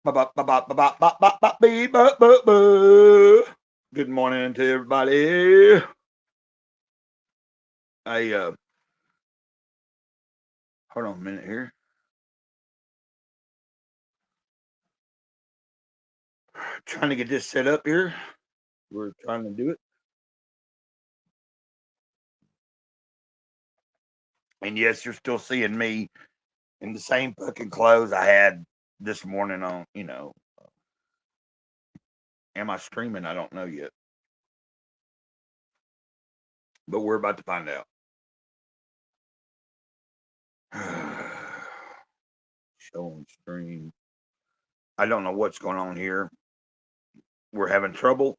Good morning to everybody. I hold on a minute here. Trying to get this set up here. We're trying to do it. And yes, you're still seeing me in the same fucking clothes I had this morning on, am I streaming? I don't know yet. But we're about to find out. Show and stream. I don't know what's going on here. We're having trouble.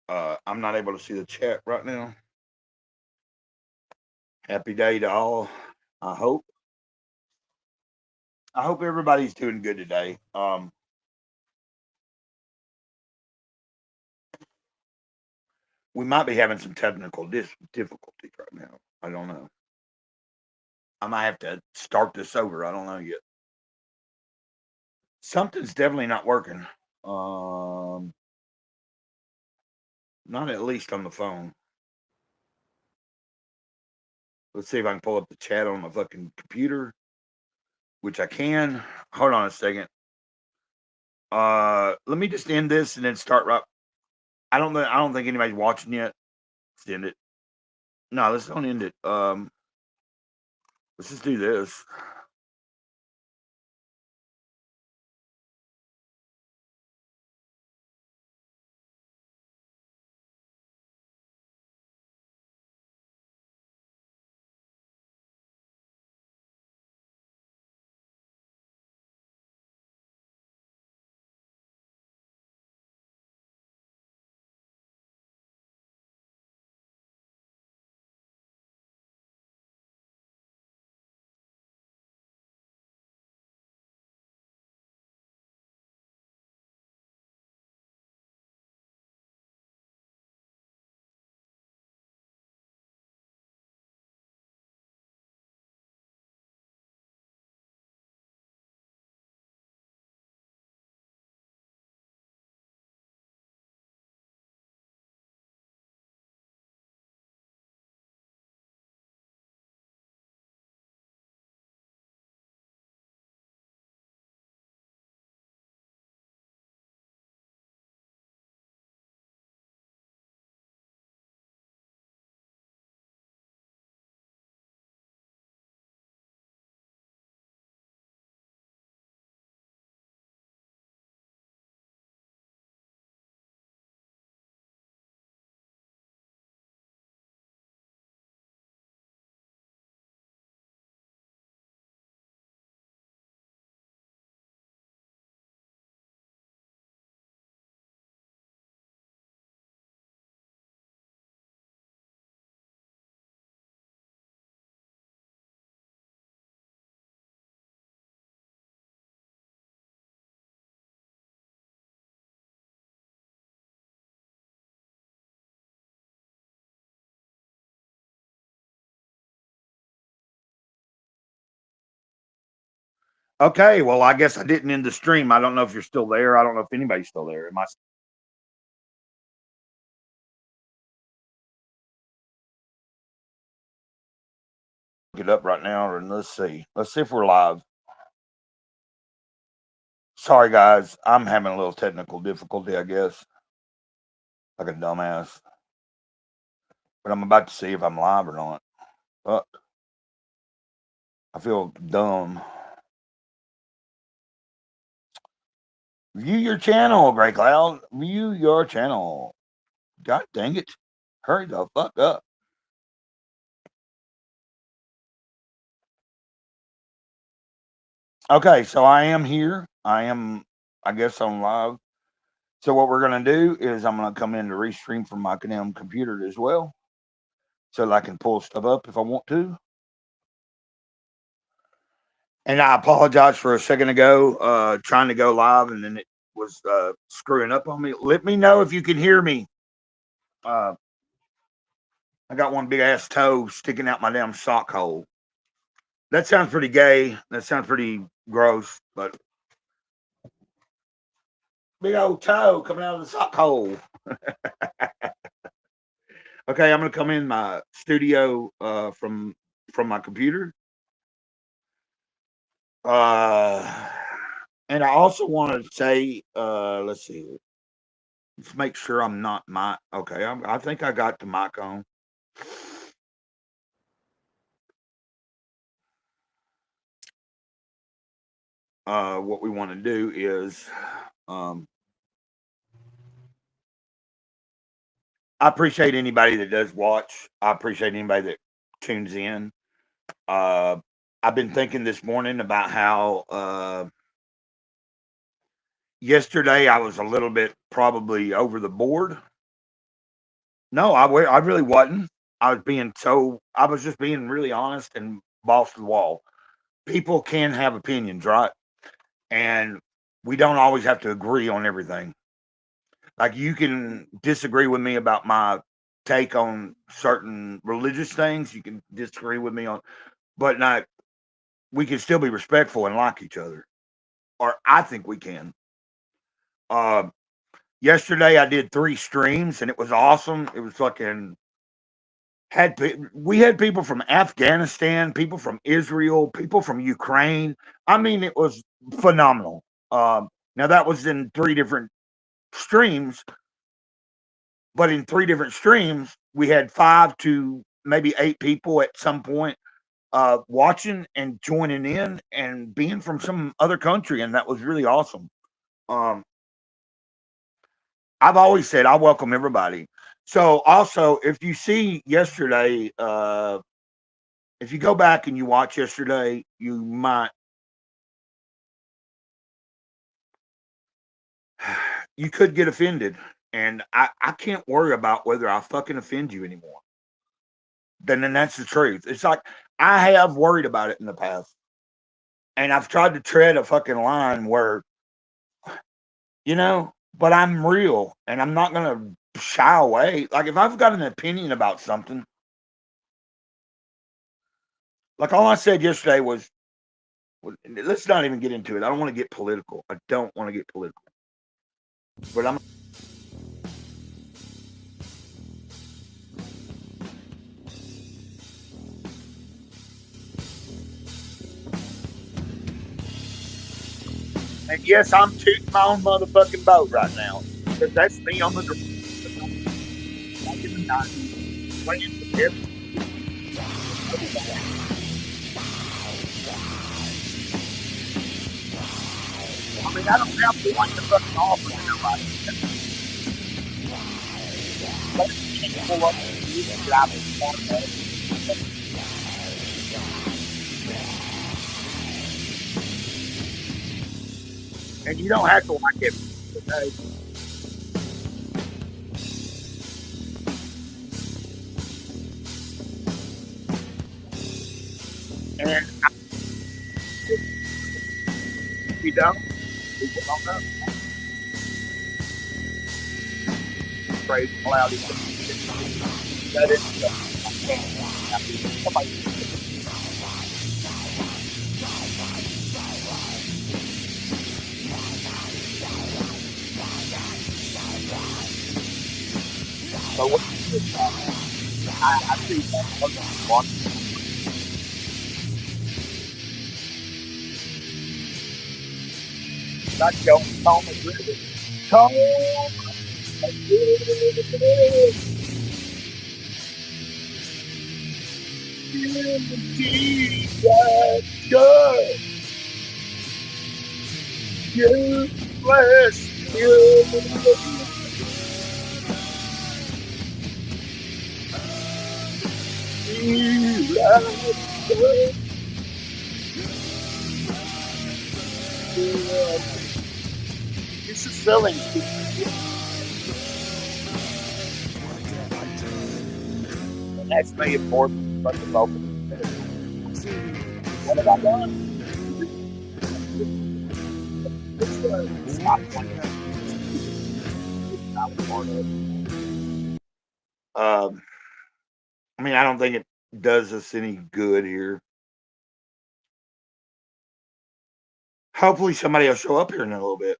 I'm not able to see the chat right now. Happy day to all. I hope. I hope everybody's doing good today. We might be having some technical difficulties right now. I don't know. I might have to start this over. I don't know yet. Something's definitely not working. Not at least on the phone. Let's see if I can pull up the chat on my fucking computer, which I can. Hold on a second. Let me just end this and then start right. I don't think anybody's watching yet. Let's end it. No, let's don't end it. Let's just do this. Okay, well, I guess I didn't end the stream. I don't know if you're still there. I don't know if anybody's still there. Am I? Get up right now, and let's see. Let's see if we're live. Sorry, guys. I'm having a little technical difficulty, I guess. Like a dumbass. But I'm about to see if I'm live or not. But I feel dumb. View your channel, Gray Cloud. View your channel. God dang it. Hurry the fuck up. Okay, so I am here. I guess, on live. So what we're going to do is I'm going to come in to restream from my damn computer as well. So that I can pull stuff up if I want to. And I apologize for a second ago, trying to go live and then it was screwing up on me. Let me know if you can hear me. I got one big ass toe sticking out my damn sock hole. That sounds pretty gay. That sounds pretty gross, but Big old toe coming out of the sock hole. Okay, I'm gonna come in my studio from my computer. Uh, and I also want to say, let's see, let's make sure I'm not my. Okay, I think I got the mic on. What we want to do is, um, I appreciate anybody that does watch. I appreciate anybody that tunes in. Uh, I've been thinking this morning about how yesterday I was a little bit probably over the board. No, I really wasn't. I was just being really honest and balls to the wall. People can have opinions, right? And we don't always have to agree on everything. Like you can disagree with me about my take on certain religious things. You can disagree with me on, but not. We can still be respectful and like each other, or I think we can. Uh, Yesterday I did 3 streams and it was awesome. It was fucking we had people from Afghanistan, people from Israel, people from Ukraine. I mean, it was phenomenal. Now that was in 3 different streams, but in 3 different streams, we had 5 to maybe 8 people at some point watching and joining in and being from some other country, and that was really awesome. Um, I've always said I welcome everybody. So also, if you see yesterday, if you go back and you watch yesterday, you could get offended, and I can't worry about whether I fucking offend you anymore. Then that's the truth. It's like I have worried about it in the past, and I've tried to tread a fucking line where but I'm real, and I'm not gonna shy away. Like if I've got an opinion about something, like all I said yesterday was, let's not even get into it. I don't want to get political. I don't want to get political, but I'm. And yes, I'm tooting my own motherfucking boat right now. Because that's me on the back in the 90s, playing with every. I mean, I don't have to want to fucking offer here right now. But it's pull up and you can drive it. And you don't have to like it. Okay? And if you don't know. Praise cloudy. That is somebody. So what I see that one. That's your Thomas River. Thomas Jesus, God, you bless you. This is selling. And that's me, of course, but the focus. What have I done? I mean, I don't think it does us any good here. Hopefully, somebody will show up here in a little bit.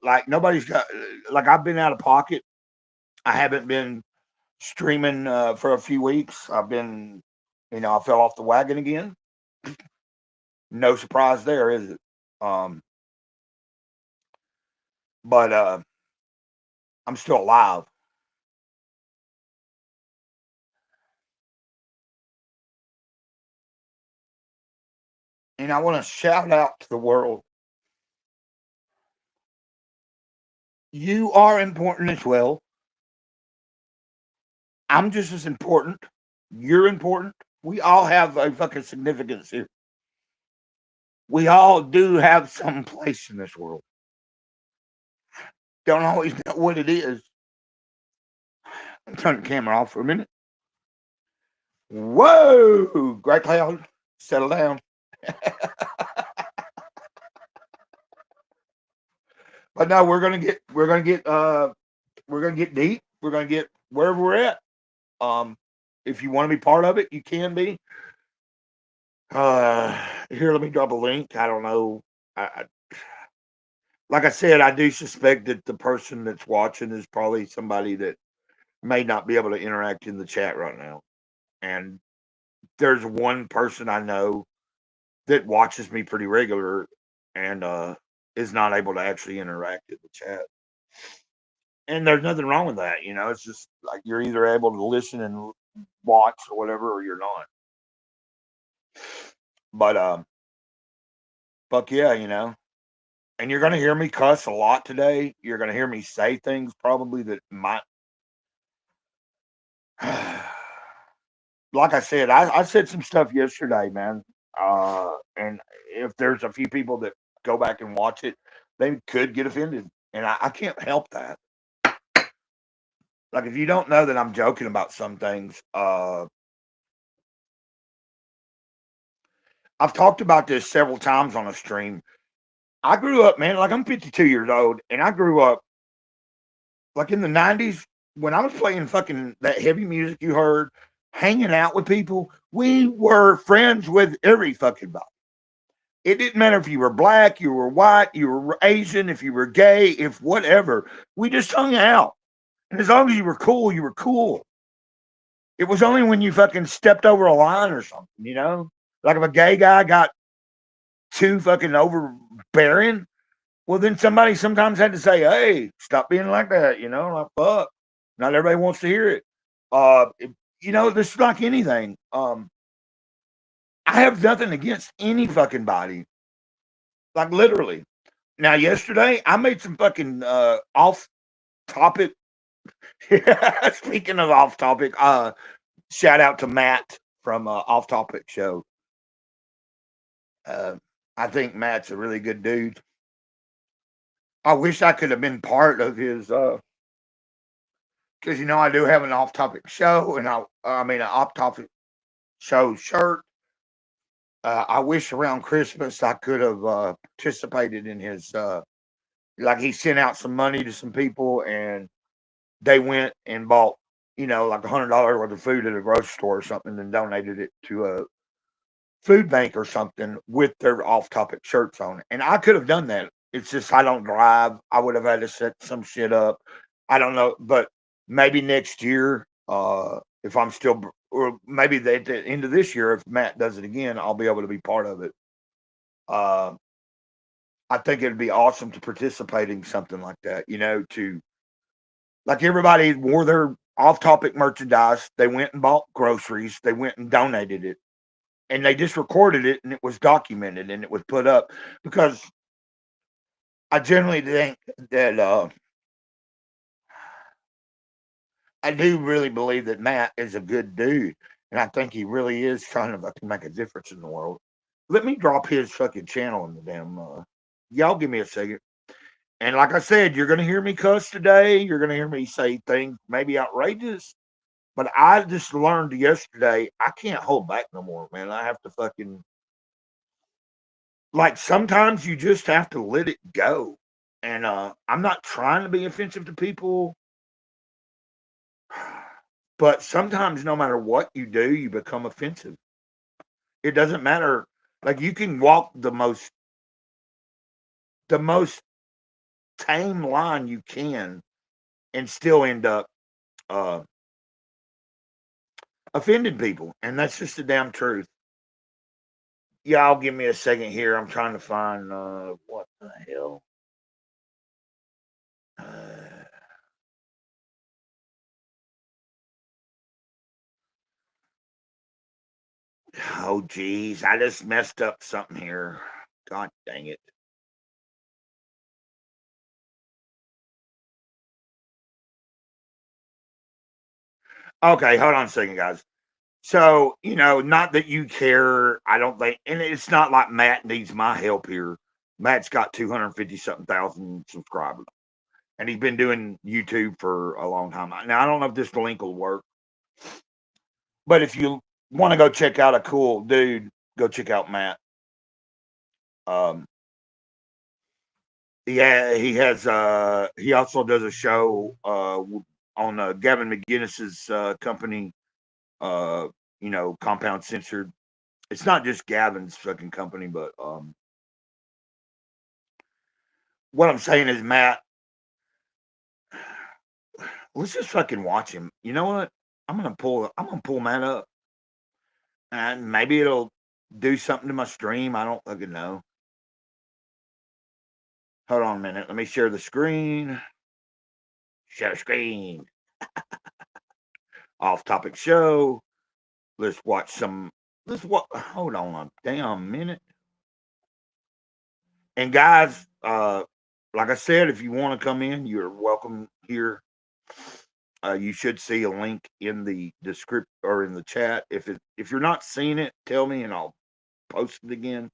Like nobody's got, like I've been out of pocket. I haven't been streaming for a few weeks. I fell off the wagon again. No surprise there, is it? Um, but I'm still alive. And I want to shout out to the world. You are important as well. I'm just as important. You're important. We all have a fucking significance here. We all do have some place in this world. Don't always know what it is. Turn the camera off for a minute. Whoa, Great Cloud, settle down. But no, we're gonna get deep. We're gonna get wherever we're at. Um, if you want to be part of it, you can be. Here, let me drop a link. I don't know. Like I said, I do suspect that the person that's watching is probably somebody that may not be able to interact in the chat right now. And there's one person I know that watches me pretty regular and is not able to actually interact in the chat. And there's nothing wrong with that. It's just like you're either able to listen and watch or whatever, or you're not. But fuck yeah, And you're gonna hear me cuss a lot today. You're gonna hear me say things probably that might. Like I said, I said some stuff yesterday, man. And if there's a few people that go back and watch it, they could get offended, and I can't help that. Like if you don't know that I'm joking about some things, I've talked about this several times on a stream. I grew up, man. Like I'm 52 years old, and I grew up like in the 90s when I was playing fucking that heavy music you heard, hanging out with people. We were friends with every fucking body. It didn't matter if you were black, you were white, you were Asian, if you were gay, if whatever. We just hung out. And as long as you were cool, you were cool. It was only when you fucking stepped over a line or something. Like if a gay guy got too fucking overbearing, well, then somebody sometimes had to say, "Hey, stop being like that." Like fuck. Not everybody wants to hear it. Uh, it- this is like anything. I have nothing against any fucking body. Like literally. Now, yesterday I made some fucking off topic. Speaking of off topic, shout out to Matt from Off Topic Show. Uh, I think Matt's a really good dude. I wish I could have been part of his because I do have an off topic show and I mean an off topic show shirt. I wish around Christmas I could have participated in his like he sent out some money to some people and they went and bought like $100 worth of food at a grocery store or something and donated it to a food bank or something with their off topic shirts on it. And I could have done that. It's just I don't drive. I would have had to set some shit up. I don't know, but maybe next year, if I'm still, or maybe at the end of this year, if Matt does it again, I'll be able to be part of it. Uh, I think it'd be awesome to participate in something like that. To like everybody wore their off-topic merchandise. They went and bought groceries. They went and donated it, and they just recorded it, and it was documented, and it was put up because I generally think that I do really believe that Matt is a good dude, and I think he really is trying to fucking make a difference in the world. Let me drop his fucking channel in the damn. Y'all give me a second. And like I said, you're gonna hear me cuss today. You're gonna hear me say things maybe outrageous. But I just learned yesterday I can't hold back no more, man. I have to fucking like sometimes you just have to let it go. And I'm not trying to be offensive to people, but sometimes no matter what you do, you become offensive. It doesn't matter. Like you can walk the most tame line you can and still end up offending people. And that's just the damn truth. Y'all give me a second here. I'm trying to find what the hell. Oh, geez. I just messed up something here. God dang it. Okay, hold on a second, guys. So, not that you care, I don't think, and it's not like Matt needs my help here. Matt's got 250 something thousand subscribers, and he's been doing YouTube for a long time. Now, I don't know if this link will work, but if you want to go check out a cool dude, go check out Matt. Yeah, he has. He also does a show on Gavin McGinnis's company. Compound Censored. It's not just Gavin's fucking company, but what I'm saying is, Matt, let's just fucking watch him. You know what? I'm gonna pull Matt up, and maybe it'll do something to my stream. I don't fucking know. Hold on a minute. Let me share the screen. Share screen. Off topic show. Let's watch some. Hold on a damn minute. And guys, like I said, if you want to come in, you're welcome here. You should see a link in the description or in the chat. If you're not seeing it, tell me and I'll post it again.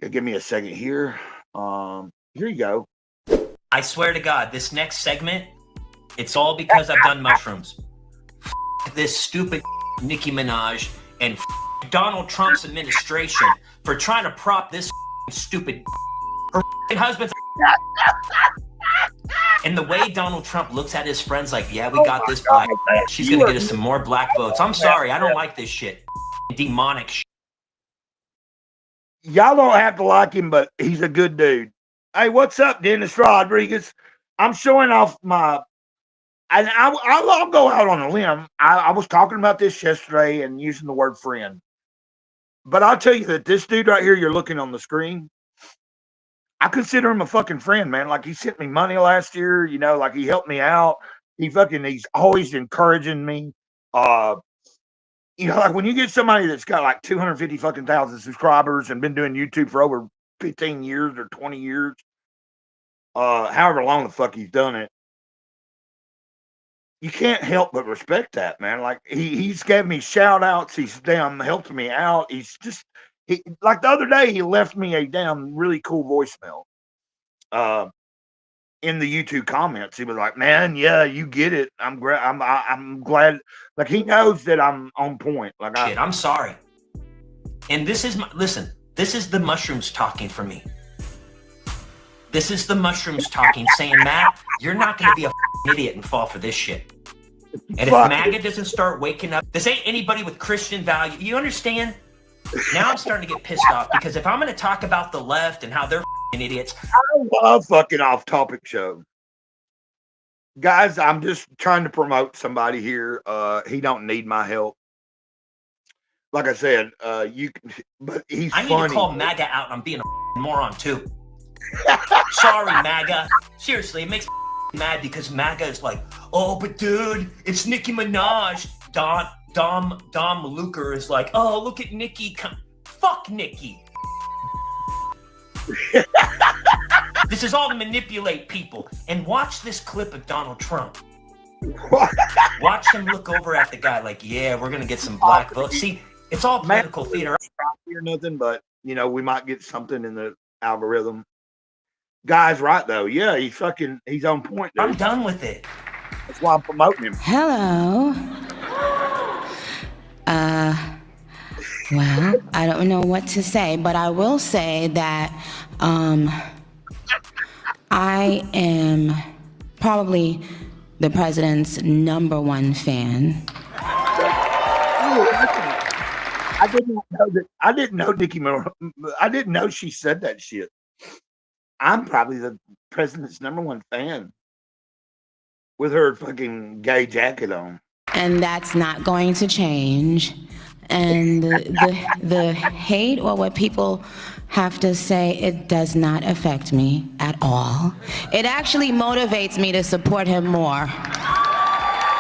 Give me a second here. Here you go. I swear to God, this next segment, it's all because I've done mushrooms. This stupid Nicki Minaj and Donald Trump's administration for trying to prop this stupid her husband's. And the way Donald Trump looks at his friends like, yeah, we got this black. She's going to get us some more black votes. I'm sorry. I don't like this shit. Demonic shit. Y'all don't have to like him, but he's a good dude. Hey, what's up, Dennis Rodriguez? I'm showing off my... And I'll go out on a limb. I was talking about this yesterday and using the word friend. But I'll tell you that this dude right here you're looking on the screen, I consider him a fucking friend, man. Like, he sent me money last year, like he helped me out. He's always encouraging me. Like when you get somebody that's got like 250 fucking thousand subscribers and been doing YouTube for over 15 years or 20 years, however long the fuck he's done it, you can't help but respect that, man. Like, he's gave me shout outs. He's damn helped me out. Like the other day, he left me a damn really cool voicemail. In the YouTube comments, he was like, "Man, yeah, you get it. I'm glad." Like, he knows that I'm on point. Like, I'm sorry. And this is this is the mushrooms talking for me. This is the mushrooms talking, saying, Matt, you're not going to be a idiot and fall for this shit. And if MAGA doesn't start waking up, this ain't anybody with Christian value. You understand? Now I'm starting to get pissed off because if I'm going to talk about the left and how they're idiots. I love fucking off topic show. Guys, I'm just trying to promote somebody here. He don't need my help. Like I said, but he's I need funny. To call MAGA out and I'm being a moron too. Sorry, MAGA. Seriously, it makes me mad because MAGA is like, oh, but dude, it's Nicki Minaj. Dom Maluker is like, oh, look at Nicki. Fuck Nicki. This is all to manipulate people. And watch this clip of Donald Trump. Watch him look over at the guy like, yeah, we're going to get some black votes. See, it's all political theater. Or nothing, but, we might get something in the algorithm. Guy's right, though. Yeah, he's on point. Dude. I'm done with it. That's why I'm promoting him. Hello. Well, I don't know what to say, but I will say that I am probably the president's #1 fan. I didn't know that. I didn't know Nicki Minaj. I didn't know she said that shit. I'm probably the president's #1 fan with her fucking gay jacket on. and that's not going to change. And the hate or what people have to say, it does not affect me at all. It actually motivates me to support him more.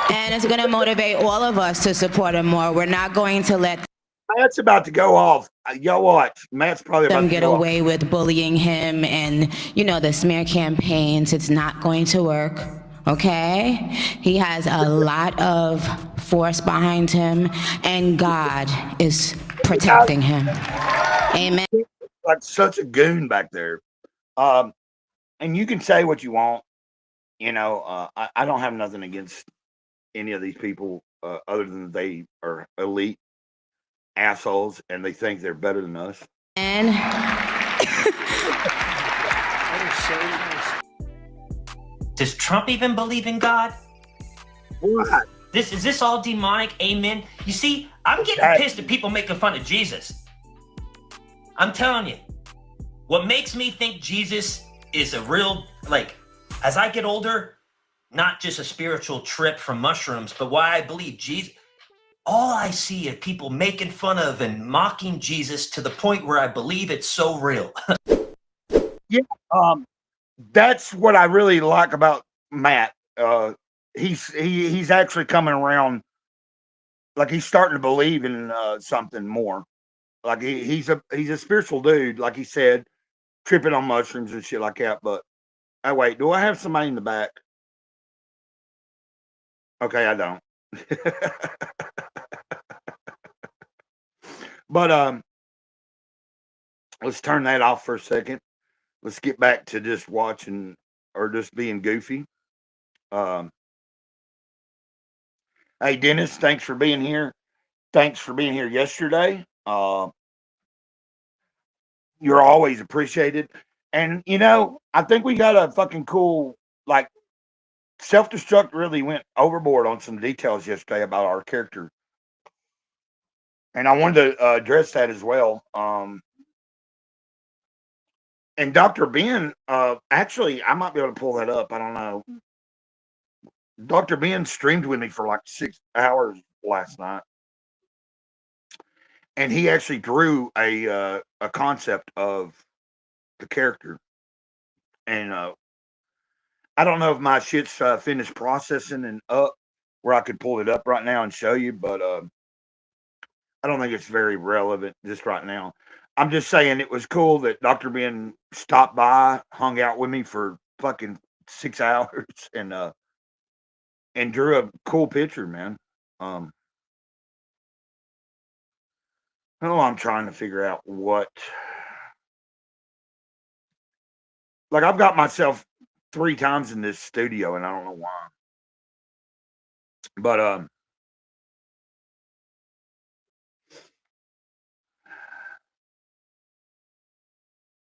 And it's going to motivate all of us to support him more. We're not going to let Matt's about to go off. Y'all watch. Matt's probably about them to get go away with bullying him and, you know, the smear campaigns. It's not going to work. Okay? He has a lot of force behind him, and God is protecting him. Amen. like such a goon back there. And you can say what you want. You know, I don't have nothing against any of these people other than they are elite assholes and they think they're better than us. And Does Trump even believe in God? What? Is this all demonic? Amen. You see, I'm getting pissed at people making fun of Jesus. I'm telling you, what makes me think Jesus is a real, like, as I get older, not just a spiritual trip from mushrooms, but why I believe Jesus. All I see is people making fun of and mocking Jesus to the point where I believe it's so real. That's what I really like about Matt. He's actually coming around. Like he's starting to believe in something more. Like he's a spiritual dude, like he said, tripping on mushrooms and shit like that. But oh wait, do I have somebody in the back? Okay, I don't. But let's turn that off for a second. Let's get back to just watching or just being goofy. Hey Dennis, thanks for being here. Thanks for being here yesterday. You're always appreciated. And you know, I think we got a fucking cool, like, Self-Destruct really went overboard on some details yesterday about our character. And I wanted to address that as well. And Dr. Ben, actually, I might be able to pull that up. I don't know. Dr. Ben streamed with me for like 6 hours last night. And he actually drew a concept of the character. And I don't know if my shit's finished processing and up where I could pull it up right now and show you, but I don't think it's very relevant just right now. I'm just saying it was cool that Dr. Ben stopped by, hung out with me for fucking 6 hours and drew a cool picture, man. Oh, I'm trying to figure out what. Like I've got myself 3 times in this studio and I don't know why. But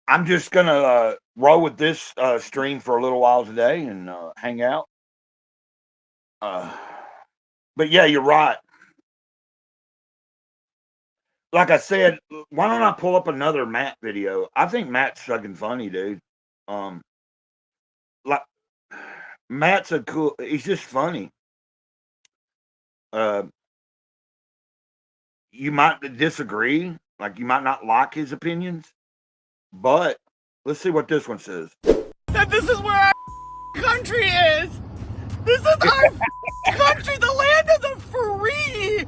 I'm just gonna roll with this stream for a little while today and hang out. But yeah, you're right. Like I said, why don't I pull up another Matt video? I think Matt's fucking funny, dude. Like Matt's he's just funny. You might disagree, like you might not like his opinions, but let's see what this one says. That this is where our country is. This is our country, the land of the free,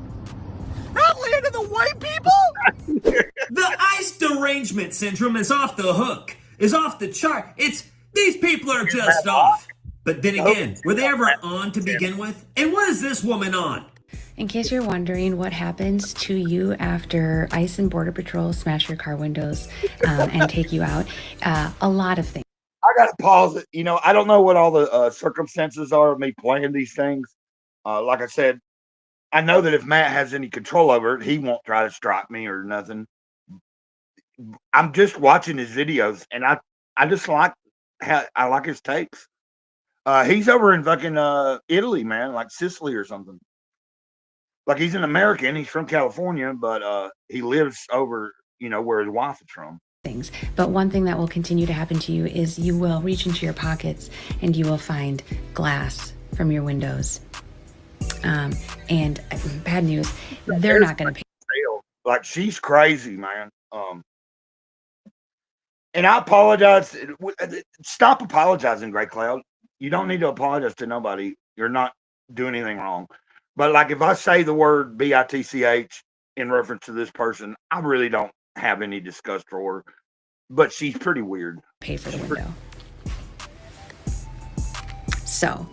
not land of the white people. The ice derangement syndrome is off the hook, is off the chart. These people are just off. But then again, were they ever on to begin with? And what is this woman on? In case you're wondering what happens to you after ICE and Border Patrol smash your car windows and take you out, a lot of things. I gotta pause it. You know, I don't know what all the circumstances are of me playing these things. Like I said, I know that if Matt has any control over it, he won't try to strike me or nothing. I'm just watching his videos, and I just like I like his takes. He's over in fucking Italy, man, like Sicily or something. Like he's an American. He's from California, but he lives over, you know, where his wife is from. things. But one thing that will continue to happen to you is you will reach into your pockets and you will find glass from your windows. And bad news, they're not going to pay. Like, she's crazy, man. And I apologize. Stop apologizing, Grey Cloud. You don't need to apologize to nobody. You're not doing anything wrong. But like, if I say the word bitch in reference to this person, I really don't have any disgust for her. But she's pretty weird. Pay for the window. So,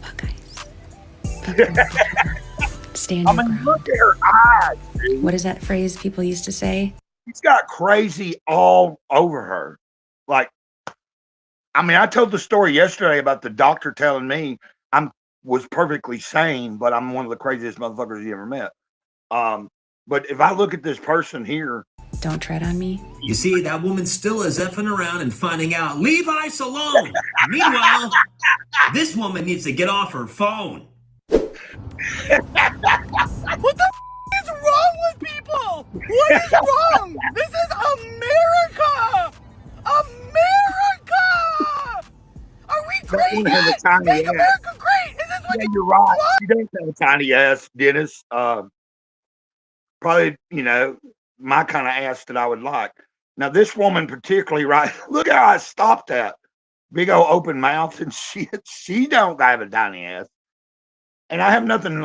fuck guys. Stand your ground. Look at her eyes, dude. What is that phrase people used to say? She's got crazy all over her. Like, I mean, I told the story yesterday about the doctor telling me was perfectly sane, but I'm one of the craziest motherfuckers you ever met. But if I look at this person here, don't tread on me. You see, that woman still is effing around and finding out, leave Ice alone. Meanwhile, this woman needs to get off her phone. What the is wrong with people? What is wrong? This is America! America! Are we crazy? Have a tiny Make ass. America great! Is this what Yeah, you you're right. want? She does have a tiny ass, Dennis. Probably, my kind of ass that I would like. Now, this woman particularly, right? Look how I stopped that big old open mouth, and she don't have a tiny ass. And I have nothing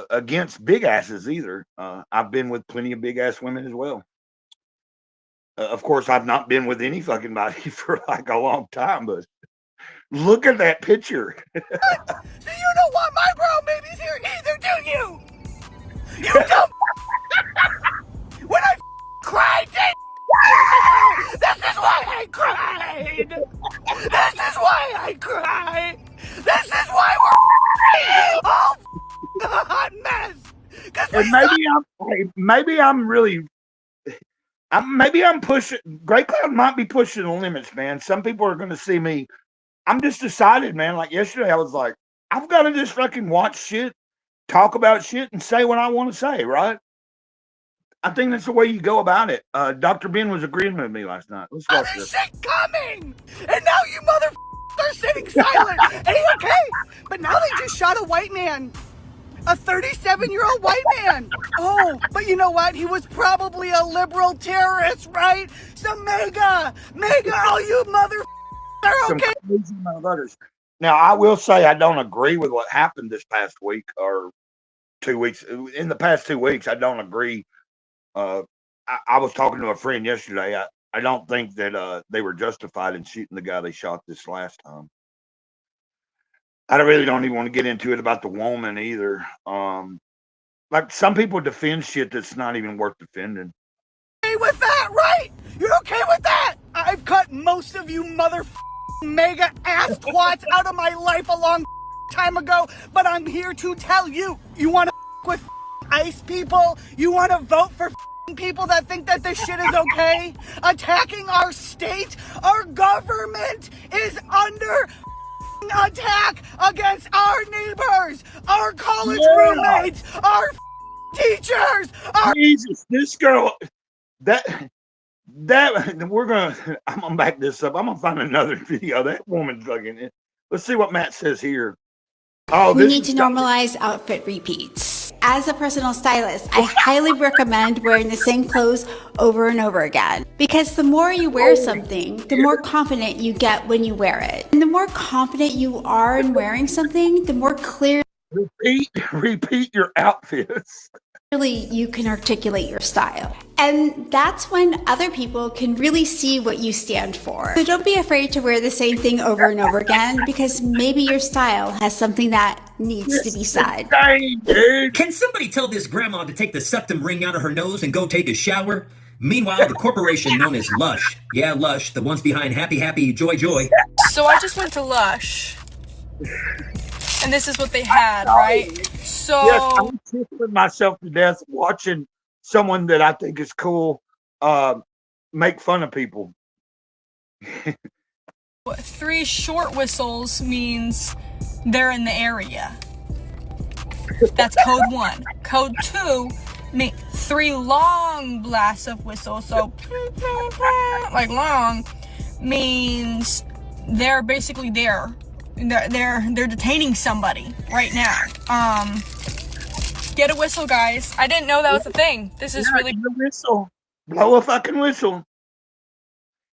against big asses either. I've been with plenty of big ass women as well. Of course, I've not been with any fucking body for like a long time, but look at that picture. So you don't want my brown babies here either, do you? You don't. When I cried, this is why I cried. This is why I cried. This is why we're all a hot mess. And maybe I'm pushing. Grey Cloud might be pushing the limits, man. Some people are going to see me. I'm just decided, man. Like yesterday, I was like, I've got to just fucking watch shit, talk about shit, and say what I want to say, right? I think that's the way you go about it. Dr. Ben was agreeing with me last night. Let's watch There's this. shit coming, and now you are sitting silent. Ain't okay? But now they just shot a white man. A 37-year-old white man. Oh, but you know what? He was probably a liberal terrorist, right? So mega, all you are okay. Some crazy motherfuckers. Now, I will say I don't agree with what happened this past week or 2 weeks. In the past 2 weeks, I don't agree. I was talking to a friend yesterday. I don't think that they were justified in shooting the guy they shot this last time. I really don't even want to get into it about the woman either. Like, some people defend shit that's not even worth defending. Okay with that, right? You're okay with that? I've cut most of you mega ass twats out of my life a long time ago, but I'm here to tell you, you want to with ICE people? You want to vote for people that think that this shit is okay? Attacking our state? Our government is under attack against our neighbors, our college roommates, our teachers. Jesus, this girl, I'm gonna back this up. I'm gonna find another video. That woman's fucking. Let's see what Matt says here. Oh, we need to normalize outfit repeats. As a personal stylist, I highly recommend wearing the same clothes over and over again. Because the more you wear something, the more confident you get when you wear it. And the more confident you are in wearing something, the more clearly repeat your outfits. You can articulate your style. And that's when other people can really see what you stand for. So don't be afraid to wear the same thing over and over again, because maybe your style has something that needs to be said. Can somebody tell this grandma to take the septum ring out of her nose and go take a shower? Meanwhile, the corporation known as Lush, yeah, Lush, the ones behind Happy Happy Joy Joy. So I just went to Lush. And this is what they had, right? So yes, I'm tickling myself to death watching someone that I think is cool make fun of people. 3 short whistles means they're in the area. That's code 1. Code 2 3 long blasts of whistle, so like long, means they're basically there. They're detaining somebody right now. Get a whistle, guys. I didn't know that was a thing. This is really whistle. Blow a fucking whistle.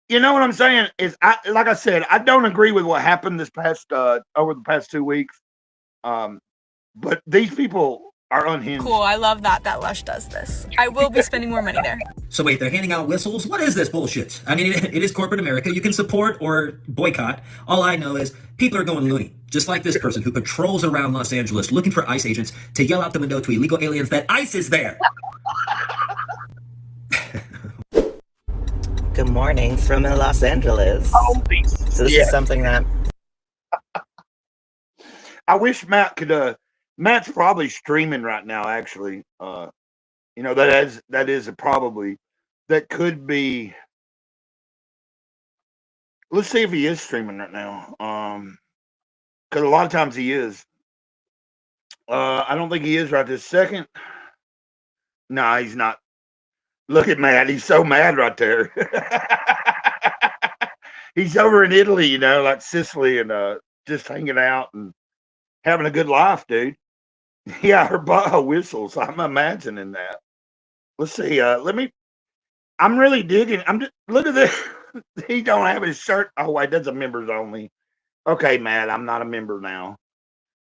You know what I'm saying? Is like I said, I don't agree with what happened this past over the past 2 weeks. But these people are unhinged. cool. I love that Lush does this. I will be spending more money there. So wait, they're handing out whistles? What is this bullshit? I mean, it is corporate America. You can support or boycott. All I know is people are going loony. Just like this person who patrols around Los Angeles looking for ICE agents to yell out the window to illegal aliens that ICE is there. Good morning from Los Angeles. So this is something that I wish Matt could. Matt's probably streaming right now. Actually, you know that is a probably that could be. Let's see if he is streaming right now. Because a lot of times he is. I don't think he is right this second. No, he's not. Look at Matt. He's so mad right there. He's over in Italy, you know, like Sicily, and just hanging out and having a good life, dude. Yeah, her butthole whistles. I'm imagining that. Let's see. I'm really digging. Look at this. He don't have his shirt. Oh wait, that's a members only. Okay, Matt, I'm not a member now.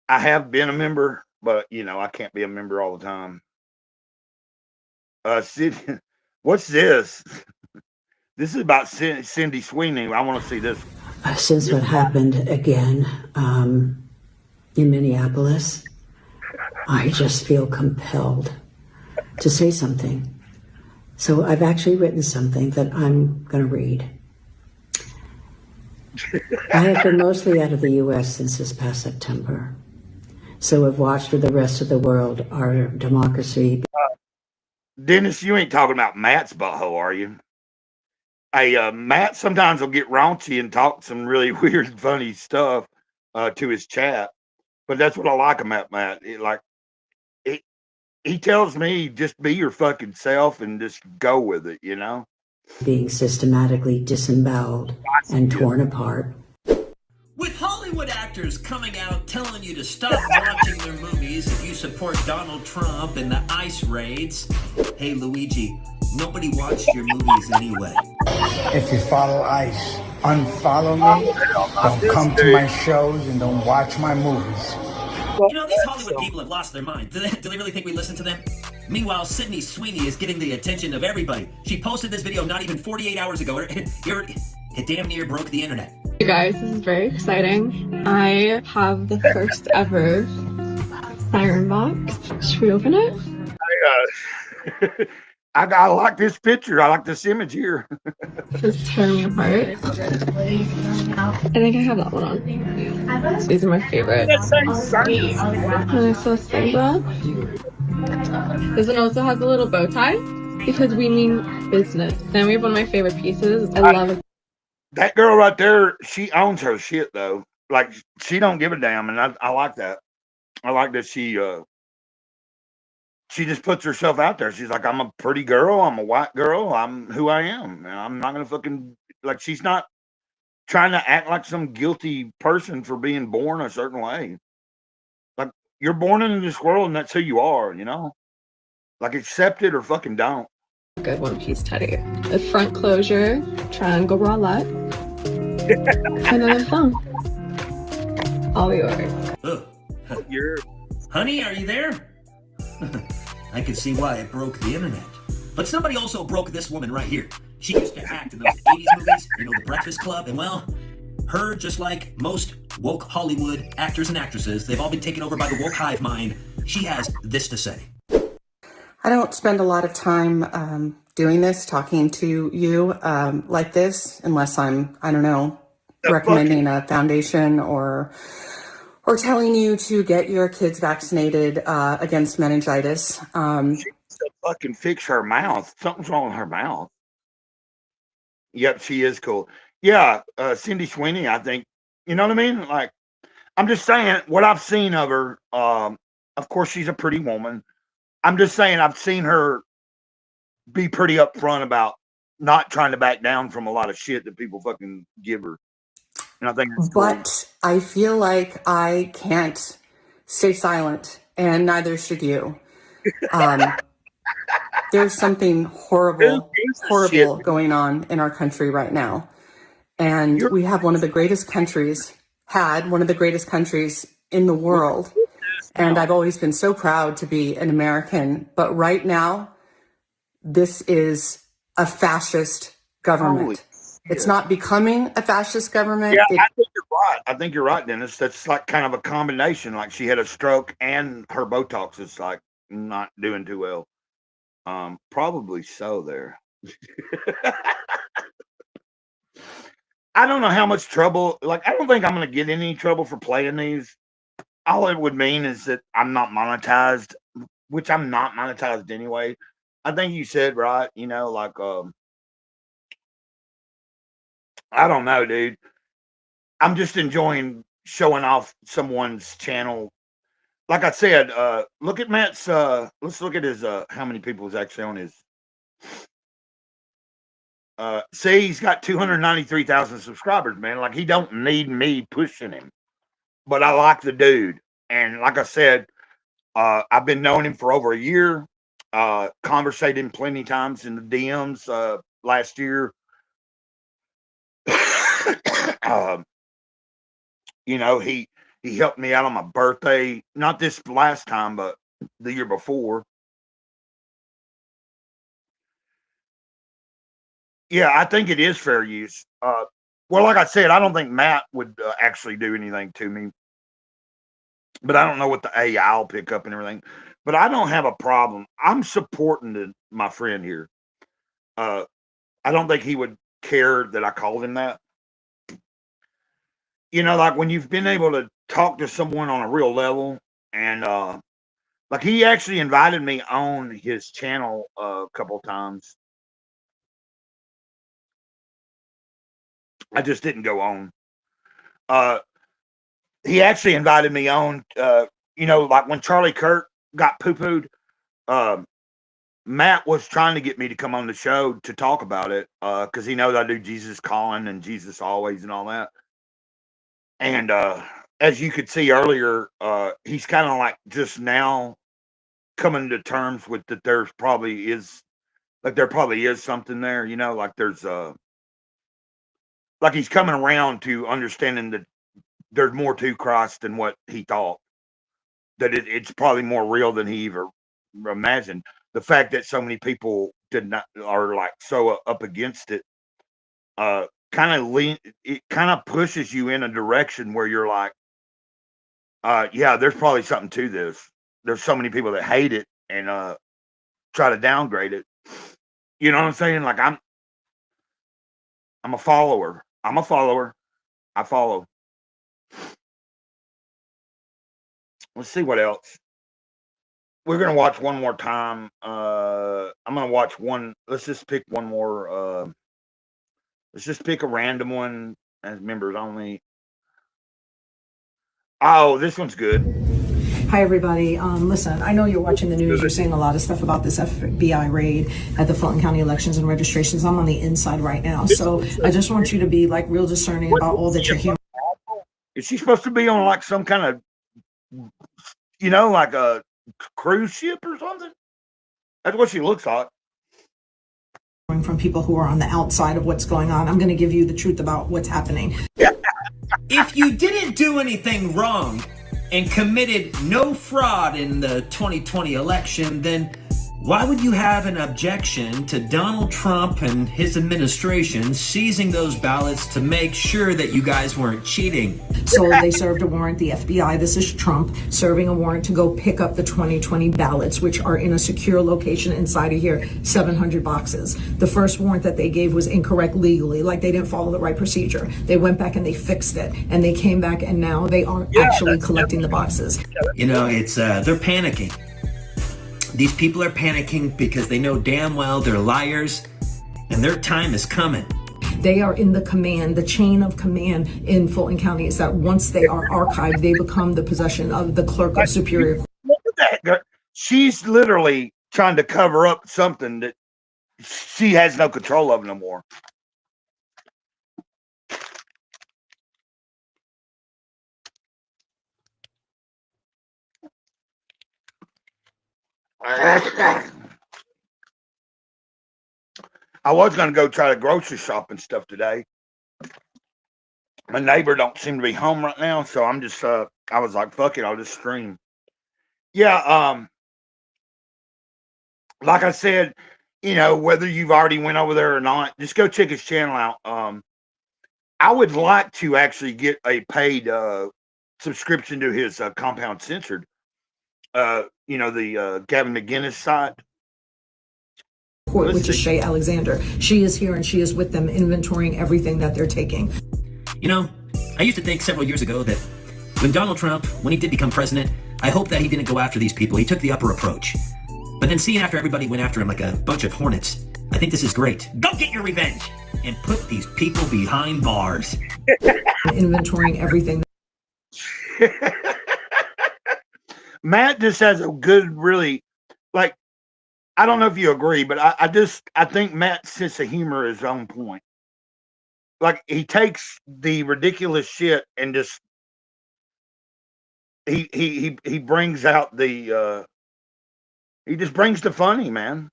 I have been a member, but you know I can't be a member all the time. Sid, what's this? This is about Cindy Sweeney. I want to see this. Since what happened again in Minneapolis, I just feel compelled to say something. So I've actually written something that I'm going to read. I have been mostly out of the U.S. since this past September. So I've watched for the rest of the world our democracy. Dennis, you ain't talking about Matt's butthole, are you? Hey, Matt sometimes will get raunchy and talk some really weird, funny stuff to his chat. But that's what I like about Matt. He tells me just be your fucking self and just go with it, you know? Being systematically disemboweled and torn apart. With Hollywood actors coming out telling you to stop watching their movies if you support Donald Trump and the ICE raids, hey Luigi, nobody watched your movies anyway. If you follow ICE, unfollow me, don't come to my shows, and don't watch my movies. You know, these Hollywood people have lost their mind. Do they really think we listen to them? Meanwhile, Sydney Sweeney is getting the attention of everybody. She posted this video not even 48 hours ago. It damn near broke the internet. You guys, this is very exciting. I have the first ever siren box. Should we open it? I like this picture. I like this image here. Just tear me apart. I think I have that one on. These are my favorite. And I saw Simba. This one also has a little bow tie because we mean business. Then we have one of my favorite pieces. I love it. That girl right there, she owns her shit though. Like she don't give a damn, and I like that. I like that she just puts herself out there. She's like, I'm a pretty girl, I'm a white girl, I'm who I am. And I'm not gonna fucking like she's not trying to act like some guilty person for being born a certain way. Like you're born into this world and that's who you are, you know? Like accept it or fucking don't. Good one piece teddy. The front closure, triangle bralette, and then a thumb. All yours. Honey, are you there? I can see why it broke the internet. But somebody also broke this woman right here. She used to act in those 80s movies, you know, The Breakfast Club, and well, her, just like most woke Hollywood actors and actresses, they've all been taken over by the woke hive mind. She has this to say. I don't spend a lot of time doing this, talking to you like this, unless I'm, I don't know, recommending a foundation or telling you to get your kids vaccinated against meningitis. She needs to fucking fix her mouth. Something's wrong with her mouth. Yep, she is cool. Yeah, Cindy Sweeney, I think, you know what I mean? Like, I'm just saying what I've seen of her. Of course, she's a pretty woman. I'm just saying I've seen her be pretty upfront about not trying to back down from a lot of shit that people fucking give her. And I think it's cool. But I feel like I can't stay silent, and neither should you. There's something horrible going on in our country right now. And we have one of the greatest countries, one of the greatest countries in the world. And I've always been so proud to be an American. But right now, this is a fascist government. It's not becoming a fascist government. Yeah, I think you're right. I think you're right, Dennis. That's like kind of a combination. Like she had a stroke and her Botox is like not doing too well. Probably so there. I don't know how much trouble, like, I don't think I'm going to get any trouble for playing these. All it would mean is that I'm not monetized, which I'm not monetized anyway. I think you said right, you know, like, I don't know, dude. I'm just enjoying showing off someone's channel. Like I said, look at Matt's, let's look at his, how many people is actually on his. See, he's got 293,000 subscribers, man. Like, he don't need me pushing him. But I like the dude. And like I said, I've been knowing him for over a year. Conversated plenty times in the DMs last year. You know, he helped me out on my birthday. Not this last time, but the year before. Yeah, I think it is fair use. Well, like I said, I don't think Matt would actually do anything to me. But I don't know what the AI will pick up and everything. But I don't have a problem. I'm supporting my friend here. I don't think he would care that I called him that. You know, like when you've been able to talk to someone on a real level, and like he actually invited me on his channel a couple times. I just didn't go on. He actually invited me on, you know, like when Charlie Kirk got poo-pooed, Matt was trying to get me to come on the show to talk about it, because he knows I do Jesus Calling and Jesus Always and all that. And as you could see earlier, he's kind of like just now coming to terms with that there probably is something there, you know, like there's like he's coming around to understanding that there's more to Christ than what he thought. That it's probably more real than he even imagined. The fact that so many people are like so up against it, it kind of pushes you in a direction where you're like, yeah, there's probably something to this. There's so many people that hate it and try to downgrade it. You know what I'm saying? Like I'm a follower. I follow. Let's see what else. We're going to watch one more time. I'm going to watch one. Let's just pick one more. Let's just pick a random one as members only. Oh, this one's good. Hi, everybody. Listen, I know you're watching the news. You're seeing a lot of stuff about this FBI raid at the Fulton County elections and registrations. I'm on the inside right now. So I just want you to be like real discerning about all that you're hearing. Is she supposed to be on like some kind of, you know, like a cruise ship or something? That's what she looks like. From people who are on the outside of what's going on. I'm going to give you the truth about what's happening. If you didn't do anything wrong and committed no fraud in the 2020 election, then why would you have an objection to Donald Trump and his administration seizing those ballots to make sure that you guys weren't cheating? So they served a warrant, the FBI, this is Trump, serving a warrant to go pick up the 2020 ballots, which are in a secure location inside of here, 700 boxes. The first warrant that they gave was incorrect legally, like they didn't follow the right procedure. They went back and they fixed it, and they came back and now they are actually collecting the boxes. You know, it's they're panicking. These people are panicking because they know damn well they're liars and their time is coming. They are in the chain of command in Fulton County is that once they are archived, they become the possession of the clerk of Superior Court. Look at that girl. she's literally trying to cover up something that she has no control of no more. I was going to go try to grocery shop and stuff today. My neighbor don't seem to be home right now, so I'm just I was like, fuck it, I'll just stream. Yeah, like I said, you know, whether you've already went over there or not, just go check his channel out. I would like to actually get a paid subscription to his Compound Censored. You know, the Gavin McGinnis site. Which is Shay Alexander. She is here and she is with them inventorying everything that they're taking. You know, I used to think several years ago that when Donald Trump, when he did become president, I hope that he didn't go after these people. He took the upper approach. But then seeing after everybody went after him like a bunch of hornets, I think this is great. Go get your revenge and put these people behind bars. Inventorying everything. Matt just has a good, really, like, I don't know if you agree, but I think Matt's sense of humor is on point. Like, he takes the ridiculous shit and just he brings out the he just brings the funny, man.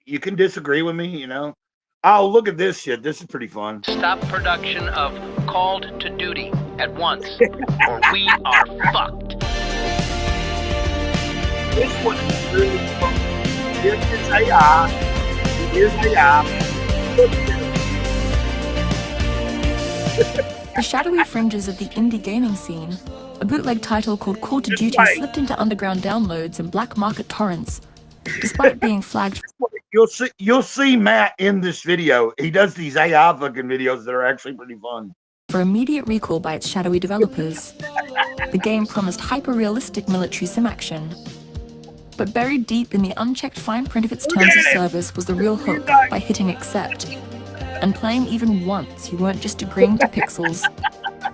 You can disagree with me, you know. Oh, look at this shit. This is pretty fun. Stop production of Called to Duty at once, or we are fucked. This one is really fun. Here's his AI. Here's AI. The shadowy fringes of the indie gaming scene, a bootleg title called Call to Duty slipped into underground downloads and black market torrents. Despite being flagged, you'll see Matt in this video. He does these AI fucking videos that are actually pretty fun. For immediate recall by its shadowy developers, the game promised hyper-realistic military sim action. But buried deep in the unchecked fine print of its terms of service was the real hook by hitting accept. And playing even once, you weren't just agreeing to pixels.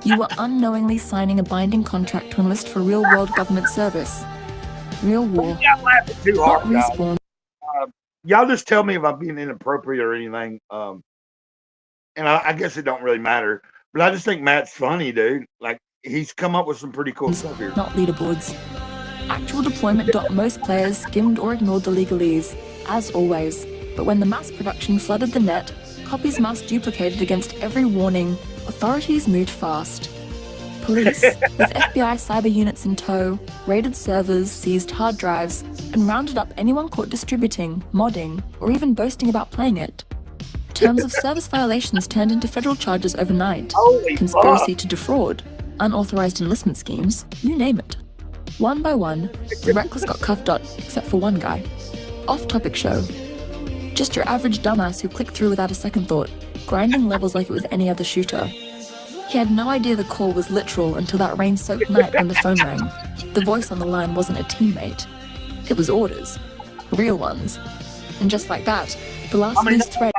You were unknowingly signing a binding contract to enlist for real-world government service. Real war, not Respawn. Y'all just tell me if I'm being inappropriate or anything. And I guess it don't really matter. But I just think Matt's funny, dude. Like, he's come up with some pretty cool stuff here. Not leaderboards. Actual deployment got most players skimmed or ignored the legalese, as always. But when the mass production flooded the net, copies mass duplicated against every warning, authorities moved fast. Police, with FBI cyber units in tow, raided servers, seized hard drives, and rounded up anyone caught distributing, modding, or even boasting about playing it. Terms of service violations turned into federal charges overnight. Conspiracy to defraud, unauthorized enlistment schemes, you name it. One by one, the reckless got cuffed up, except for one guy. Off-topic show. Just your average dumbass who clicked through without a second thought, grinding levels like it was any other shooter. He had no idea the call was literal until that rain-soaked night when the phone rang. The voice on the line wasn't a teammate. It was orders. Real ones. And just like that, the last loose thread...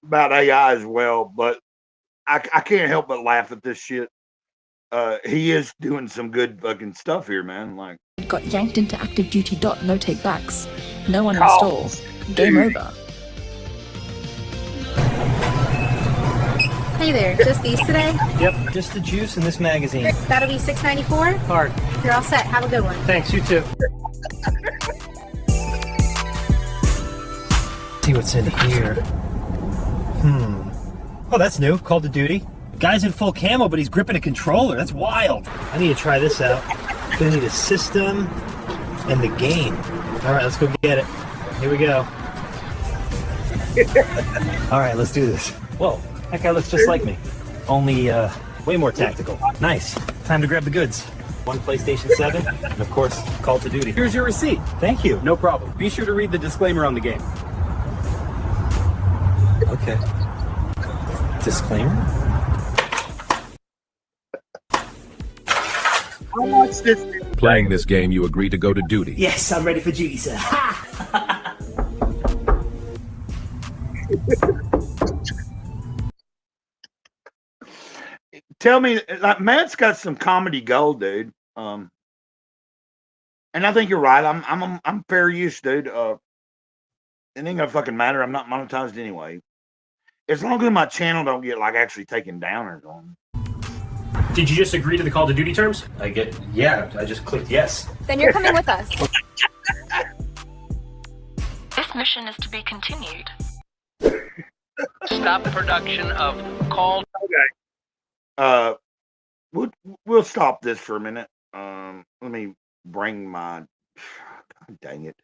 About AI as well, but I can't help but laugh at this shit. He is doing some good fucking stuff here, man. Like, got yanked into active duty. No take backs. No one installs. Game over. Hey there, just these today? Yep, just the juice in this magazine. That'll be $6.94? Card. You're all set. Have a good one. Thanks, you too. See what's in here. Oh, that's new. Call to Duty. Guy's in full camo, but he's gripping a controller. That's wild. I need to try this out. Gonna need a system and the game. All right, let's go get it. Here we go. All right, let's do this. Whoa, that guy looks just like me. Only way more tactical. Nice. Time to grab the goods. One PlayStation 7, and of course, Call to Duty. Here's your receipt. Thank you. No problem. Be sure to read the disclaimer on the game. Okay. Disclaimer? How much this? Playing this game, you agree to go to duty. Yes, I'm ready for duty, sir. Tell me, like, Matt's got some comedy gold, dude. And I think you're right. I'm fair use, dude. It ain't gonna fucking matter. I'm not monetized anyway. As long as my channel don't get like actually taken down or something. Did you just agree to the Call to Duty terms? I just clicked yes. Then you're coming with us. This mission is to be continued. Stop production of Call. Okay. We'll stop this for a minute. Let me bring my. God dang it.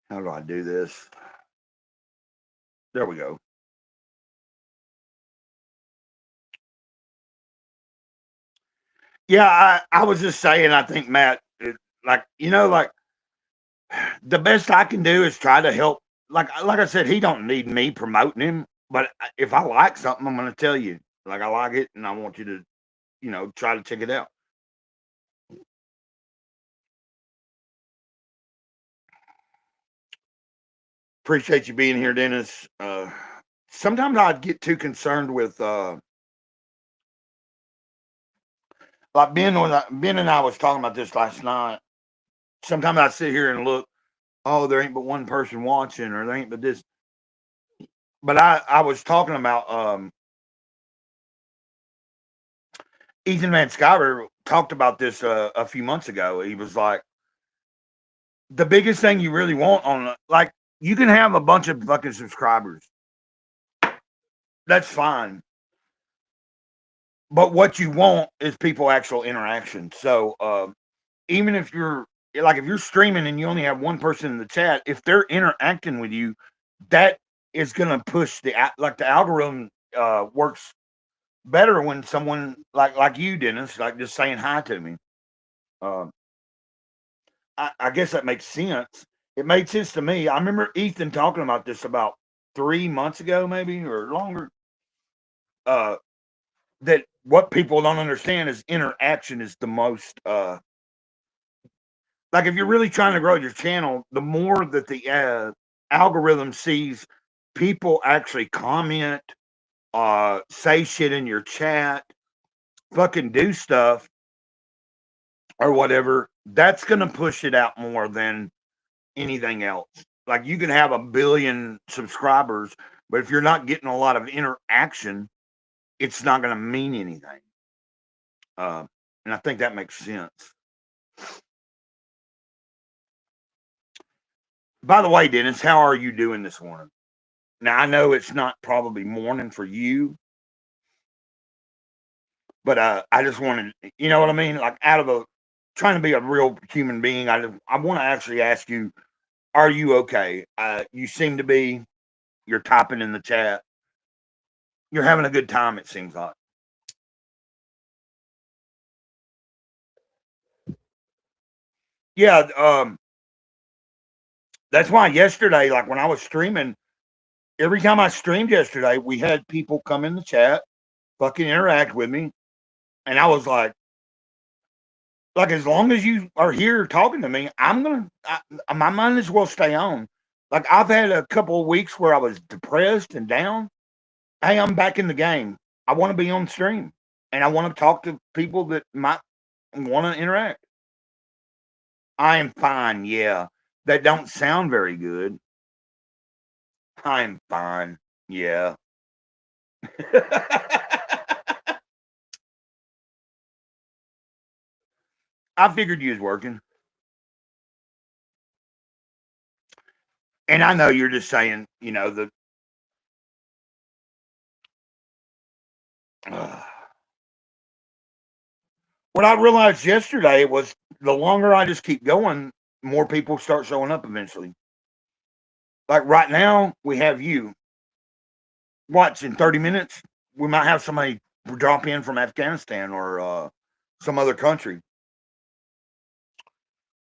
How do I do this? There we go. Yeah, I was just saying, I think, Matt, like the best I can do is try to help. Like I said, he don't need me promoting him, but if I like something, I'm going to tell you. Like, I like it, and I want you to, try to check it out. Appreciate you being here, Dennis. Sometimes I'd get too concerned with like Ben and I was talking about this last night. Sometimes I sit here and look, oh, there ain't but one person watching, or there ain't but this. But I was talking about Ethan Van Sciver talked about this a few months ago. He was like, the biggest thing you really want on, like, you can have a bunch of fucking subscribers. That's fine. But what you want is people actual interaction. So even if you're streaming and you only have one person in the chat, if they're interacting with you, that is going to push the algorithm works better when someone like you, Dennis, like just saying hi to me. I guess that makes sense. It made sense to me. I remember Ethan talking about this about 3 months ago, maybe, or longer. That what people don't understand is interaction is the most like, if you're really trying to grow your channel, the more that the algorithm sees people actually comment, say shit in your chat, fucking do stuff or whatever, that's gonna push it out more than anything else. Like, you can have 1 billion subscribers, but if you're not getting a lot of interaction, it's not going to mean anything. And I think that makes sense. By the way, Dennis, how are you doing this morning? Now, I know it's not probably morning for you, but I just wanted, you know what I mean? Like, trying to be a real human being, I want to actually ask you, are you okay? You seem to be. You're typing in the chat. You're having a good time, it seems like. Yeah, that's why yesterday, like when I was streaming, every time I streamed yesterday, we had people come in the chat, fucking interact with me. And I was like, as long as you are here talking to me, my might as well stay on. Like, I've had a couple of weeks where I was depressed and down. Hey, I'm back in the game. I want to be on stream, and I want to talk to people that might want to interact. I am fine. Yeah, that don't sound very good. I'm fine. Yeah. I figured you was working. And I know you're just saying, what I realized yesterday was the longer I just keep going, more people start showing up eventually. Like right now, we have you. Watch, in 30 minutes, we might have somebody drop in from Afghanistan or some other country.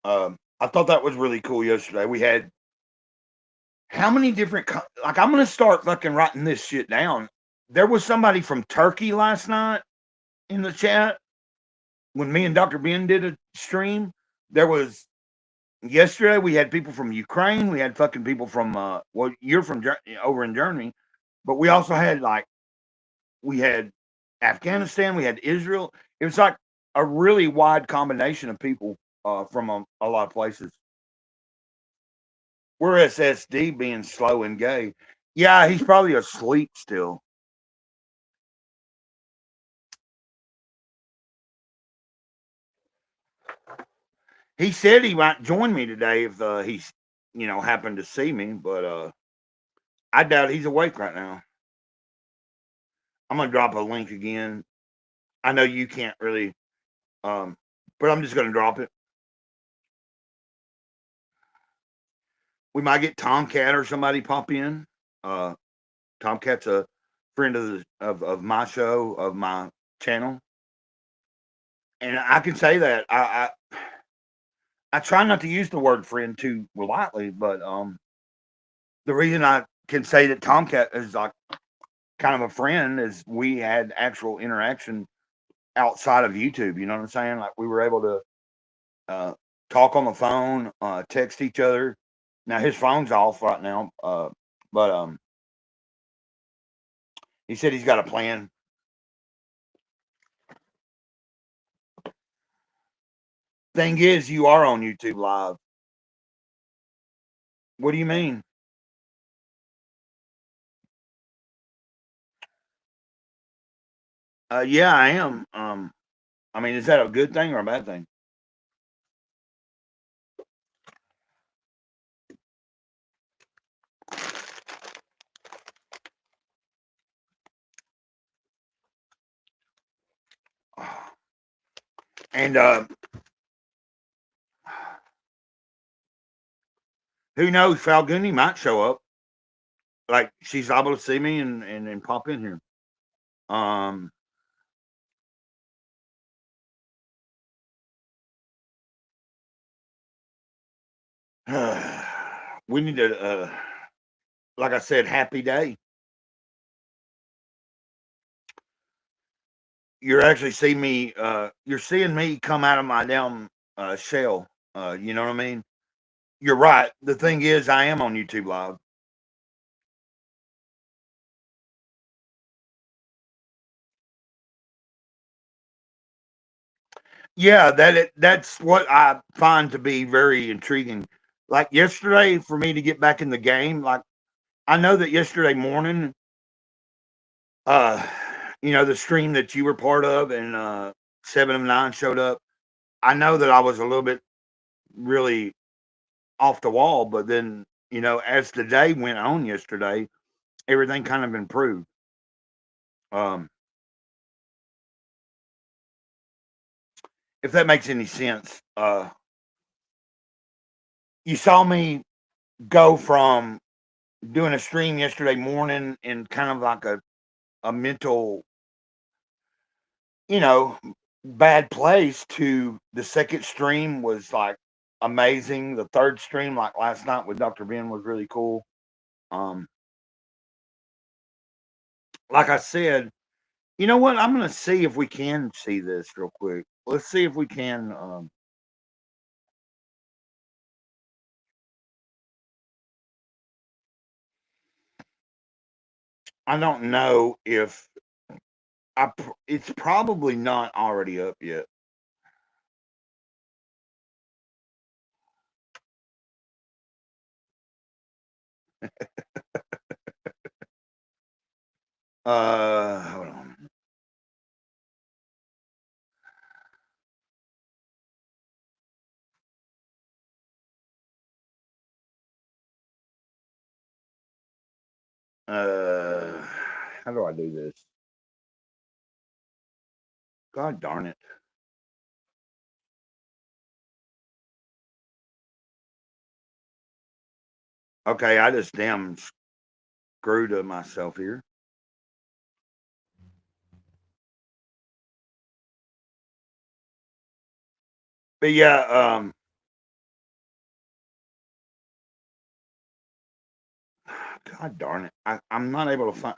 I thought that was really cool yesterday. We had how many different, like, I'm going to start fucking writing this shit down. There was somebody from Turkey last night in the chat when me and Dr. Ben did a stream. There was Yesterday we had people from Ukraine. We had fucking people from well, you're from over in Germany, but we also had we had Afghanistan. We had Israel. It was like a really wide combination of people from a lot of places. We're SSD being slow and gay. Yeah, he's probably asleep still. He said he might join me today if he's happened to see me, but I doubt he's awake right now. I'm gonna drop a link again. I know you can't really, but I'm just gonna drop it. We might get Tomcat or somebody pop in. Tomcat's a friend of my show, of my channel, and I can say that I try not to use the word friend too lightly, but the reason I can say that Tomcat is like kind of a friend is we had actual interaction outside of YouTube. You know what I'm saying? Like we were able to talk on the phone, text each other. Now his phone's off right now, but he said he's got a plan. Thing is, you are on YouTube Live. What do you mean? Yeah, I am. I mean, is that a good thing or a bad thing? And who knows? Falguni might show up. Like she's able to see me and pop in here. We need to, like I said, happy day. You're actually seeing me. You're seeing me come out of my damn shell. You know what I mean? You're right. The thing is, I am on YouTube Live. Yeah, that's what I find to be very intriguing. Like yesterday, for me to get back in the game, like I know that yesterday morning, uh, the stream that you were part of and 7 of 9 showed up. I know that I was a little bit really off the wall, but then as the day went on yesterday, everything kind of improved. If that makes any sense, you saw me go from doing a stream yesterday morning in kind of like a mental, bad place to the second stream was like amazing. The third stream, like last night with Dr. Ben, was really cool. Like I said, you know what? I'm gonna see if we can see this real quick. Let's see if we can. I don't know if it's probably not already up yet. Hold on. How do I do this? God darn it. Okay, I just damn screwed myself here. But yeah, God darn it. I'm not able to find.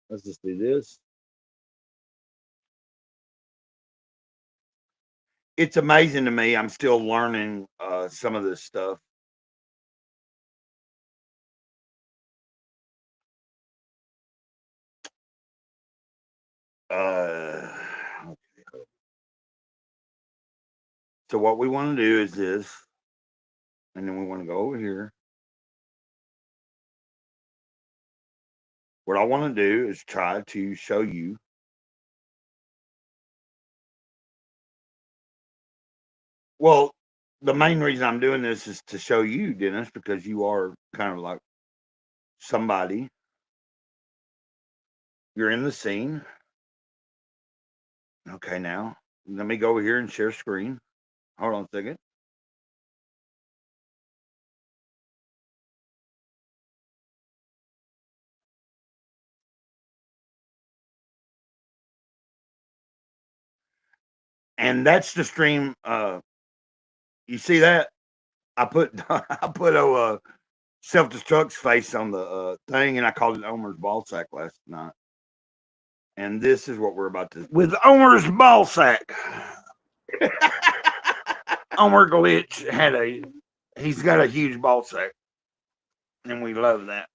Let's just do this. it's amazing to me. I'm still learning some of this stuff. So what we want to do is this, and then we want to go over here. What I want to do is try to show you. Well, the main reason I'm doing this is to show you, Dennis, because you are kind of like somebody. You're in the scene. Okay, now let me go over here and share screen. Hold on a second. And that's the stream. You see that? I put I put a self-destruct's face on the thing, and I called it Omer's ball sack last night. And this is what we're about to with Omer's ball sack. Omer Glitch he's got a huge ball sack, and we love that.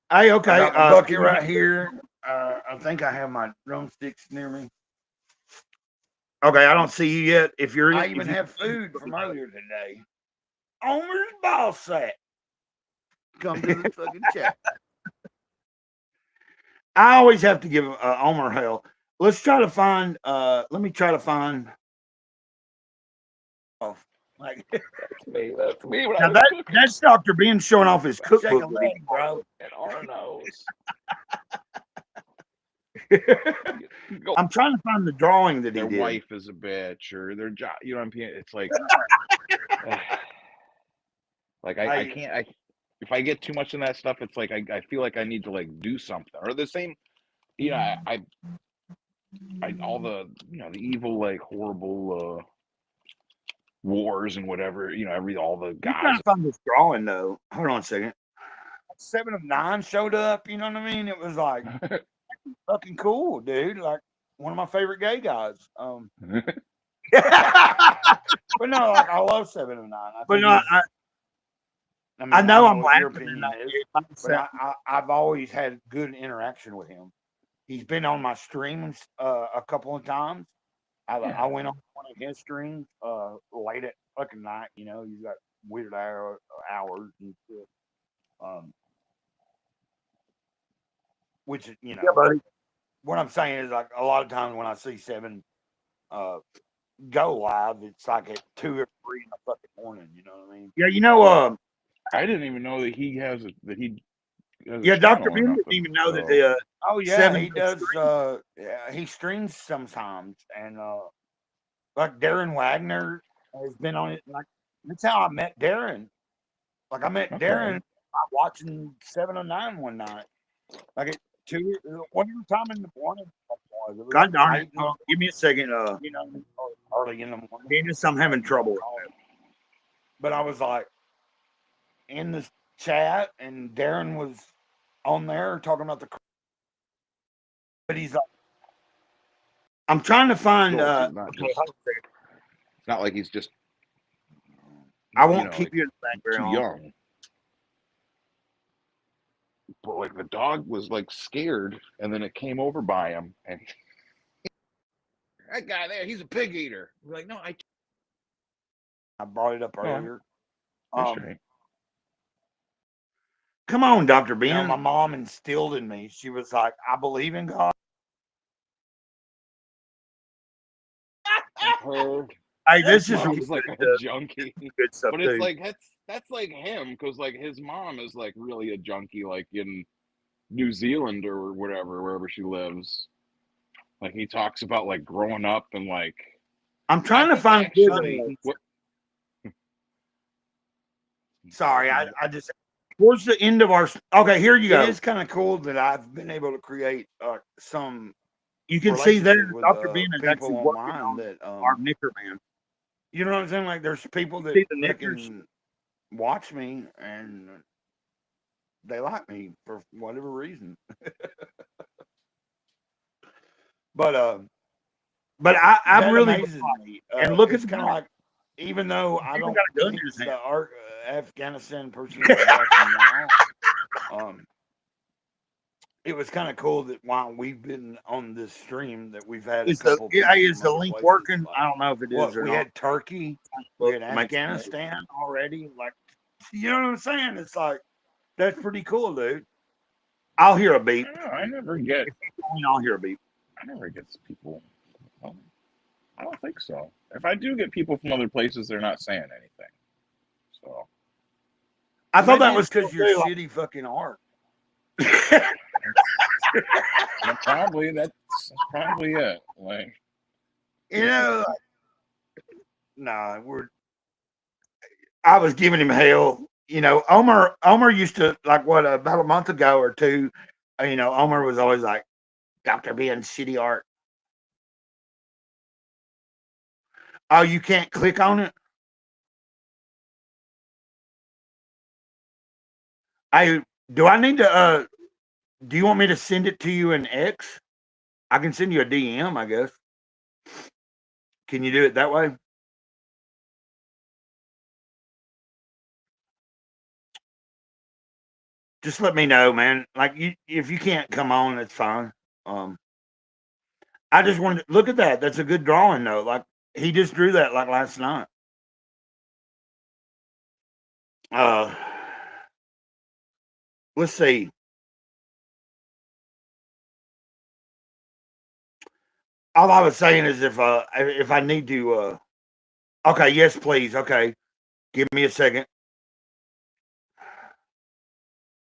Hey, okay, I got my bucket right here. I think I have my drumsticks near me. Okay, I don't see you yet. If you're, I even have food from earlier today. Omer's ball sack. Come to the fucking chat. I always have to give Omer hell. Let's try to find. Let me try to find. Oh, like That's me. Now that's Dr. Ben showing off his cookbook, bro. And our nose. I'm trying to find the drawing that he Their did. wife is a bitch, or their job. You know what I'm saying? It's like, like I can't. If I get too much in that stuff, it's like I feel like I need to like do something. Or the same, you know, I all the the evil like horrible wars and whatever. You know, all the guys. I'm trying to find this drawing though. Hold on a second. 7 of 9 showed up. You know what I mean? It was like fucking cool, dude. Like one of my favorite gay guys. But no, like I love 7 of 9. But no, I know I'm laughing. But I've always had good interaction with him. He's been on my streams a couple of times. I went on one of his streams late at fucking night. You know, he's got weird hours and shit. Which you know, buddy. What I'm saying is like a lot of times when I see 7 go live, it's like at 2 or 3 in the fucking morning. You know what I mean? Yeah, you know, I didn't even know that he has yeah, Dr. Ben didn't even know that the oh yeah, 7 he does. He streams sometimes, and like Darren Wagner has been on it. Like that's how I met Darren. Like I met Darren watching 7 of 9 one night. Like at 2, whatever time in the morning. God darn it! Give me a second. You know, early in the morning. Dennis, I'm having trouble. But I was like in the chat, and Darren was on there talking about the. But he's like, I'm trying to find. It's not like he's just. I won't keep you in the background. Too young. But like the dog was like scared, and then it came over by him, and that guy there, he's a pig eater. We're like, no, I brought it up earlier. That's right. Come on, Dr. Ben. You know, my mom instilled in me. She was like, I believe in God. Hey, this is like a junkie. Good stuff, but it's too. like that's like him, because like his mom is like really a junkie, like in New Zealand or whatever, wherever she lives. Like he talks about like growing up and like. I'm trying to find. Sorry, I just. Towards the end of our. Okay, here you go. It is kind of cool that I've been able to create some. You can see there, Dr. Ben is actually working on that our Knicker Man. You know what I'm saying? Like, there's people that can watch me and they like me for whatever reason. But But I'm That really amazes me. and look, It's it's kind of like, even though I People don't got a gun in think his the hand. Afghanistan person is watching now, it was kind of cool that while we've been on this stream that we've had a Is the couple people is from the other link places. working? Like, I don't know if it is what or we not. had Turkey, we had It makes me- Afghanistan already. Like, you know what I'm saying? It's like that's pretty cool, dude. I'll hear a beep. I never get. I'll hear a beep. I never get people. I don't think so. If I do get people from other places, they're not saying anything. So I thought that Maybe was it's because still you're like- shitty fucking art. probably that's probably it. Like, You know, nah, I was giving him hell. You know, Omar used to like what about a month ago or two. You know, Omar was always like, "Dr. being shitty art." Oh, you can't click on it. Do I need to? Do you want me to send it to you in X? I can send you a DM, I guess. Can you do it that way? Just let me know, man. Like if you can't come on, it's fine. I just wanted to look at that. That's a good drawing, though. Like he just drew that like last night. Let's see. All I was saying is if I need to okay, yes, please. Okay. Give me a second.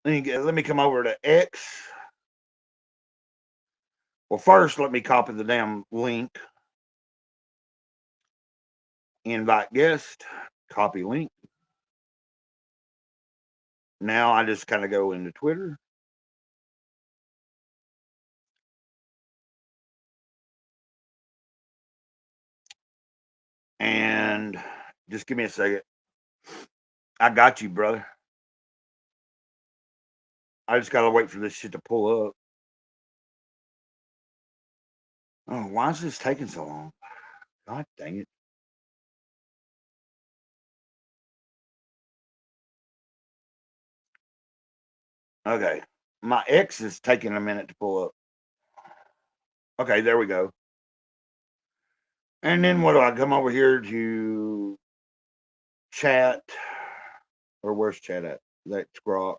Let me come over to X. Well, first let me copy the damn link. Invite guest, copy link. Now I just kind of go into Twitter. And just give me a second. I got you, brother. I just gotta wait for this shit to pull up. Oh, why is this taking so long? God dang it. Okay. My X is taking a minute to pull up. Okay, there we go. And then what do I come over here to chat? Or where's chat at? That's Grok.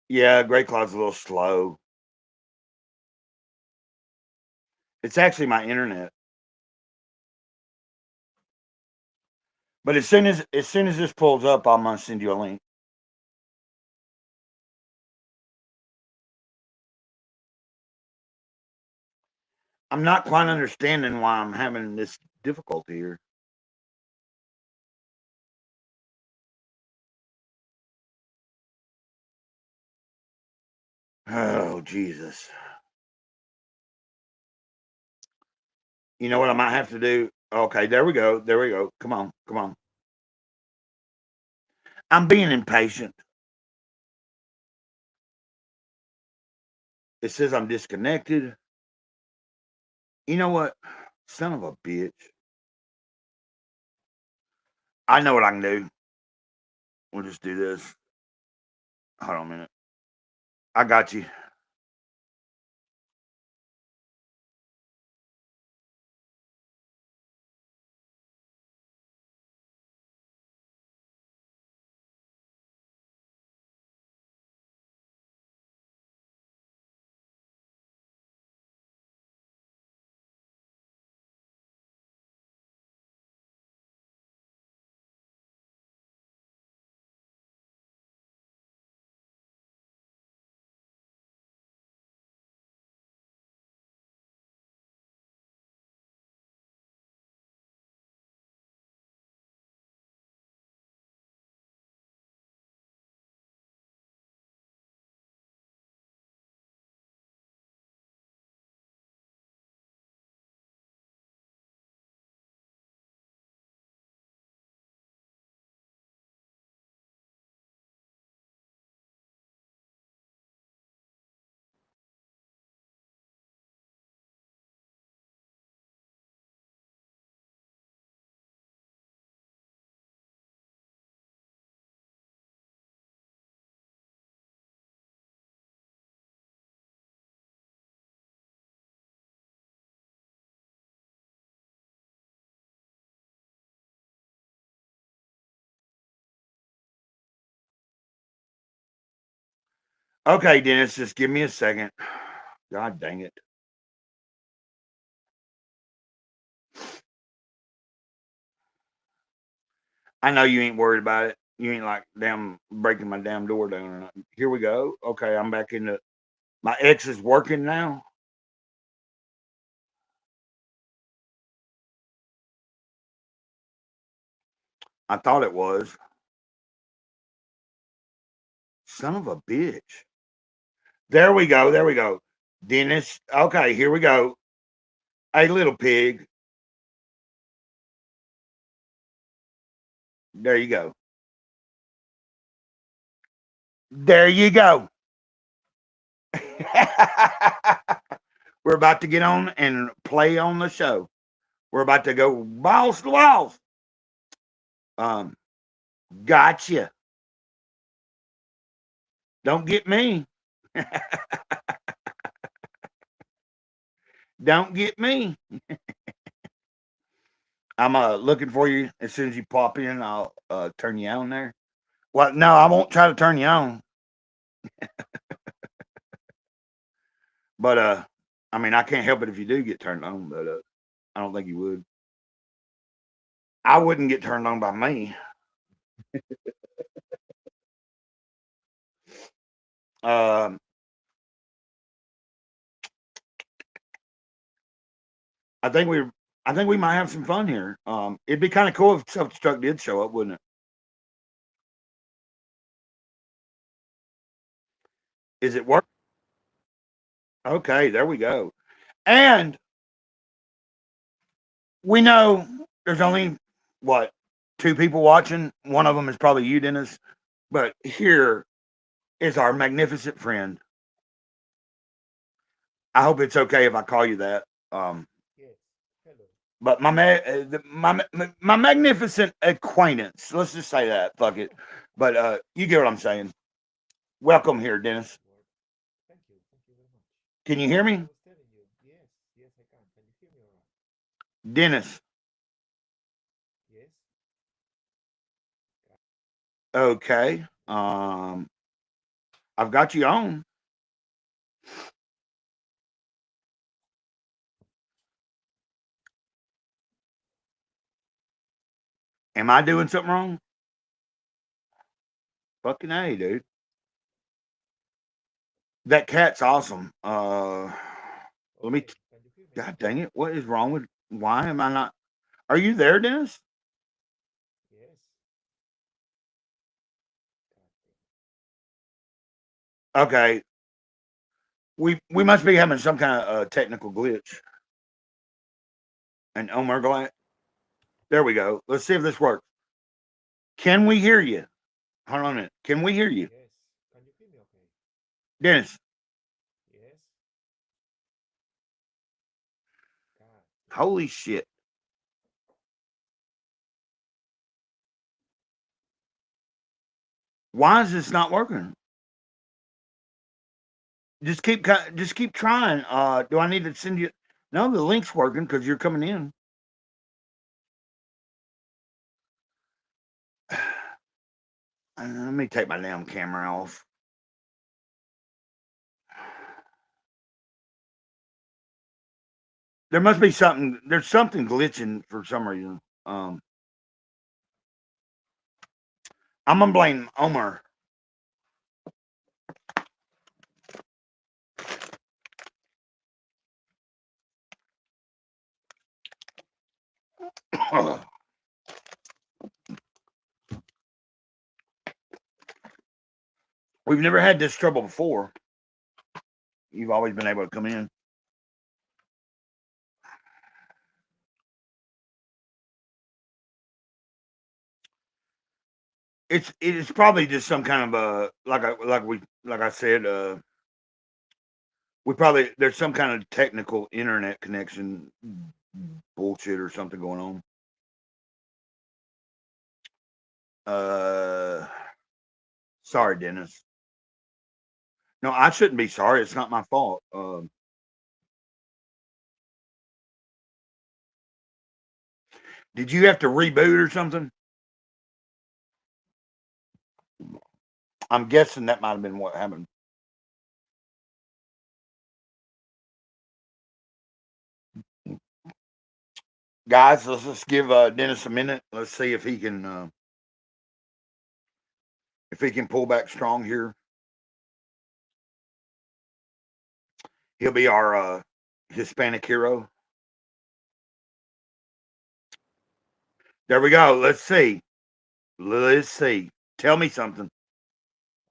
Yeah, Great Cloud's a little slow. It's actually my internet. But as soon as this pulls up, I'm gonna send you a link. I'm not quite understanding why I'm having this difficulty here. Oh, Jesus. You know what I might have to do? Okay, there we go. There we go. Come on. Come on. I'm being impatient. It says I'm disconnected. You know what? Son of a bitch. I know what I can do. We'll just do this. Hold on a minute. I got you. Okay, Dennis, just give me a second. God dang it. I know you ain't worried about it. You ain't like damn breaking my damn door down or nothing. Here we go. Okay, I'm back in the. My X is working now. I thought it was. Son of a bitch. There we go. There we go. Dennis. Okay, here we go. Hey, little pig. There you go. There you go. We're about to get on and play on the show. We're about to go balls to walls. Gotcha. Don't get me. Don't get me. I'm looking for you. As soon as you pop in, I'll turn you on there. Well, no, I won't try to turn you on. But I mean, I can't help it if you do get turned on, but I don't think you would. I wouldn't get turned on by me. I think we might have some fun here. It'd be kind of cool if Self-Destruct did show up, wouldn't it? Is it work? Okay, there we go. And we know there's only what 2 people watching. One of them is probably you, Dennis. But here is our magnificent friend. I hope it's okay if I call you that. But my magnificent acquaintance. Let's just say that. Fuck it. But you get what I'm saying. Welcome here, Dennis. Can you hear me? Dennis. Okay. I've got you on. Am I doing something wrong? Fucking A, dude. That cat's awesome. Let me. God dang it! What is wrong with? Why am I not? Are you there, Dennis? Okay. We must be having some kind of technical glitch. And Omar Glass. There we go. Let's see if this works. Can we hear you? Hold on a minute. Can we hear you? Yes. Can you hear me okay? Dennis. Yes. Holy shit. Why is this not working? Just keep trying. Do I need to send you? No, the link's working because you're coming in. Let me take my damn camera off. There must be something. There's something glitching for some reason. I'm gonna blame Omar. We've never had this trouble before. You've always been able to come in. It's probably just some kind of like I said, there's some kind of technical internet connection bullshit or something going on. Sorry, Dennis. No, I shouldn't be sorry. It's not my fault. Did you have to reboot or something? I'm guessing that might have been what happened. guys, let's just give Dennis a minute. Let's see if he can pull back strong here. He'll be our Hispanic hero. There we go. Let's see. Let's see. Tell me something.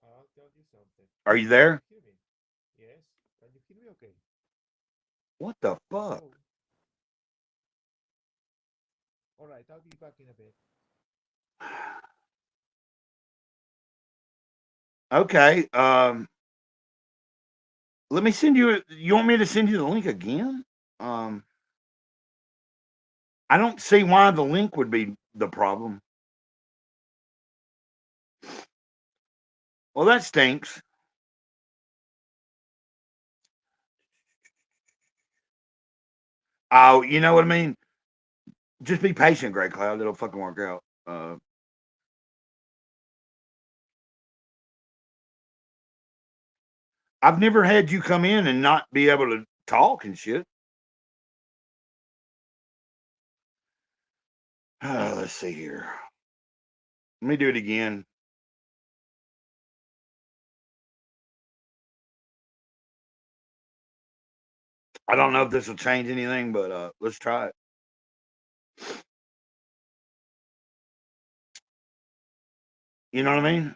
I'll tell you something. Are you there? Can you hear me? Yes. Can you hear me okay? What the fuck? Oh. All right, I'll be back in a bit. Okay. Let me send you. You want me to send you the link again? I don't see why the link would be the problem. Well, that stinks. Oh, you know what I mean? Just be patient, Gray Cloud. It'll fucking work out. I've never had you come in and not be able to talk and shit. Let's see here. Let me do it again. I don't know if this will change anything, but let's try it. You know what I mean?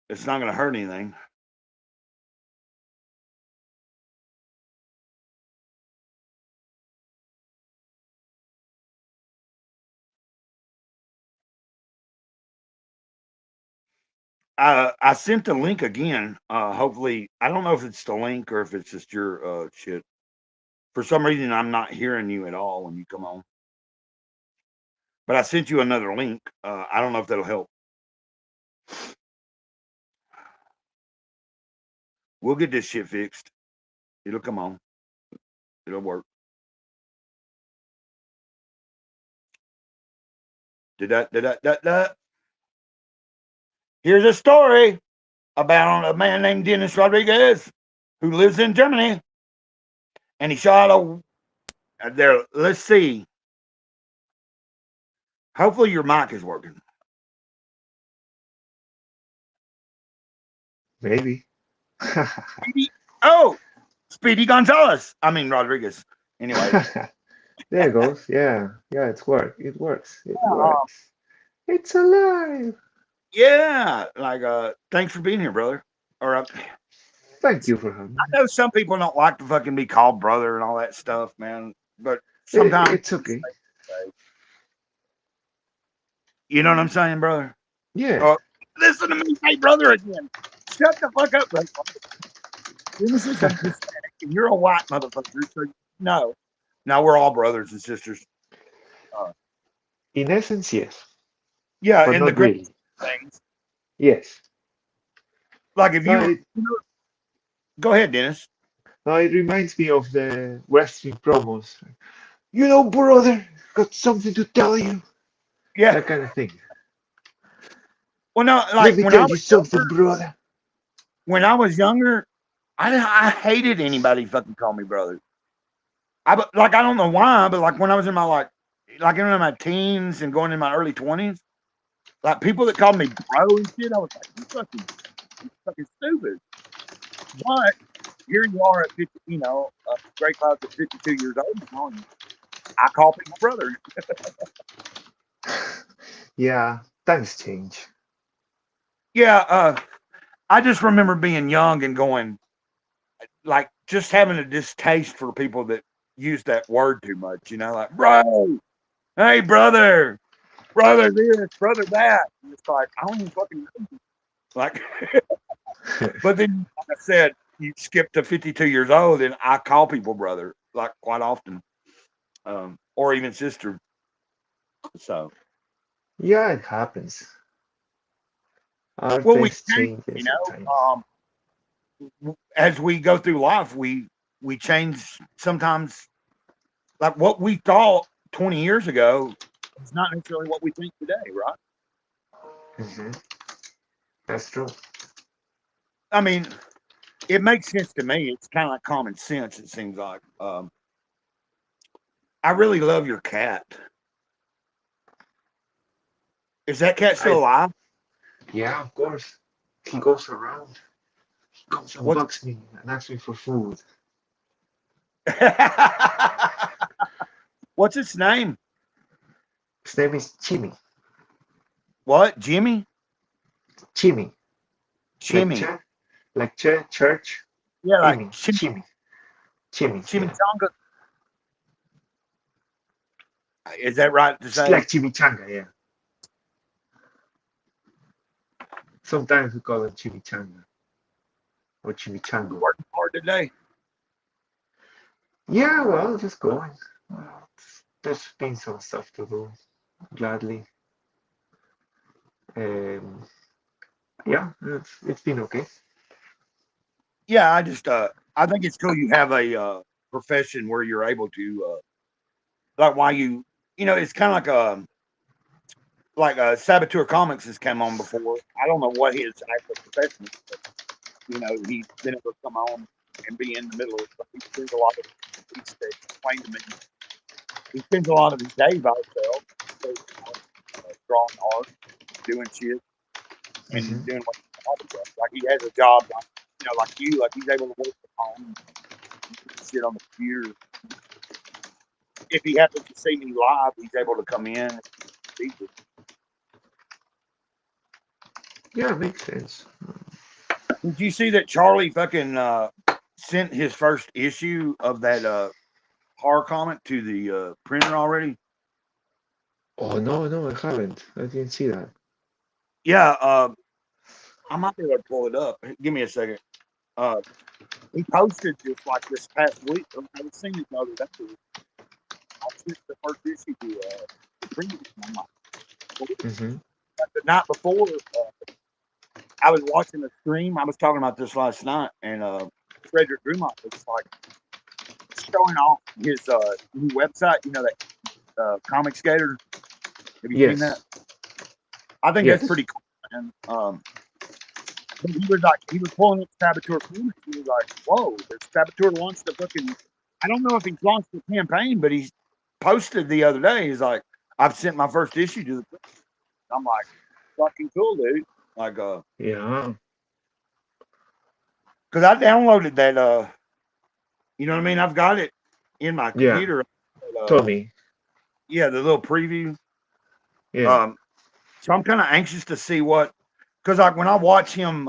It's not going to hurt anything. I sent the link again. Hopefully, I don't know if it's the link or if it's just your shit. For some reason, I'm not hearing you at all when you come on. But I sent you another link. I don't know if that'll help. We'll get this shit fixed. It'll come on. It'll work. Here's a story about a man named Dennis Rodriguez who lives in Germany. And he shot a there. Let's see. Hopefully your mic is working. Maybe. Oh, Speedy Gonzalez. I mean Rodriguez. Anyway. There it goes. Yeah. Yeah, it's work. It works. It works. It's alive. Yeah. Like thanks for being here, brother. Or Thank you for having me. I know some people don't like to fucking be called brother and all that stuff, man. But sometimes It's okay. You know what I'm saying, brother? Yeah. Listen to me say brother again. Shut the fuck up, brother. This is Hispanic, and you're a white motherfucker. So no, we're all brothers and sisters. In essence, yes. Yeah, but in not the great really. things. Yes. Like if you, go ahead, Dennis. No, it reminds me of the wrestling promos. You know, brother, got something to tell you. Yeah. That kind of thing. Well, no, like Let me when tell I you was something, younger, brother. when I was younger, I hated anybody fucking call me brother. I don't know why, but like when I was in my in my teens and going in my early 20s, like people that called me bro and shit, I was like, you fucking stupid. But here you are at 50, Great Clouds at 52 years old. I call people brother. Yeah, times change. Yeah, I just remember being young and going, like, just having a distaste for people that use that word too much, like, bro, hey, brother this, brother that. And it's like, I don't even fucking know you. Like, but then, like I said, you skip to 52 years old, and I call people brother, like, quite often, or even sister. So, Yeah, it happens. Our well, we tastes change, change sometimes. as we go through life, we change sometimes. Like what we thought 20 years ago is not necessarily what we think today, right? Mm-hmm. That's true. I mean, it makes sense to me. It's kind of like common sense, it seems like. I really love your cat. Is that cat still alive? Yeah, of course. He goes around. He comes and bugs me and asks me for food. What's its name? His name is Jimmy. What? Jimmy? Jimmy. Jimmy. Like church. Yeah, like Jimmy. Jimmy. Chimichanga. Is that right to say? It's like chimichanga, yeah. Sometimes we call it chimichanga or chimichanga. Working hard today. Yeah, well, just going. There's been some stuff to do, gladly. Yeah, it's been okay. Yeah, I just I think it's cool you have a profession where you're able to like why you know it's kind of like Saboteur Comics has come on before. I don't know what his actual profession is, but you know he's been able to come on and be in the middle of it. He spends a lot of he explained to me. He spends a lot of his day by himself, so, drawing art, doing shit, and doing what he does. Like he has a job, like, you know, like you, like he's able to work from home, and shit on the computer. If he happens to see me live, he's able to come in and speak with me. Yeah, makes sense. Did you see that Charlie fucking sent his first issue of that horror comic to the printer already? Oh no, I haven't. I didn't see that. Yeah, I might be able to pull it up. Give me a second. He posted this past week. I was seeing it the other day. I sent the first issue to the printer. I'm like, the night before, I was watching a stream. I was talking about this last night, and Frederick Drummond was like showing off his new website. You know that Comic Skater. Have you seen that? I think that's pretty cool. And he was pulling up Saboteur Comics. He was like, "Whoa, Saboteur launched a fucking." I don't know if he's launched a campaign, but he's posted the other day. He's like, "I've sent my first issue to the." I'm like, "Fucking cool, dude!" Like, yeah, because I downloaded that. You know what I mean? I've got it in my computer. Tommy. Yeah, the little preview. Yeah. So I'm kind of anxious to see what, because like when I watch him,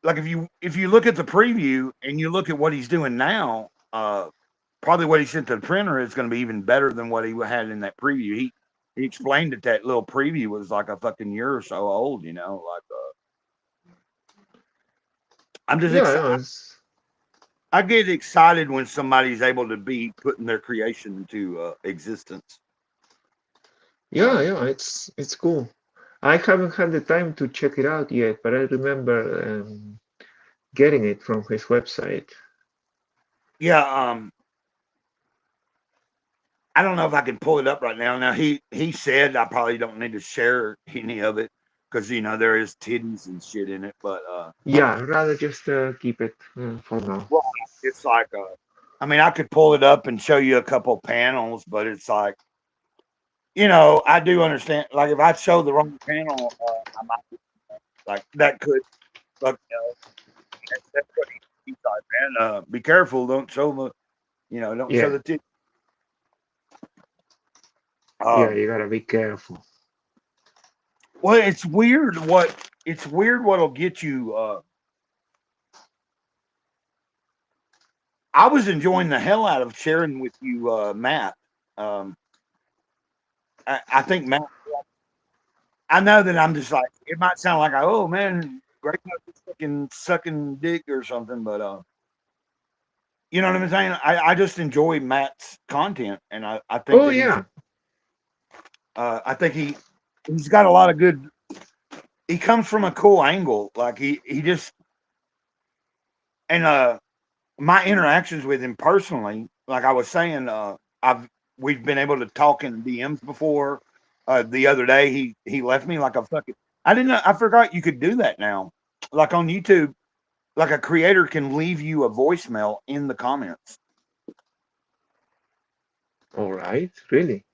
like if you look at the preview and you look at what he's doing now, probably what he sent to the printer is going to be even better than what he had in that preview. He explained that little preview was like a fucking year or so old, you know, like I'm just excited. I get excited when somebody's able to be putting their creation into existence. Yeah, it's cool. I haven't had the time to check it out yet, but I remember getting it from his website. Yeah, I don't know if I can pull it up right now. Now he said I probably don't need to share any of it because you know there is titties and shit in it, but yeah, I'd rather just keep it for now. Well, it's like I mean I could pull it up and show you a couple panels, but it's like, you know, I do understand. Like if I show the wrong panel, I might like that could, but you know, that's what he's like, man. Be careful, don't show the, you know, don't show the titties. Yeah, you gotta be careful. Well, it's weird what'll get you. I was enjoying the hell out of sharing with you, Matt. I think Matt. I know that I'm just like it might sound like oh man, great fucking sucking dick or something, but you know what I'm saying. I just enjoy Matt's content, and I think. Oh yeah. I think he's got a lot of good. He comes from a cool angle, like he just and my interactions with him personally, like I was saying, we've been able to talk in DMs before. The other day he left me like a fucking. I forgot you could do that now, like on YouTube, like a creator can leave you a voicemail in the comments. All right, really?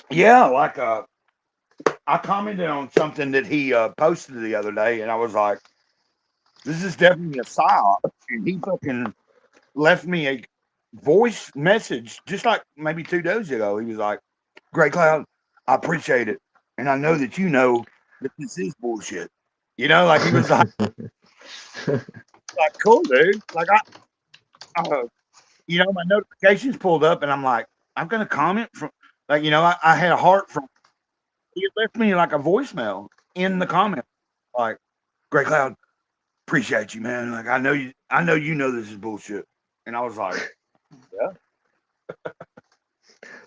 Yeah, like I commented on something that he posted the other day, and I was like, "This is definitely a psyop." And he fucking left me a voice message just like maybe 2 days ago. He was like, "Gray Cloud, I appreciate it, and I know that you know that this is bullshit." You know, like he was like, "Cool, dude." Like you know, my notifications pulled up, and I'm like, "I'm gonna comment from." Like, you know, I had a heart from. He left me like a voicemail in the comment, like, "Gray Cloud, appreciate you, man. Like, I know you know this is bullshit." And I was like, "Yeah."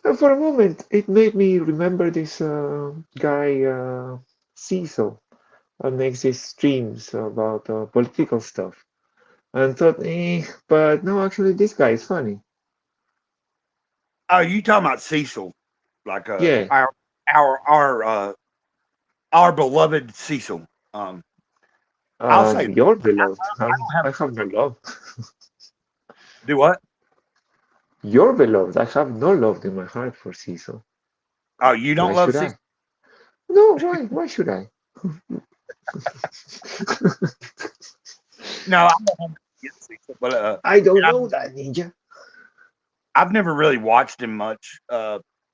And for a moment, it made me remember this guy, Cecil, who makes these streams about political stuff. And thought, but no, actually, this guy is funny. Oh, you talking about Cecil? Like Yeah. our beloved Cecil. I'll say Your beloved. I don't have I have no love. do what? Your beloved. I have no love in my heart for Cecil. Oh, you don't Why love should I? Cecil? No, why? Why should I? No, I don't have Cecil, but I don't know that, Ninja. I've never really watched him much,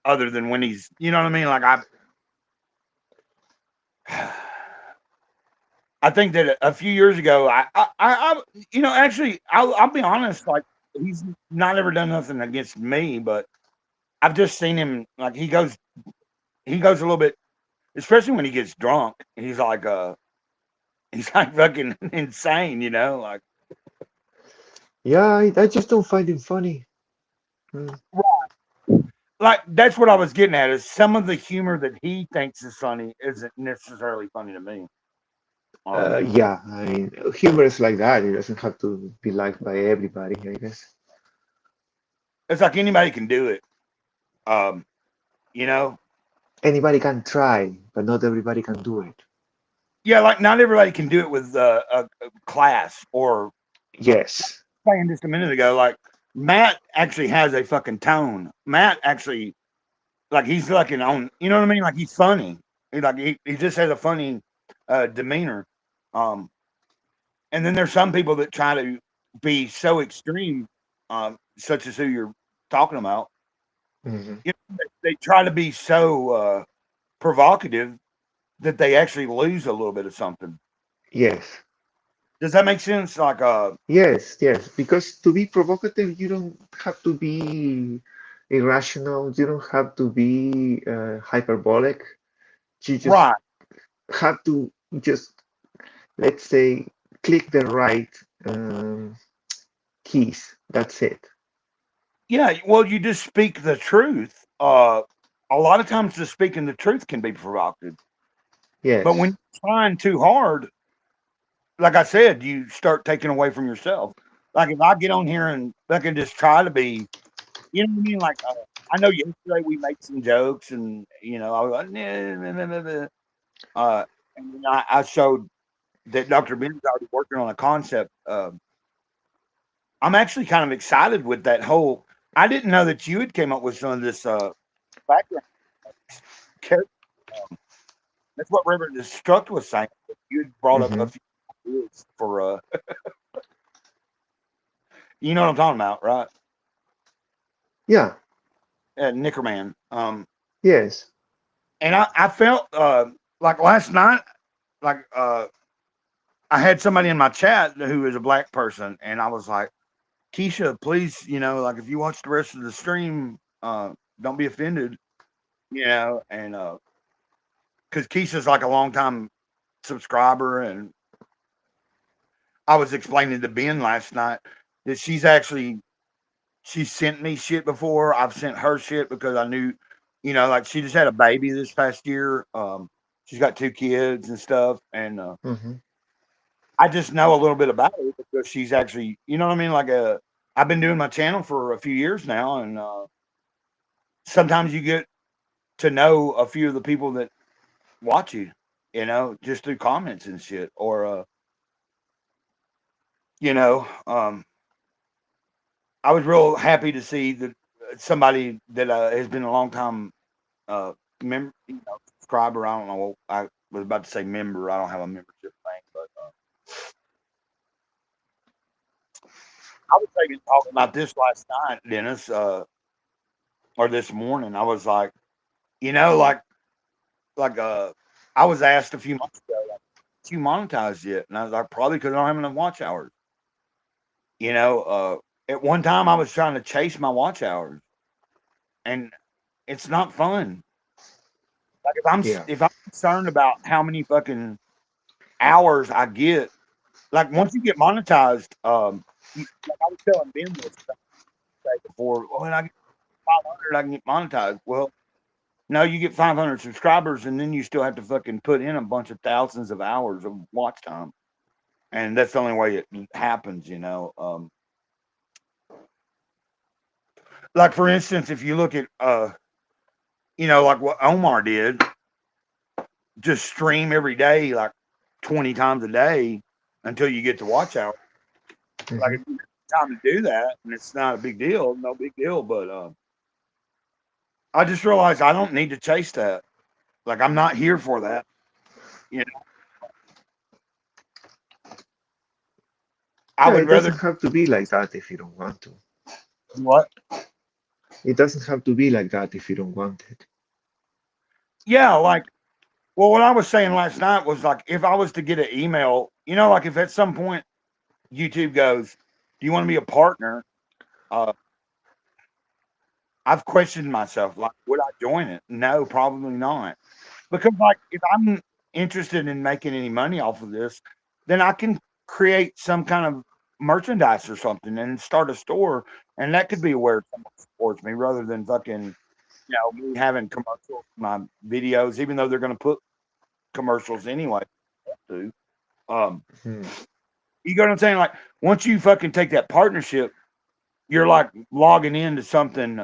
other than when he's, you know what I mean? Like I think that a few years ago, you know, actually, I'll be honest, like he's not ever done nothing against me, but I've just seen him like he goes a little bit, especially when he gets drunk. He's like fucking insane, you know, like Yeah, I just don't find him funny. like that's what I was getting at is some of the humor that he thinks is funny isn't necessarily funny to me. Yeah, I mean, humor is like that. It doesn't have to be liked by everybody, I guess. It's like anybody can do it. You know, Anybody can try, but not everybody can do it. yeah, like not everybody can do it with a class or Yes. saying just a minute ago, like Matt actually has a fucking tone. Matt actually, like he's like an own, you know what I mean? Like he's funny. He just has a funny demeanor. And then there's some people that try to be so extreme, such as who you're talking about. Hmm. You know, they try to be so provocative that they actually lose a little bit of something. Yes. Does that make sense? Like, Yes, yes. Because to be provocative, you don't have to be irrational. You don't have to be hyperbolic. You just right. have to just, let's say, click the right keys. That's it. Yeah, well, you just speak the truth. A lot of times, just speaking the truth can be provocative. Yes. But when you're trying too hard, like I said, you start taking away from yourself. Like if I get on here and I can just try to be, you know what I mean? Like I know yesterday we made some jokes, and you know I was like, and then I showed that Dr. Ben's already working on a concept. I'm actually kind of excited with that whole. I didn't know that you had came up with some of this background. That's what Reverend Destruct was saying. You had brought up a few ideas for you know what I'm talking about, right? Yeah. Nickerman. Yes. And I felt like last night, like I had somebody in my chat who is a black person, and I was like, Keisha, please, you know, like if you watch the rest of the stream, don't be offended, you know, and because Keisha's like a longtime subscriber, and I was explaining to Ben last night that she sent me shit before. I've sent her shit because I knew, you know, like she just had a baby this past year. She's got 2 kids and stuff, and I just know a little bit about her because she's actually, you know what I mean? Like I've been doing my channel for a few years now, and sometimes you get to know a few of the people that watch you, you know, just through comments and shit, or you know, I was real happy to see that somebody that has been a long time member, subscriber. I don't know. I was about to say member. I don't have a membership thing, but I was talking about this last night, Dennis, or this morning. I was like, I was asked a few months ago, like, you monetized yet? And I was like, probably because I don't have enough watch hours. At one time I was trying to chase my watch hours, and it's not fun. Like if I'm concerned about how many fucking hours I get, like once you get monetized, like I was telling Ben this before, when I get 500, I can get monetized. Well, no, you get 500 subscribers, and then you still have to fucking put in a bunch of thousands of hours of watch time, and that's the only way it happens, Like for instance, if you look at like what Omar did, just stream every day, like 20 times a day until you get to watch hour. Like if you have time to do that, and it's not a big deal, no big deal. But I just realized I don't need to chase that. Like I'm not here for that. I would it rather doesn't have to be like that if you don't want to. What? It doesn't have to be like that if you don't want it. Yeah, like, well, what I was saying last night was like, if I was to get an email, like if at some point YouTube goes, do you want to be a partner? I've questioned myself, like, would I join it? No, probably not. Because like, if I'm interested in making any money off of this, then I can create some kind of merchandise or something and start a store. And that could be where someone supports me rather than fucking, me having commercials in my videos, even though they're going to put commercials anyway. You know what I'm saying? Like once you fucking take that partnership, you're like logging into something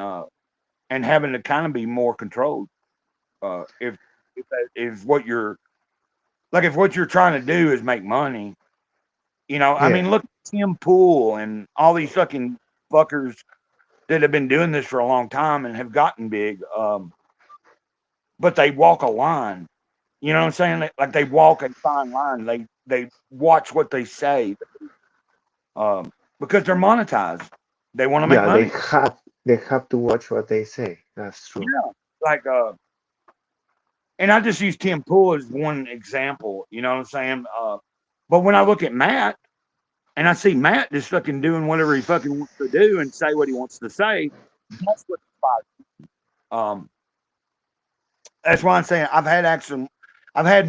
and having to kind of be more controlled. If that is what you're like, if what you're trying to do is make money, I mean, look at Tim Pool and all these fucking fuckers that have been doing this for a long time and have gotten big. But they walk a line. You know what I'm saying? Like they walk a fine line. They watch what they say because they're monetized. They want to make money. They have to watch what they say. That's true. Yeah, like and I just use Tim Pool as one example. You know what I'm saying? But when I look at Matt and I see Matt just fucking doing whatever he fucking wants to do and say what he wants to say, that's what that's why I'm saying I've had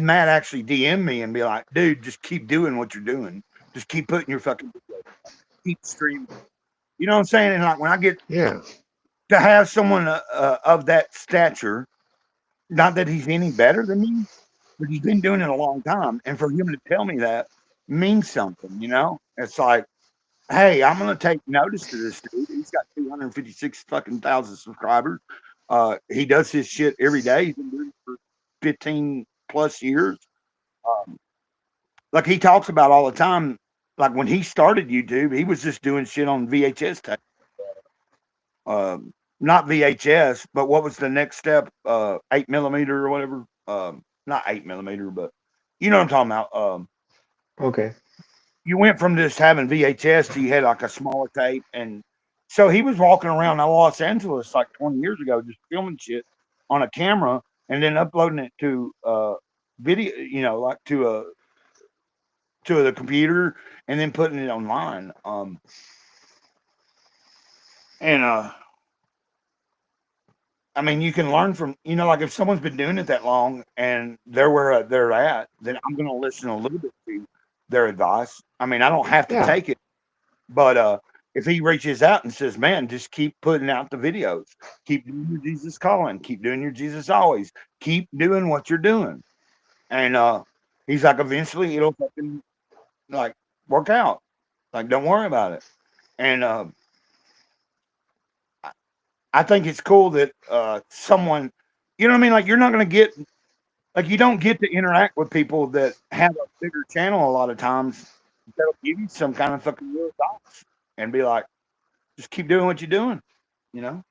Matt actually DM me and be like, dude, just keep doing what you're doing. Just keep putting your fucking video, keep streaming. You know what I'm saying? And like when I get to have someone of that stature, not that he's any better than me, but he's been doing it a long time. And for him to tell me that means something, It's like, hey, I'm going to take notice to this dude. He's got 256 fucking thousand subscribers. He does his shit every day. He's been doing it for 15 plus years. Like he talks about all the time, like when he started YouTube, he was just doing shit on VHS tape. Not VHS, but what was the next step? 8mm or whatever. Not 8mm, but you know what I'm talking about. Okay. You went from just having VHS to you had like a smaller tape, and so he was walking around Los Angeles like 20 years ago, just filming shit on a camera and then uploading it to video, like to the computer and then putting it online. I mean, you can learn from, like if someone's been doing it that long and they're where they're at, then I'm going to listen a little bit to their advice. I mean, I don't have to take it, but if he reaches out and says, man, just keep putting out the videos, keep doing your Jesus calling, keep doing your Jesus always, keep doing what you're doing. And he's like, eventually it'll fucking like work out. Like, don't worry about it. And I think it's cool that someone, you know what I mean? Like, you're not going to get, like, you don't get to interact with people that have a bigger channel a lot of times that'll give you some kind of fucking real advice and be like, just keep doing what you're doing. You know.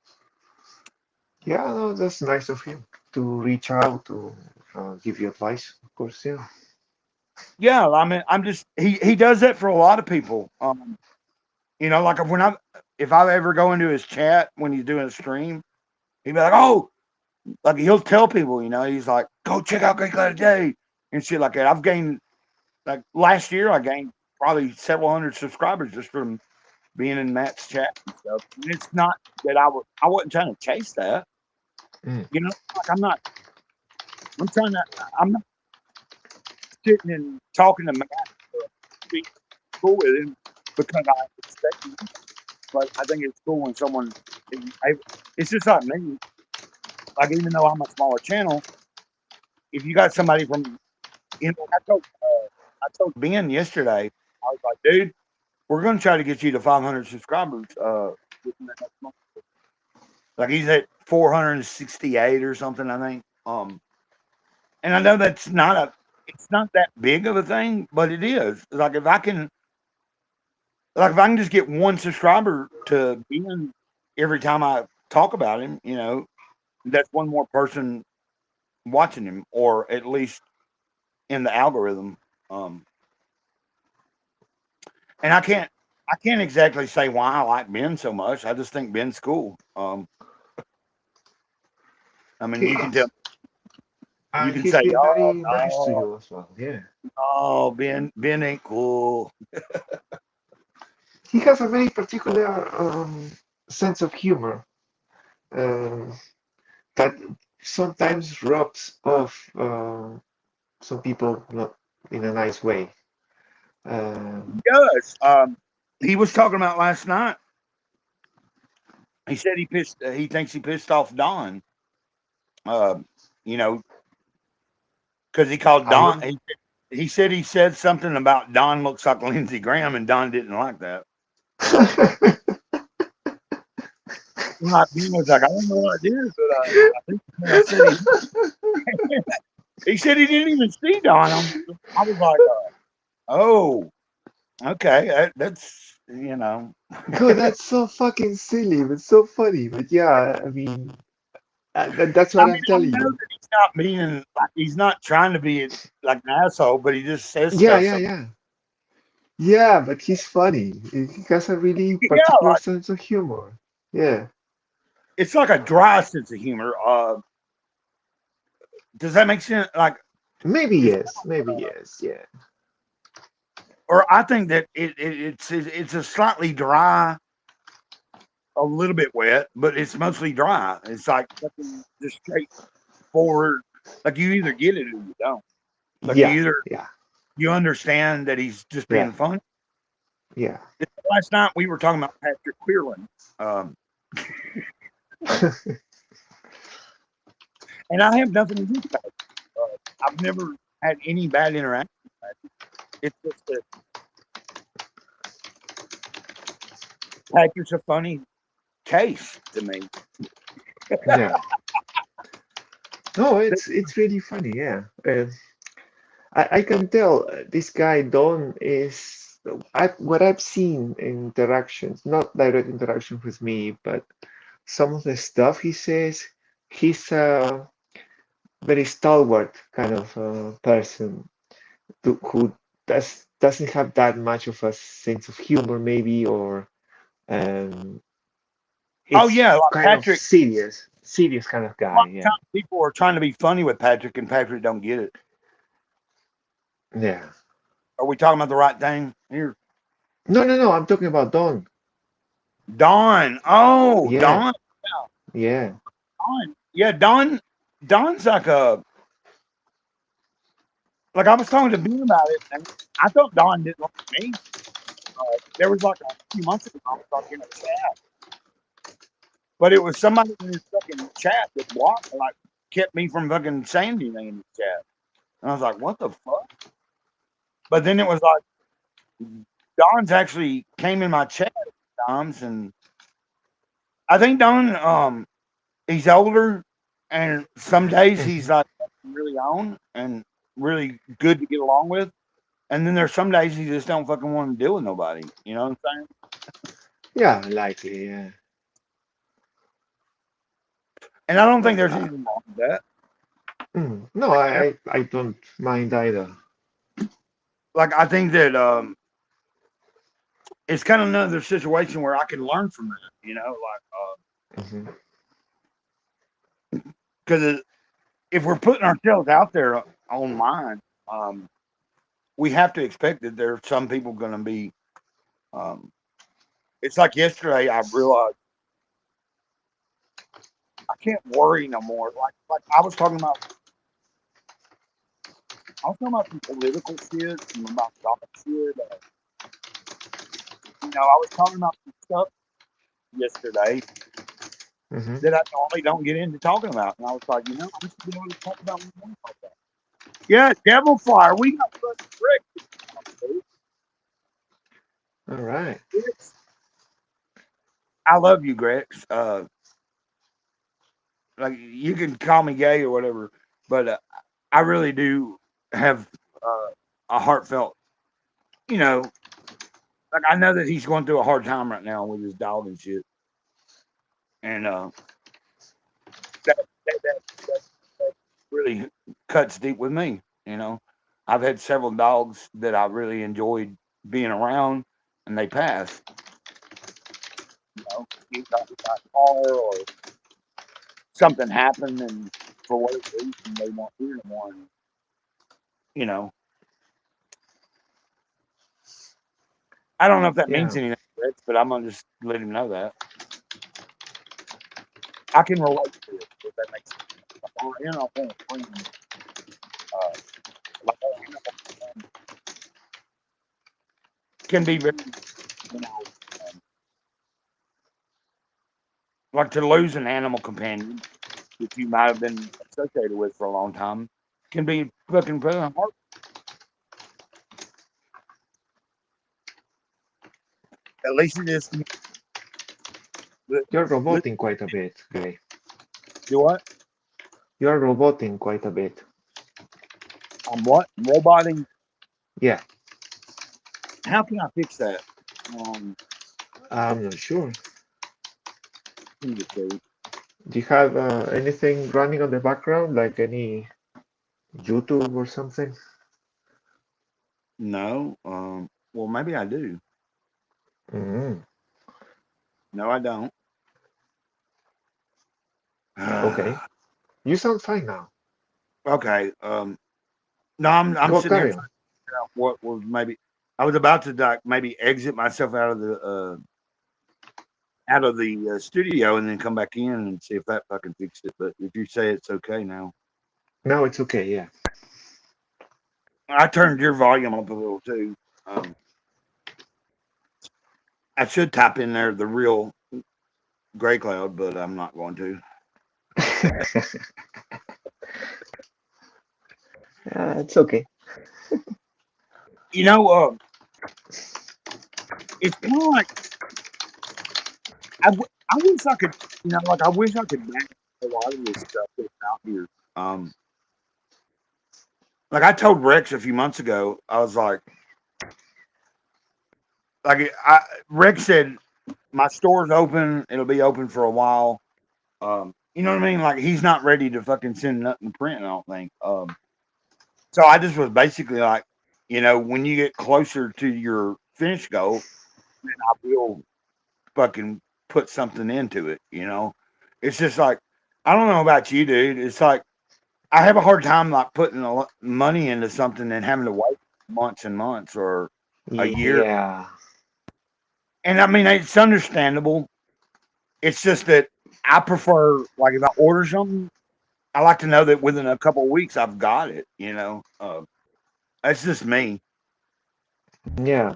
Yeah, no, that's nice of him to reach out to give you advice. Of course, yeah. Yeah, I mean, he does that for a lot of people. You know, like if I ever go into his chat when he's doing a stream, he'd be like, "Oh," like he'll tell people, you know, he's like, "Go check out Great Letter Day," and shit like that. I've gained, like last year, I gained probably several hundred subscribers just from being in Matt's chat and stuff. And it's not that I wasn't trying to chase that. You know, like I'm not sitting and talking to Matt to be cool with him because I expect him. But I think it's cool when someone it's just like me. Like even though I'm a smaller channel, if you got somebody from, you know, I told Ben yesterday, I was like, dude, we're gonna try to get you to 500 subscribers within the next month. Like he's at 468 or something, I think. And I know it's not that big of a thing, but it is. Like if I can just get one subscriber to Ben every time I talk about him, you know, that's one more person watching him, or at least in the algorithm. And I can't exactly say why I like Ben so much. I just think Ben's cool. I mean, you can tell. You can He's say, been very "Oh, nice to no, you as well. Yeah. oh, Ben ain't cool." He has a very particular sense of humor that sometimes rubs off some people not in a nice way. He does. He was talking about last night. He said he thinks he pissed off Don. You know, because he called Don. He said he said something about Don looks like Lindsey Graham, and Don didn't like that. He was like, I don't know what I did, but I think I said he said he didn't even see Don. I was like, oh, okay, that's, you know. God, that's so fucking silly, but so funny. But yeah, I mean, that's what I'm telling I know you. that he's not being, like, he's not trying to be like an asshole, but he just says Yeah, stuff. yeah, but he's funny. He has a really particular sense of humor. Yeah. It's like a dry sense of humor. Does that make sense? Like maybe yes, yeah. Or I think that it's a slightly dry, a little bit wet, but it's mostly dry. It's like just straightforward. Like you either get it or you don't. Like you understand that he's just being funny. Yeah. Last night we were talking about Patrick Queerland. And I have nothing against Patrick. I've never had any bad interaction with Patrick. It's just that Patrick's a funny case to me. Yeah. No, it's really funny. Yeah. I can tell this guy Don is what I've seen in interactions, not direct interaction with me, but some of the stuff he says. He's a very stalwart kind of person who doesn't have that much of a sense of humor, maybe, or oh yeah, like kind Patrick, of serious kind of guy. Yeah. People are trying to be funny with Patrick, and Patrick don't get it. Yeah. Are we talking about the right thing here? No. I'm talking about Don. Don. Oh, yeah. Don. Yeah. Don. Yeah, Don's like I was talking to Ben about it, and I thought Don didn't like me. There was like a few months ago, I was talking in a chat, but it was somebody in his fucking chat that blocked, like, kept me from fucking saying anything in his chat. And I was like, what the fuck? But then it was like, Don's actually came in my chat times, and I think Don, he's older, and some days he's like really on and really good to get along with, and then there's some days he just don't fucking want to deal with nobody. You know what I'm saying? Yeah, likely. Yeah. And I don't think there's anything wrong with that. No, I don't mind either. Like I think that it's kind of another situation where I can learn from that, you know, like because if we're putting ourselves out there online, we have to expect that there are some people going to be. It's like yesterday I realized I can't worry no more. Like I was talking about some political shit and about job shit. You know, I was talking about some stuff yesterday that I normally don't get into talking about, and I was like, you know, we should be able to talk about what we want to talk about. Yeah, Devil Fire. We got fucking Rick. All right. I love you, Grex. Like you can call me gay or whatever, but I really do have a heartfelt, you know, like I know that he's going through a hard time right now with his dog and shit, and that really cuts deep with me. You know, I've had several dogs that I really enjoyed being around, and they passed. You know, he got car or something happened, and for whatever reason they weren't here anymore. And, you know, I don't know if that means anything, Rich, but I'm gonna just let him know that I can relate to it. If that makes sense. You know, can be very, you know, like to lose an animal companion that you might have been associated with for a long time can be fucking hard. At least it is. You're roboting quite a bit, Gray. You what? You're roboting quite a bit. I'm what? Roboting? Yeah. How can I fix that? I'm not sure. Do you have anything running on the background, like any YouTube or something? No. Well, maybe I do. No, I don't. Okay. You sound fine now. Okay. No, I'm sitting there trying to figure out what was maybe. I was about to maybe exit myself out of the studio and then come back in and see if that fucking fixed it. But if you say it's okay now. No, it's okay. Yeah. I turned your volume up a little too. I should type in there the real Gray Cloud, but I'm not going to. It's okay. You know, it's kind of like I wish I could, you know, like I wish I could manage a lot of this stuff that's out here. Like I told Rex a few months ago, I was like Rex said, my store's open. It'll be open for a while. You know what I mean? Like he's not ready to fucking send nothing to print, I don't think. So I just was basically like, you know, when you get closer to your finish goal, then I will fucking put something into it, you know? It's just like, I don't know about you, dude. It's like, I have a hard time like putting a lot money into something and having to wait months and months or a year. Yeah. And I mean, it's understandable. It's just that I prefer, like, if I order something, I like to know that within a couple of weeks I've got it, you know? That's just me. Yeah.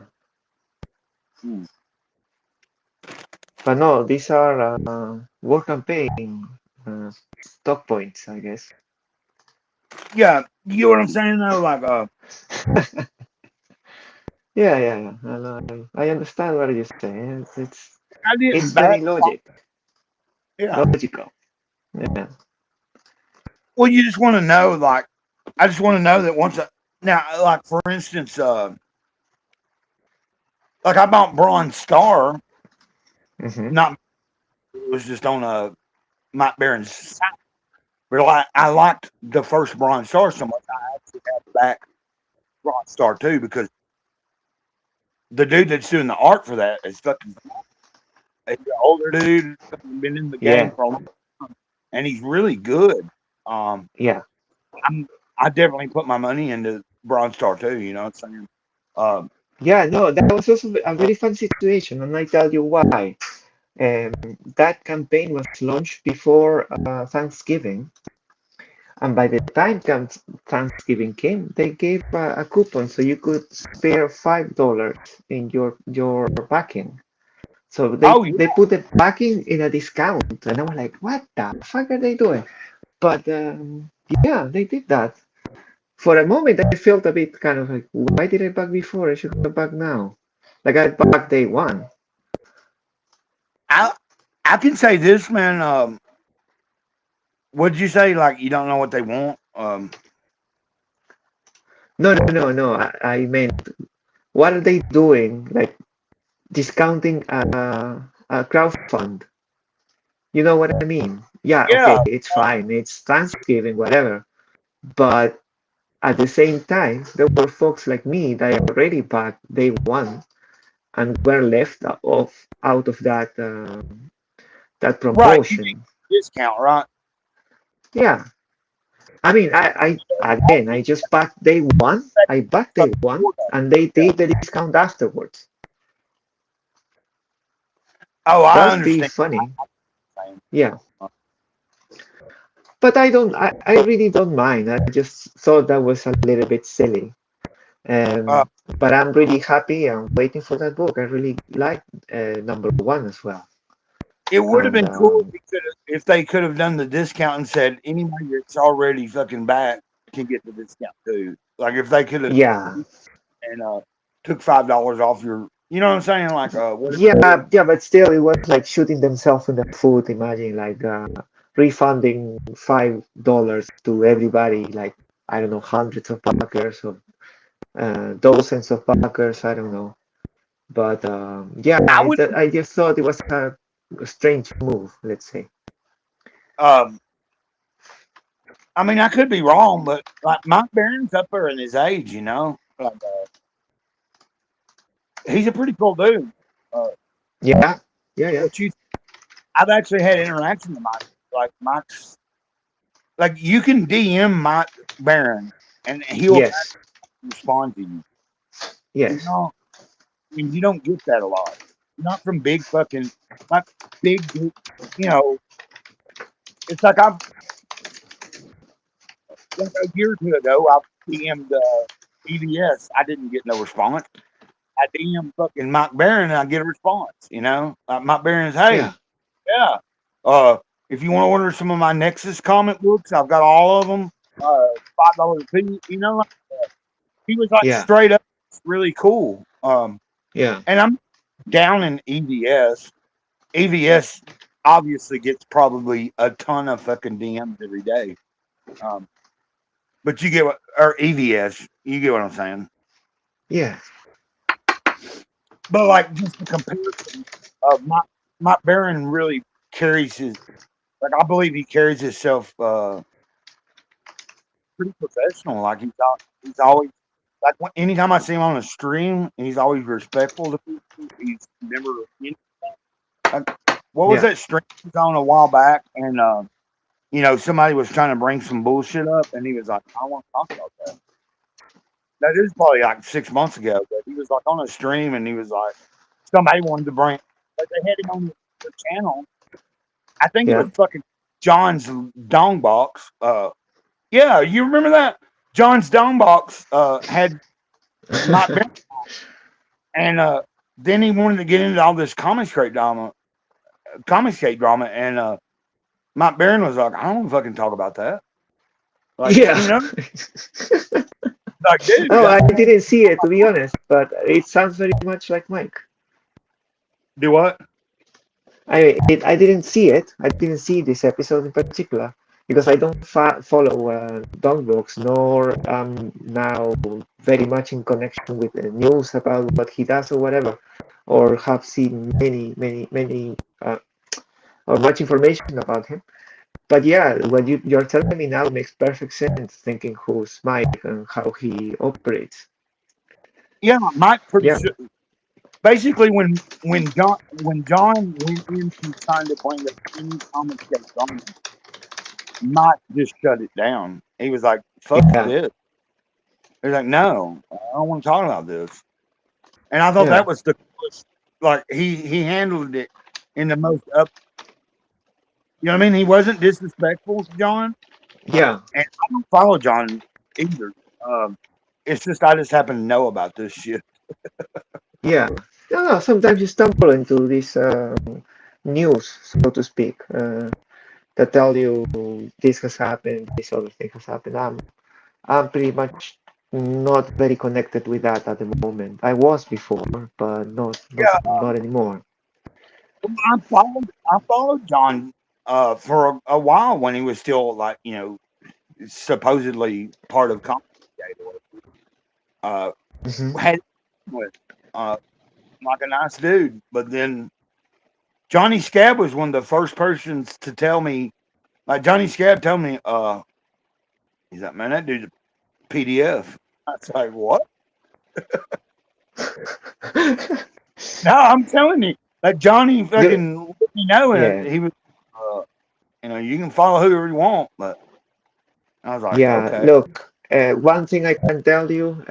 But no, these are work campaign stock points, I guess. Yeah, you know what I'm saying though? Like, yeah. I understand what you're saying. It's very logical. Yeah. Logical. Yeah. Well, you just want to know, like, I just want to know that once now, like, for instance, like I bought Bronze Star, Not it was just on Mike Baron's side. But I liked the first Bronze Star so much. I actually have back Bronze Star 2 because the dude that's doing the art for that is fucking. He's an older dude, been in the game for a long time, and he's really good. Yeah. I definitely put my money into Bronze Star 2. You know what I'm saying? Yeah, no, that was also a very fun situation, and I tell you why. That campaign was launched before Thanksgiving, and by the time Thanksgiving came, they gave a coupon so you could spare $5 in your backing. So they put the backing in a discount, and I was like, "What the fuck are they doing?" But yeah, they did that. For a moment, I felt a bit kind of like, "Why did I back before? I should go back now." Like I backed day one. I can say this, man. What'd you say? Like you don't know what they want? No. I meant, what are they doing? Like discounting a crowdfund. You know what I mean? Yeah, okay, it's fine. It's Thanksgiving, whatever. But at the same time, there were folks like me that already backed day one and were left out of that promotion. Right, discount, right? Yeah. I mean, I just backed day one. I backed day one, and they did the discount afterwards. Oh, I That'd understand. be funny. Yeah. But I really don't mind. I just thought that was a little bit silly. But I'm really happy. I'm waiting for that book. I really like number one as well. It would have been cool if they could have done the discount and said anybody that's already fucking back can get the discount too. Like if they could have, and took $5 off your, you know what I'm saying? Like, yeah, but still, it was like shooting themselves in the foot. Imagine like refunding $5 to everybody, like I don't know, hundreds of backers or dozens of backers. I don't know, but yeah, I just thought it was a strange move, let's say. I mean, I could be wrong, but like Mike Baron's up there in his age, you know. Like, he's a pretty cool dude. Yeah. I've actually had interaction with Mike. Like Mike's, like you can DM Mike Baron, and he'll respond to you. Yes. You know, and you don't get that a lot. Not from big fucking, like big, you know. It's like like a year or two ago, I DM'd EVS. I didn't get no response. I DM fucking Mike Baron and I get a response, you know? Mike Baron's, hey, if you want to order some of my Nexus comic books, I've got all of them, $5 a piece, you know? Like he was like straight up really cool. And I'm down in EVS. EVS obviously gets probably a ton of fucking DMs every day. But you get or EVS, you get what I'm saying? Yeah. But like just the comparison of Mike Baron really carries his, like I believe he carries himself pretty professional. Like he's always like anytime I see him on a stream, he's always respectful to people. He's never like, what was that stream he was on a while back, and you know, somebody was trying to bring some bullshit up, and he was like, I don't want to talk about that. That is probably like 6 months ago, but he was like on a stream, and he was like, somebody wanted to bring, but they had him on the channel. I think it was fucking John's Dong Box. Yeah, you remember that? John's Dong Box had not been, and then he wanted to get into all this Comicsgate drama, and Mike Baron was like, I don't want to fucking talk about that. Like, you know? Like, dude, I didn't see it, to be honest, but it sounds very much like Mike. Do what? I didn't see it. I didn't see this episode in particular because I don't follow Dongbox, nor now very much in connection with the news about what he does or whatever. or have seen many or much information about him. But yeah, what you're telling me now makes perfect sense, thinking who's Mike and how he operates. Yeah, Mike pretty Yeah, sure. Basically, when John went into trying to bring up any comic book on, Mike just shut it down. He was like, "Fuck yeah, this." He was like, "No, I don't want to talk about this." And I thought yeah, that was the coolest. Like he handled it in the most up. You know what I mean? He wasn't disrespectful to John, yeah, and I don't follow John either. It's just I just happen to know about this shit. yeah. No, sometimes you stumble into this news, so to speak, that tell you this has happened, this other thing has happened. I'm pretty much not very connected with that at the moment. I was before, but Yeah, not anymore. I followed John for a while when he was still like supposedly part of Comedy. Mhm. Had with like a nice dude, but then Johnny Scab was one of the first persons to tell me. Like Johnny Scab told me, he's like, man, that dude's a PDF. I was like, what? No, I'm telling you, like Johnny fucking let me know, and Yeah, he was, you can follow whoever you want, but I was like, yeah. okay, Look, one thing I can tell you,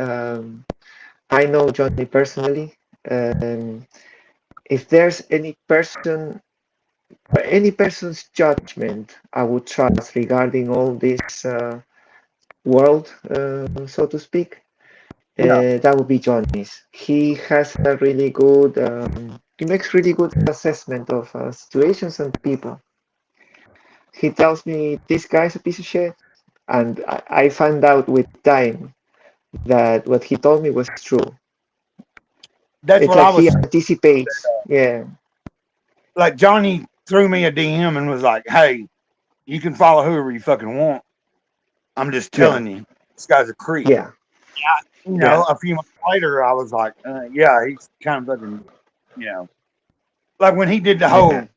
I know Johnny personally. Um, if there's any person's judgment I would trust regarding all this world, so to speak, yeah, that would be Johnny's. He has a really good, he makes really good assessment of situations and people. He tells me this guy's a piece of shit, and I found out with time that what he told me was true. that's It's what I like was he saying. anticipates. Yeah, Like Johnny threw me a DM and was like, hey, you can follow whoever you fucking want. I'm just yeah, telling you, this guy's a creep. yeah, yeah, A few months later, I was like, yeah, he's kind of fucking, like when he did the yeah, whole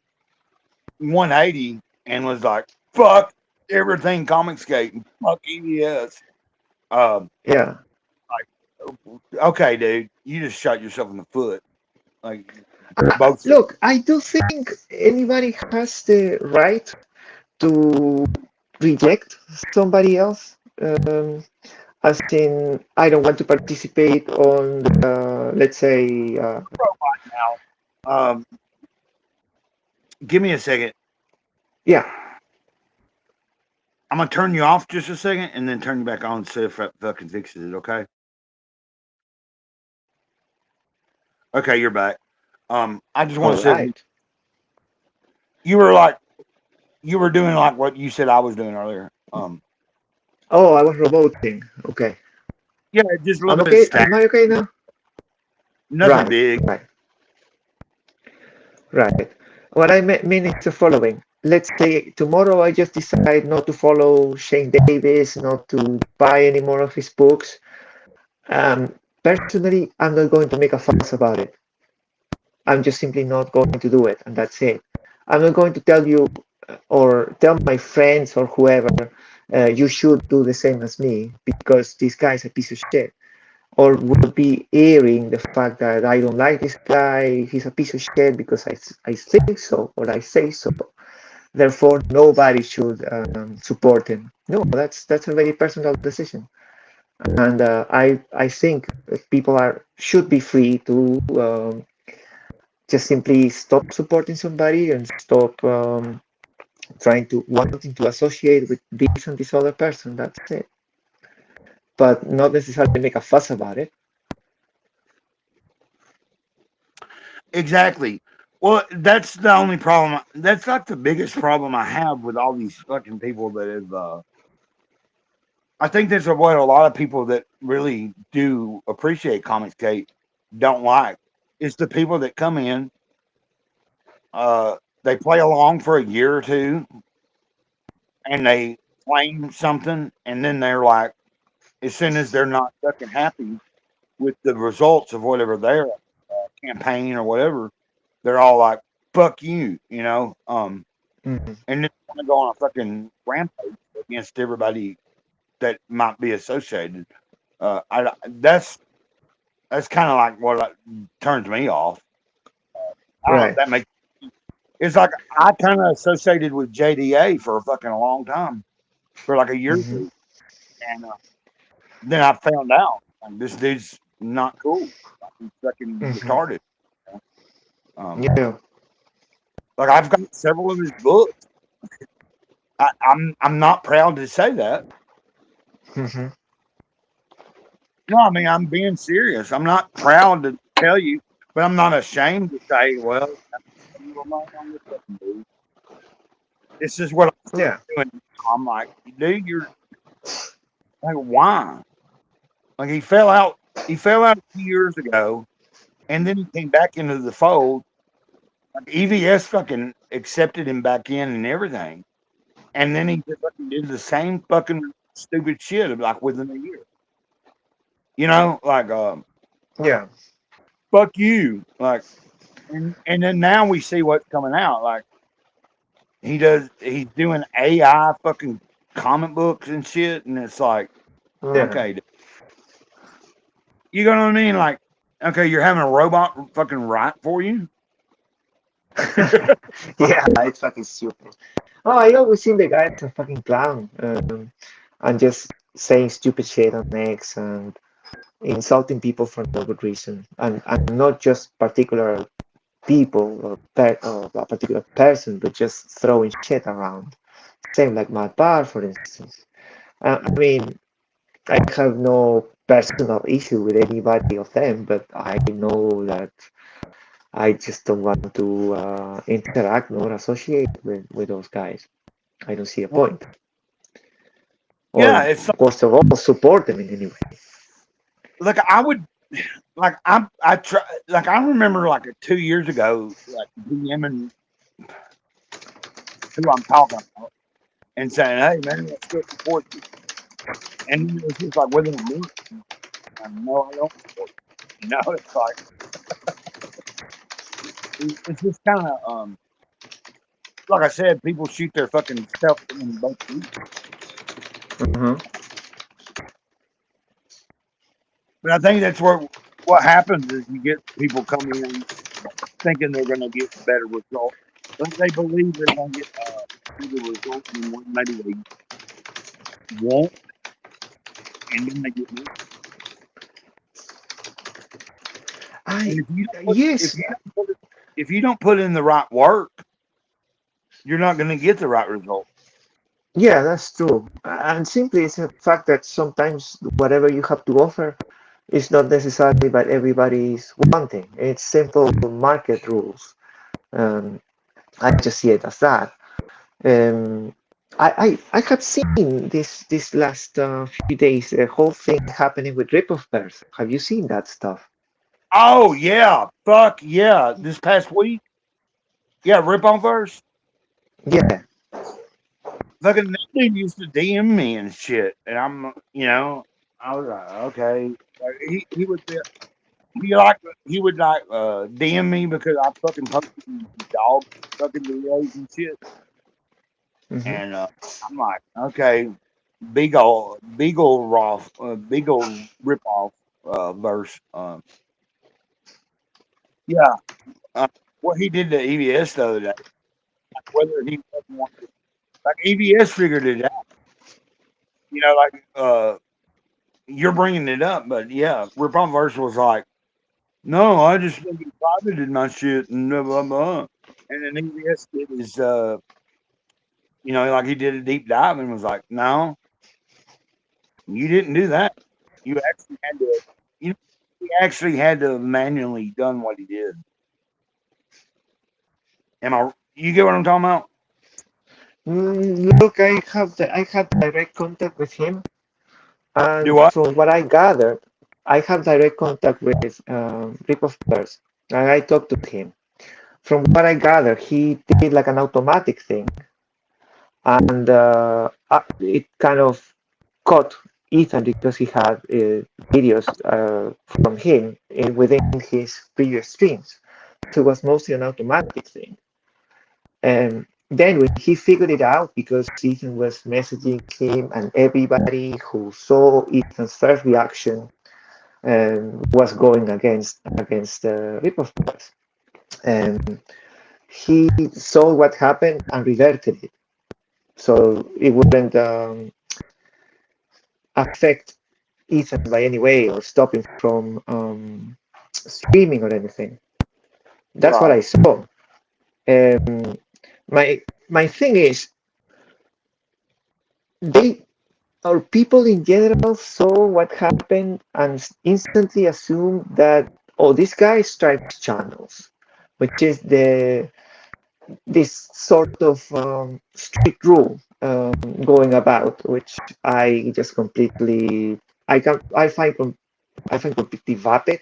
180 and was like, fuck everything Comicsgate and fuck EBS. Um, yeah. okay, dude, you just shot yourself in the foot. Like, both. Look, I do think anybody has the right to reject somebody else. As in, I don't want to participate on, let's say, Um, give me a second. yeah, I'm gonna turn you off just a second and then turn you back on. See if that fucking fixes it. Okay. Okay, you're back. I just want all to say right. you were doing like what you said I was doing earlier. Oh, I was roboting. Okay. Yeah, just a I'm little bit okay. static. Am I okay now? Nothing Right, big. right. What I mean is the following. Let's say tomorrow I just decide not to follow Shane Davis, not to buy any more of his books. Personally, I'm not going to make a fuss about it. I'm just simply not going to do it, and that's it. I'm not going to tell you or tell my friends or whoever you should do the same as me because this guy's a piece of shit. Or will be airing the fact that I don't like this guy, he's a piece of shit because I think so or I say so. Therefore, nobody should support him. No, that's a very personal decision, and I think people should be free to just simply stop supporting somebody and stop wanting to associate with this and this other person. That's it. But not necessarily make a fuss about it. Exactly. Well, that's the only problem. That's like the biggest problem I have with all these fucking people that have. I think there's what a lot of people that really do appreciate Comicsgate don't like. It's the people that come in, they play along for a year or two, and they claim something, and then they're like, as soon as they're not fucking happy with the results of whatever they're campaign or whatever, they're all like, "Fuck you," you know. And then want to go on a fucking rampage against everybody that might be associated. That's kind of like what turns me off. I don't know if that makes. It's like I kind of associated with JDA for a fucking long time, for like a year or two, and then I found out like, this dude's not cool. He's fucking retarded. Yeah. Like I've got several of his books. I'm not proud to say that. No, I mean I'm being serious. I'm not proud to tell you, but I'm not ashamed to say, well, this is what I'm doing. I'm like, dude, you're like, why? Like he fell out a few years ago, and then he came back into the fold. Like EVS fucking accepted him back in and everything. And then he just fucking did the same fucking stupid shit like within a year. You know, like yeah. Fuck you. Like and then now we see what's coming out. Like he's doing AI fucking comic books and shit, and it's like okay. You know what I mean? Like, okay, you're having a robot fucking write for you? Yeah, it's fucking stupid. Oh, I always seen the guy as a fucking clown and just saying stupid shit on X and insulting people for no good reason, and not just particular people or a particular person, but just throwing shit around. Same like Matt Barr, for instance. I mean, I have no personal issue with anybody of them, but I know that I just don't want to interact nor associate with those guys. I don't see a point. Yeah, it's of course of all support them in any way. Look, I would like I remember like 2 years ago, like DMing who I'm talking about and saying, "Hey man, let's go support you." And it was just like within a minute, no, I don't support you. You know, it's like it's just kind of like I said, people shoot their fucking self in both feet. But I think that's what happens is you get people coming in thinking they're going to get better results, but they believe they're going to get better results than what maybe they won't, and then they get more. If you don't put in the right work, you're not going to get the right result. Yeah, that's true. And simply it's a fact that sometimes whatever you have to offer is not necessarily what everybody's wanting. It's simple market rules. I just see it as that. I have seen this last few days the whole thing happening with Ripoff Bears. Have you seen that stuff? Oh yeah, fuck yeah! This past week, yeah, Ripoff Bears. Yeah. Fucking that dude used to DM me and shit, and I'm, you know, I was like, okay. Like, he would DM me because I fucking posted dog fucking videos and shit, and I'm like, okay, Beagle Ripoff verse, yeah, what he did to EVS the other day, like whether he doesn't want to. Like EVS figured it out, you know. Like you're bringing it up, but yeah, Ripoff Verse was like, "No, I just fucking privated my shit and blah blah blah." And then EVS did his, you know, like he did a deep dive and was like, "No, you didn't do that. You actually had to, he actually had to have manually done what he did." You get what I'm talking about? Look, I had direct contact with him, and from what I gathered, I have direct contact with Ripoff Bears, and I talked to him. From what I gathered, he did like an automatic thing, and it kind of caught Ethan because he had videos from him within his previous streams. So it was mostly an automatic thing. And then when he figured it out, because Ethan was messaging him, and everybody who saw Ethan's first reaction was going against Ripoff Bears. And he saw what happened and reverted it, so it wouldn't affect Ethan by any way or stop him from streaming or anything. That's what I saw. My thing is, people in general saw what happened and instantly assumed that, oh, this guy stripes channels, which is this sort of strict rule going about, which I just completely I find completely vapid,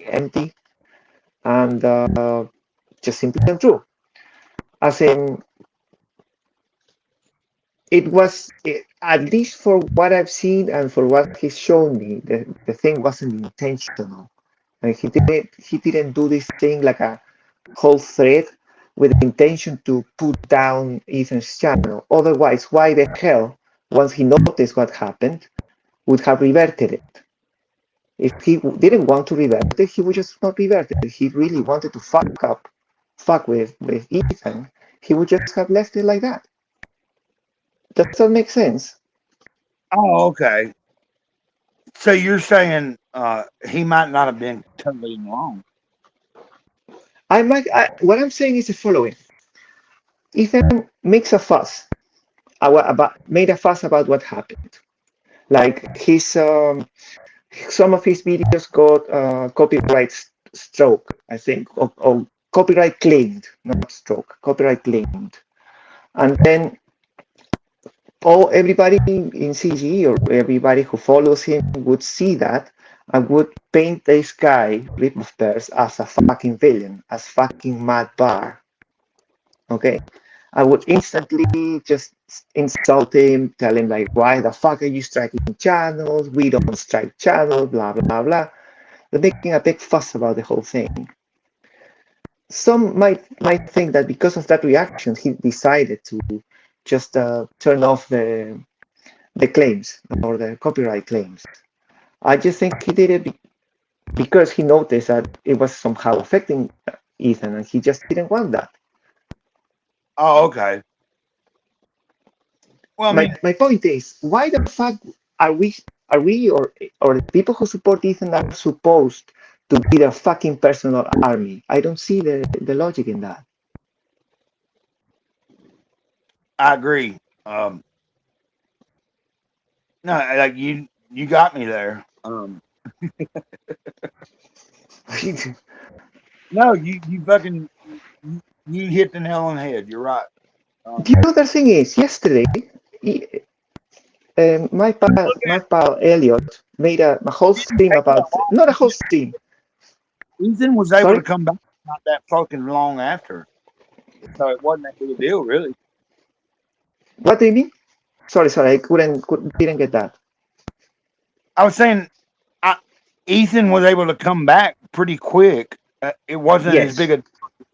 empty, and just simply untrue. As in, it was, at least for what I've seen and for what he's shown me, the thing wasn't intentional. And he didn't do this thing like a whole thread with the intention to put down Ethan's channel. Otherwise, why the hell, once he noticed what happened, would have reverted it? If he didn't want to revert it, he would just not revert it. If he really wanted to fuck with Ethan, he would just have left it like that. Does that make sense? Oh, okay. So you're saying he might not have been totally wrong. What I'm saying is the following. Ethan makes a fuss made a fuss about what happened. Like some of his videos got copyright stroke, I think, or copyright claimed, not stroke, copyright claimed. And then everybody in CGE or everybody who follows him would see that and would paint this guy, Ripoff Bears, as a fucking villain, as fucking Matt Barr. Okay? I would instantly just insult him, tell him like, why the fuck are you striking channels? We don't strike channels, blah, blah, blah. They're making a big fuss about the whole thing. Some might think that because of that reaction, he decided to just turn off the claims or the copyright claims. I just think he did it because he noticed that it was somehow affecting Ethan, and he just didn't want that. Oh, okay. Well, my point is, why the fuck are we or the people who support Ethan are supposed to be their fucking personal army? I don't see the logic in that. I agree. No, like you got me there. No, you fucking you hit the nail on the head. You're right. The other thing is, yesterday, my pal Elliot made a whole stream about, not a whole stream. Ethan was able to come back not that fucking long after, so it wasn't that big a deal, really. What do you mean? Sorry, I didn't get that. I was saying, Ethan was able to come back pretty quick. It wasn't as big a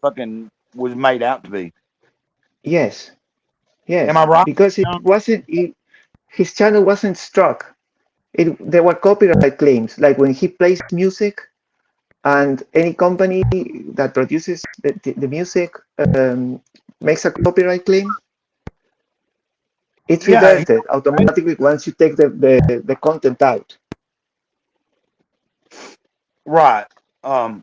fucking was made out to be. Yes. Am I right? Because it wasn't. His channel wasn't struck. There were copyright claims, like when he plays music, and any company that produces the music makes a copyright claim. It's reverted automatically once you take the content out. Right. Well,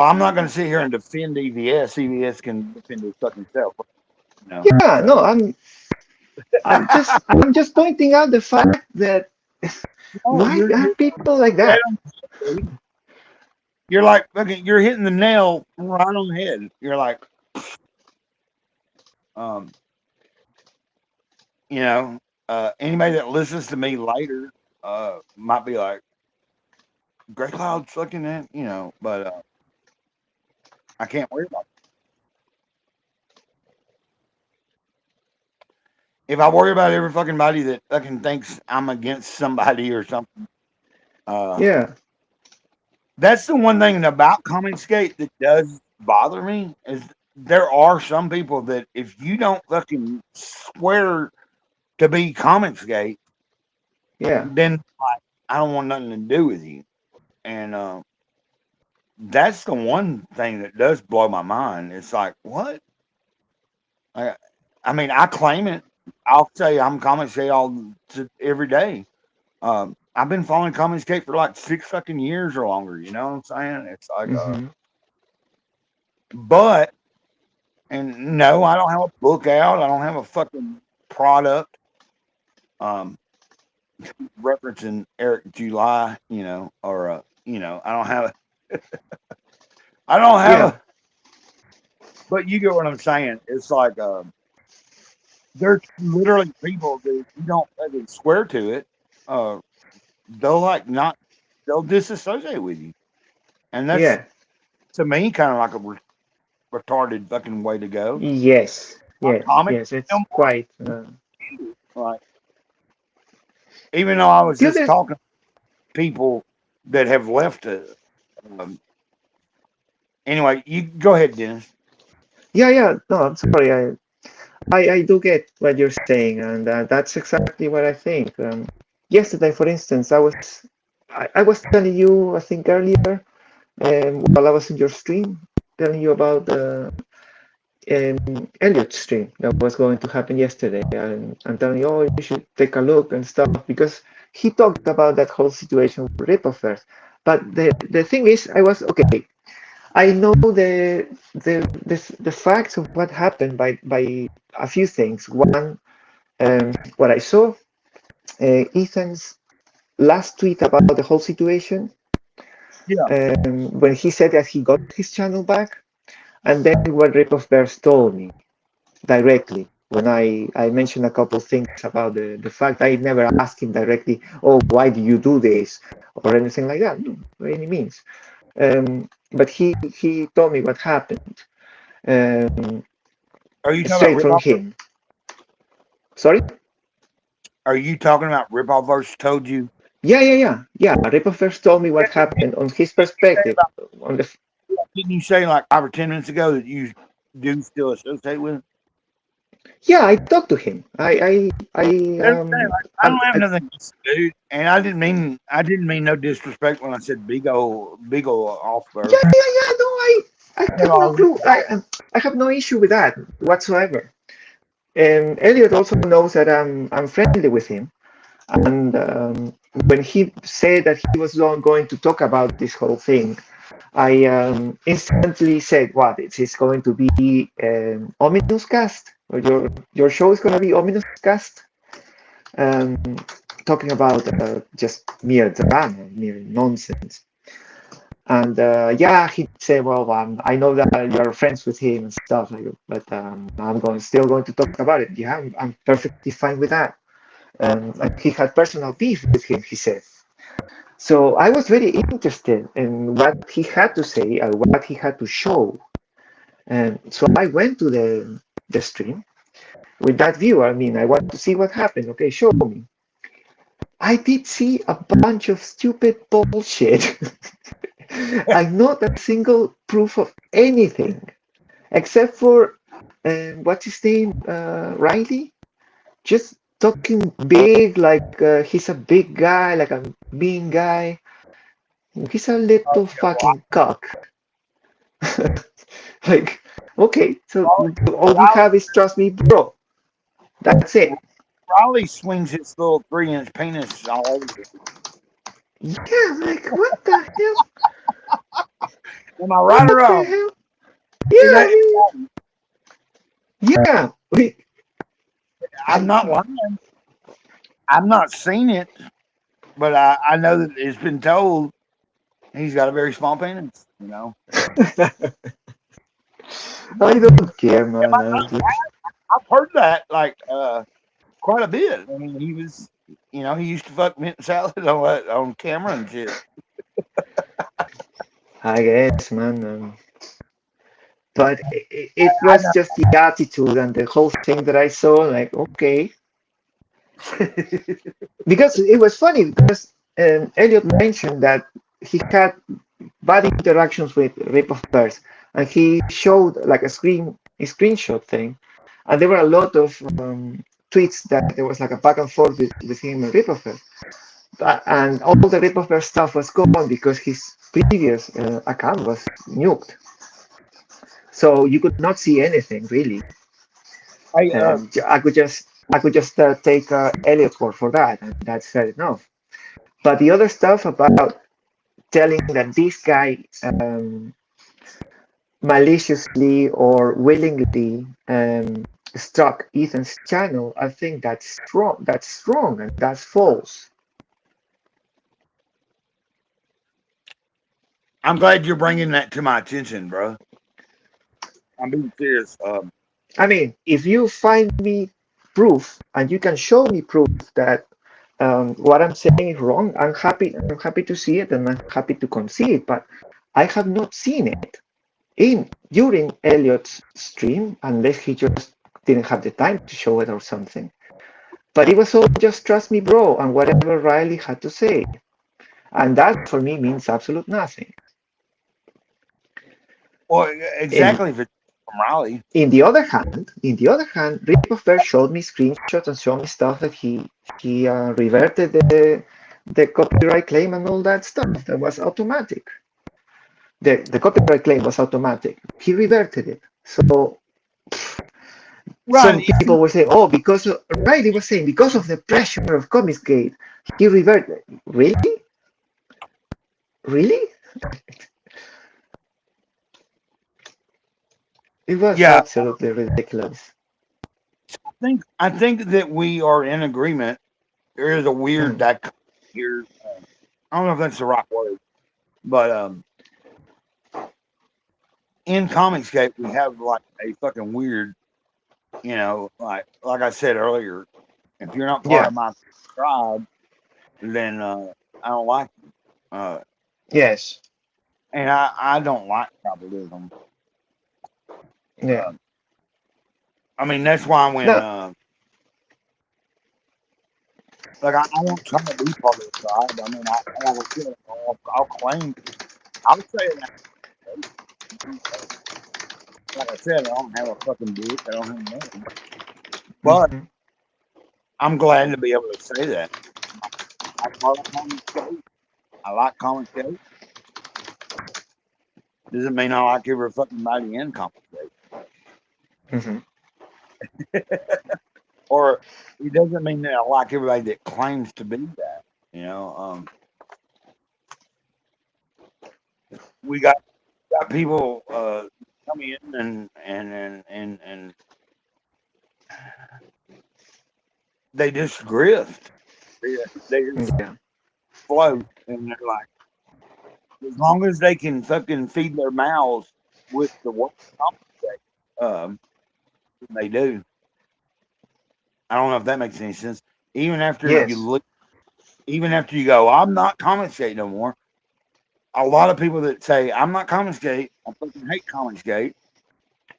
I'm not going to sit here and defend EVS. EVS can defend his fucking self. No. Yeah, no, I'm just pointing out the fact that why are people like that? You're like, okay, you're hitting the nail right on the head. You're like, anybody that listens to me later might be like, Grey Cloud fucking that, but I can't worry about it. if I worry about every fucking body that fucking thinks I'm against somebody or something, Yeah. that's the one thing about Comicsgate that does bother me is there are some people that if you don't fucking swear to be Comicsgate, Yeah. then like, I don't want nothing to do with you. And that's the one thing that does blow my mind. It's like, what? I mean, I claim it. I'll say I'm Comicsgate every day. I've been following Comicsgate for like 6 fucking years or longer. You know what I'm saying? It's like, but, and no, I don't have a book out. I don't have a fucking product. Referencing Eric July, you know, or you know, I don't have a, but you get what I'm saying. It's like there's literally people that you don't fucking swear to it, they'll disassociate with you, and that's to me kind of like a retarded fucking way to go. Yes, yes, it's quite like. Even though I was just talking to people that have left anyway, you go ahead, Dennis. Yeah. No, I'm sorry. I do get what you're saying, and that's exactly what I think. Yesterday, for instance, I was telling you, I think earlier, while I was in your stream, telling you about Elliot's stream that was going to happen yesterday, and I'm telling you, oh, you should take a look and stuff, because he talked about that whole situation with Ripplefest. But the thing is, I was okay. I know the facts of what happened by a few things. One, what I saw, Ethan's last tweet about the whole situation. Yeah. When he said that he got his channel back. And then what Ripplefest told me directly, when I mentioned a couple of things about the fact I never asked him directly, oh, why do you do this? Or anything like that, no, by any means. But he told me what happened. Are you straight from him? Sorry? Are you talking about Ripplefest told you? Yeah. Ripplefest told me what happened on his perspective. Didn't you say like 5 or 10 minutes ago that you do still associate with him? Yeah, I talked to him. I don't have nothing to do, and I didn't mean no disrespect when I said big old off bird. Yeah. No, I have no clue. I have no issue with that whatsoever. And Elliot also knows that I'm friendly with him. And when he said that he was going to talk about this whole thing, I instantly said, "What? It's going to be Ominous Cast, or your show is going to be Ominous Cast, talking about just mere drama, mere nonsense." And he said, "Well, I know that you're friends with him and stuff, but I'm still going to talk about it. Yeah, I'm perfectly fine with that." Like he had personal beef with him, he said. So I was very interested in what he had to say and what he had to show. And so I went to the stream with that view. I mean, I want to see what happened. Okay, show me. I did see a bunch of stupid bullshit. I not a single proof of anything, except for, what's his name, Riley? Just talking big, like he's a big guy, like a mean guy. He's a little fucking cock. Like, okay, so all we have is trust me, bro. That's it. Riley swings his little 3-inch penis all over. Yeah, like what the hell? Am I right or wrong? Yeah. I'm not lying. I've not seen it, but I know that it's been told he's got a very small penis, you know. I don't care, man. I've heard that like quite a bit. I mean, he was, you know, he used to fuck mint salad on camera and shit. I guess, man. But it was just the attitude and the whole thing that I saw. Like, okay, Because it was funny because Elliot mentioned that he had bad interactions with Ripoffers, and he showed like a screenshot thing, and there were a lot of tweets that there was like a back and forth with him and Ripofers, and all the Ripofers stuff was gone because his previous account was nuked, so you could not see anything really. I could just take Elliot's word for that, and that's fair enough. But the other stuff about telling that this guy maliciously or willingly struck Ethan's channel, I think that's wrong. That's wrong, and that's false. I'm glad you're bringing that to my attention, bro. I'm being serious. I mean, if you find me proof and you can show me proof that what I'm saying is wrong, I'm happy to see it and I'm happy to concede. But I have not seen it during Elliot's stream, unless he just didn't have the time to show it or something. But it was all just trust me, bro, and whatever Riley had to say, and that for me means absolute nothing. Well, exactly. From Riley. In the other hand, Ripofers showed me screenshots and showed me stuff that he reverted the copyright claim and all that stuff. That was automatic. The copyright claim was automatic. He reverted it. So some people were saying, "Oh, because Riley was saying because of the pressure of Comicsgate, he reverted." Really? It was absolutely ridiculous. I think that we are in agreement. There is a weird that here. I don't know if that's the right word, but in Comicsgate we have like a fucking weird, like I said earlier, if you're not part of my tribe, then I don't like you. Yes. And I don't like tribalism. Yeah. I mean, that's why when like I won't try to be part of the tribe. I mean, I'll claim. I'll say that. Like I said, I don't have a fucking dick. I don't have nothing. But I'm glad to be able to say that. I like Comicsgate. Doesn't mean I like every fucking body in Comicsgate. Or it doesn't mean that I like everybody that claims to be that. We got people come in and they just grift. They just float, and they're like, as long as they can fucking feed their mouths with the work they do. I don't know if that makes any sense. Even after you go, I'm not Comicsgate no more. A lot of people that say I'm not Comicsgate, I fucking hate Comicsgate,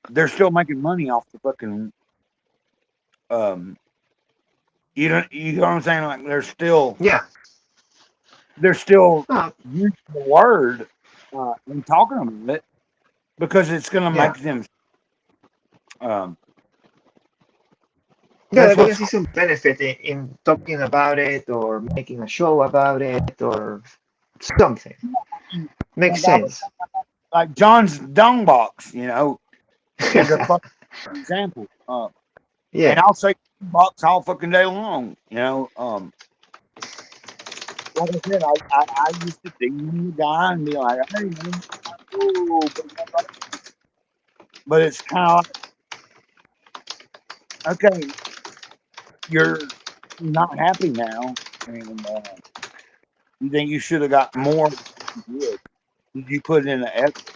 they're still making money off the fucking you know what I'm saying? Like they're still using the word and talking about it because it's gonna make them I see some benefit in talking about it or making a show about it or something. Makes sense. Like John's Dong Box, is a fucking example. And I'll say box all fucking day long, Like I said, I used to DM the guy and be like, hey, man. But it's kind of like, okay, you're not happy now, and you think you should have got more. Did you put in the effort?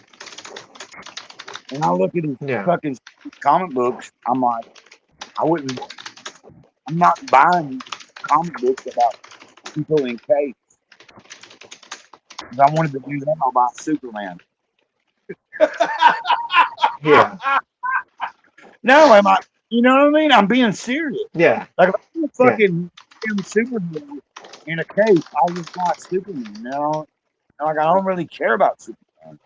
And I look at his fucking comic books. I'm like, I'm not buying comic books about people in capes. If I wanted to do that, I'll buy Superman. No, You know what I mean? I'm being serious. Yeah. Like if I'm a Yeah. fucking Superman in a cape, I'll just watch Superman. You know, like I don't really care about Superman.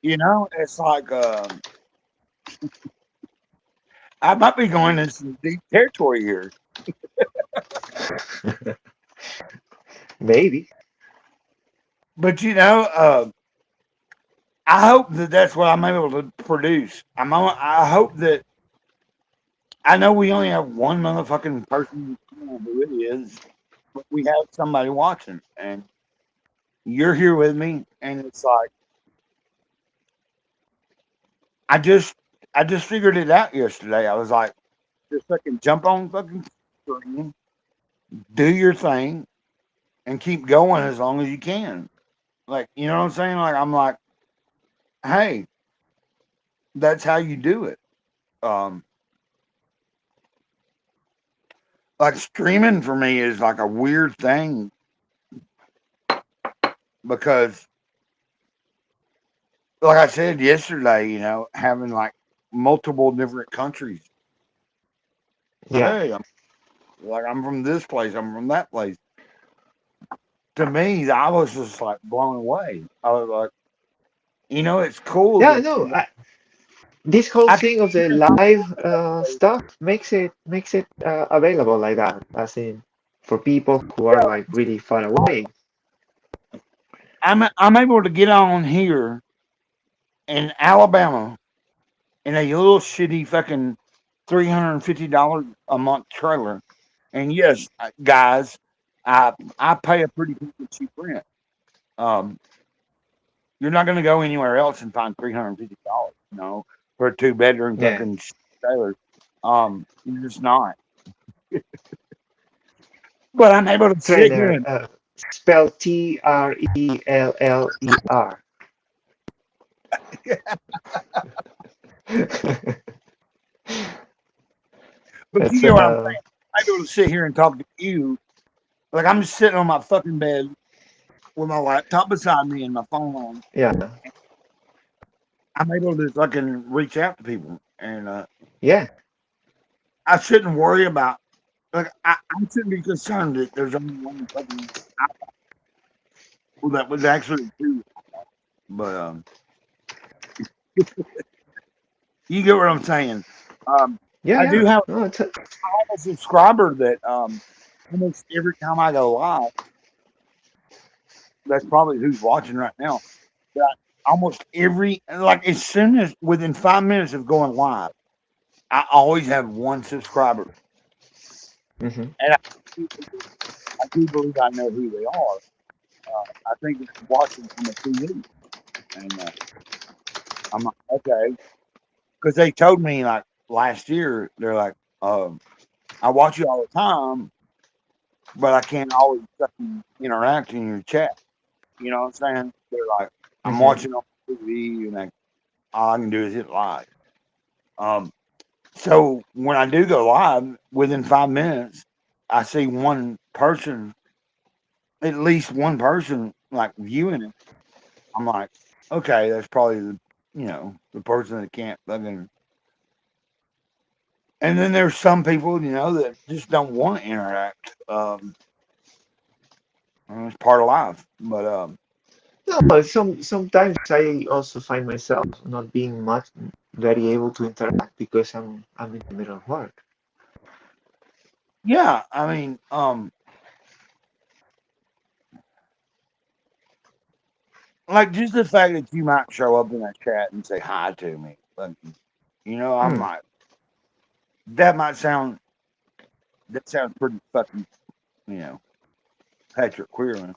You know, it's like I might be going into some deep territory here. Maybe. But you know, I hope that that's what I'm able to produce. I hope that I know we only have one motherfucking person who it is, but we have somebody watching, and you're here with me, and it's like I just figured it out yesterday. I was like, just fucking jump on fucking screen, do your thing, and keep going as long as you can. Like, you know what I'm saying? Like, I'm like, hey, that's how you do it. Like streaming for me is like a weird thing because, like I said yesterday, you know, having like multiple different countries. Yeah. Hey, I'm from this place, I'm from that place. To me, I was just like blown away. I was like, you know, it's cool. Yeah, no. This whole thing of the live stuff makes it available like that, as in for people who are like really far away. I'm able to get on here in Alabama in a little shitty fucking $350 a month trailer, and yes, guys, I pay a pretty cheap rent. You're not going to go anywhere else and find $350, you know, for a 2-bedroom Yeah. fucking trailer. You're just not. But I'm able to sit here and Spell TRELLER. But you know what I'm saying? I'm able to sit here and talk to you. Like I'm just sitting on my fucking bed with my laptop beside me and my phone on. Yeah. I'm able to fucking reach out to people, and yeah, I shouldn't worry about. Like I shouldn't be concerned that there's only one fucking that was actually two, but you get what I'm saying. I do have a subscriber that almost every time I go live, that's probably who's watching right now. That almost as soon as within 5 minutes of going live, I always have one subscriber. Mm-hmm. And I do believe I know who they are. I think they're watching from the TV. And I'm like, okay. Because they told me, like, last year, they're like, I watch you all the time, but I can't always fucking interact in your chat. You know what I'm saying? They're like, I'm watching on TV, and all I can do is hit live. So when I do go live, within 5 minutes, I see one person, at least one person, like viewing it. I'm like, okay, that's probably the person that can't fucking. And then there's some people, that just don't want to interact. It's part of life, but no, but sometimes I also find myself not being very able to interact because I'm in the middle of work. Yeah, I mean, like just the fact that you might show up in that chat and say hi to me, I'm like, that sounds pretty fucking, Patrick Queerland.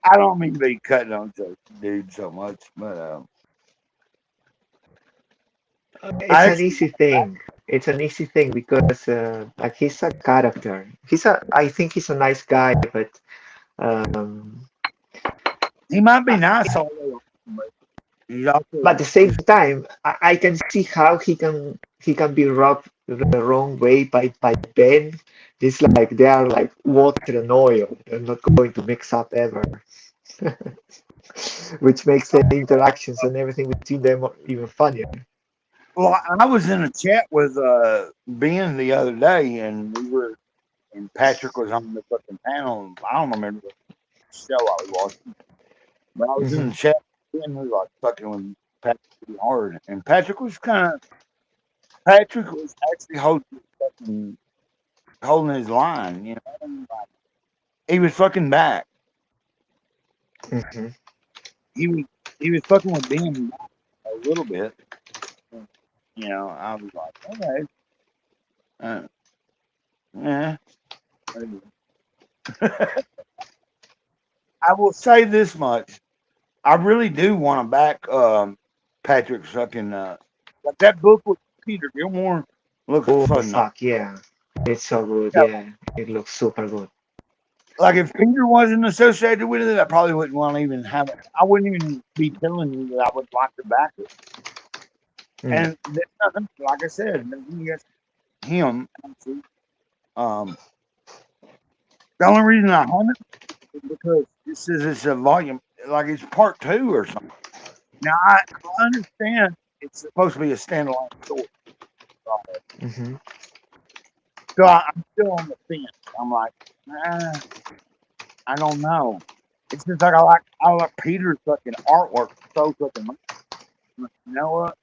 I don't mean to be cutting on to dude so much, but it's an easy thing. It's an easy thing because like he's a character. I think he's a nice guy, but he might be nice all the way. But at the same time, I can see how he can be rubbed the wrong way by Ben. It's like they are like water and oil. They're not going to mix up ever. which makes the interactions and everything between them even funnier. Well, I was in a chat with Ben the other day, and Patrick was on the fucking panel. I don't remember what show I was watching, but I was in the chat with Ben, who was like fucking with Patrick pretty hard, and Patrick was actually holding his line, you know. Like, he was fucking back. He was fucking with Ben a little bit. You know, I was like, okay. Yeah. I will say this much. I really do want to back Patrick's fucking like that book with Peter Gilmore looks fun. Fuck yeah. It's so good, yeah. It looks super good. Like if Peter wasn't associated with it, I probably wouldn't want to even have it. I wouldn't even be telling you that I would like to back it. And there's nothing, like I said, nothing against him. The only reason I haven't is because it says it's a volume, like it's part 2 or something. Now I understand it's supposed to be a standalone story. So I'm still on the fence. I'm like, I don't know. It's just like I like Peter's fucking artwork so fucking much. You know what?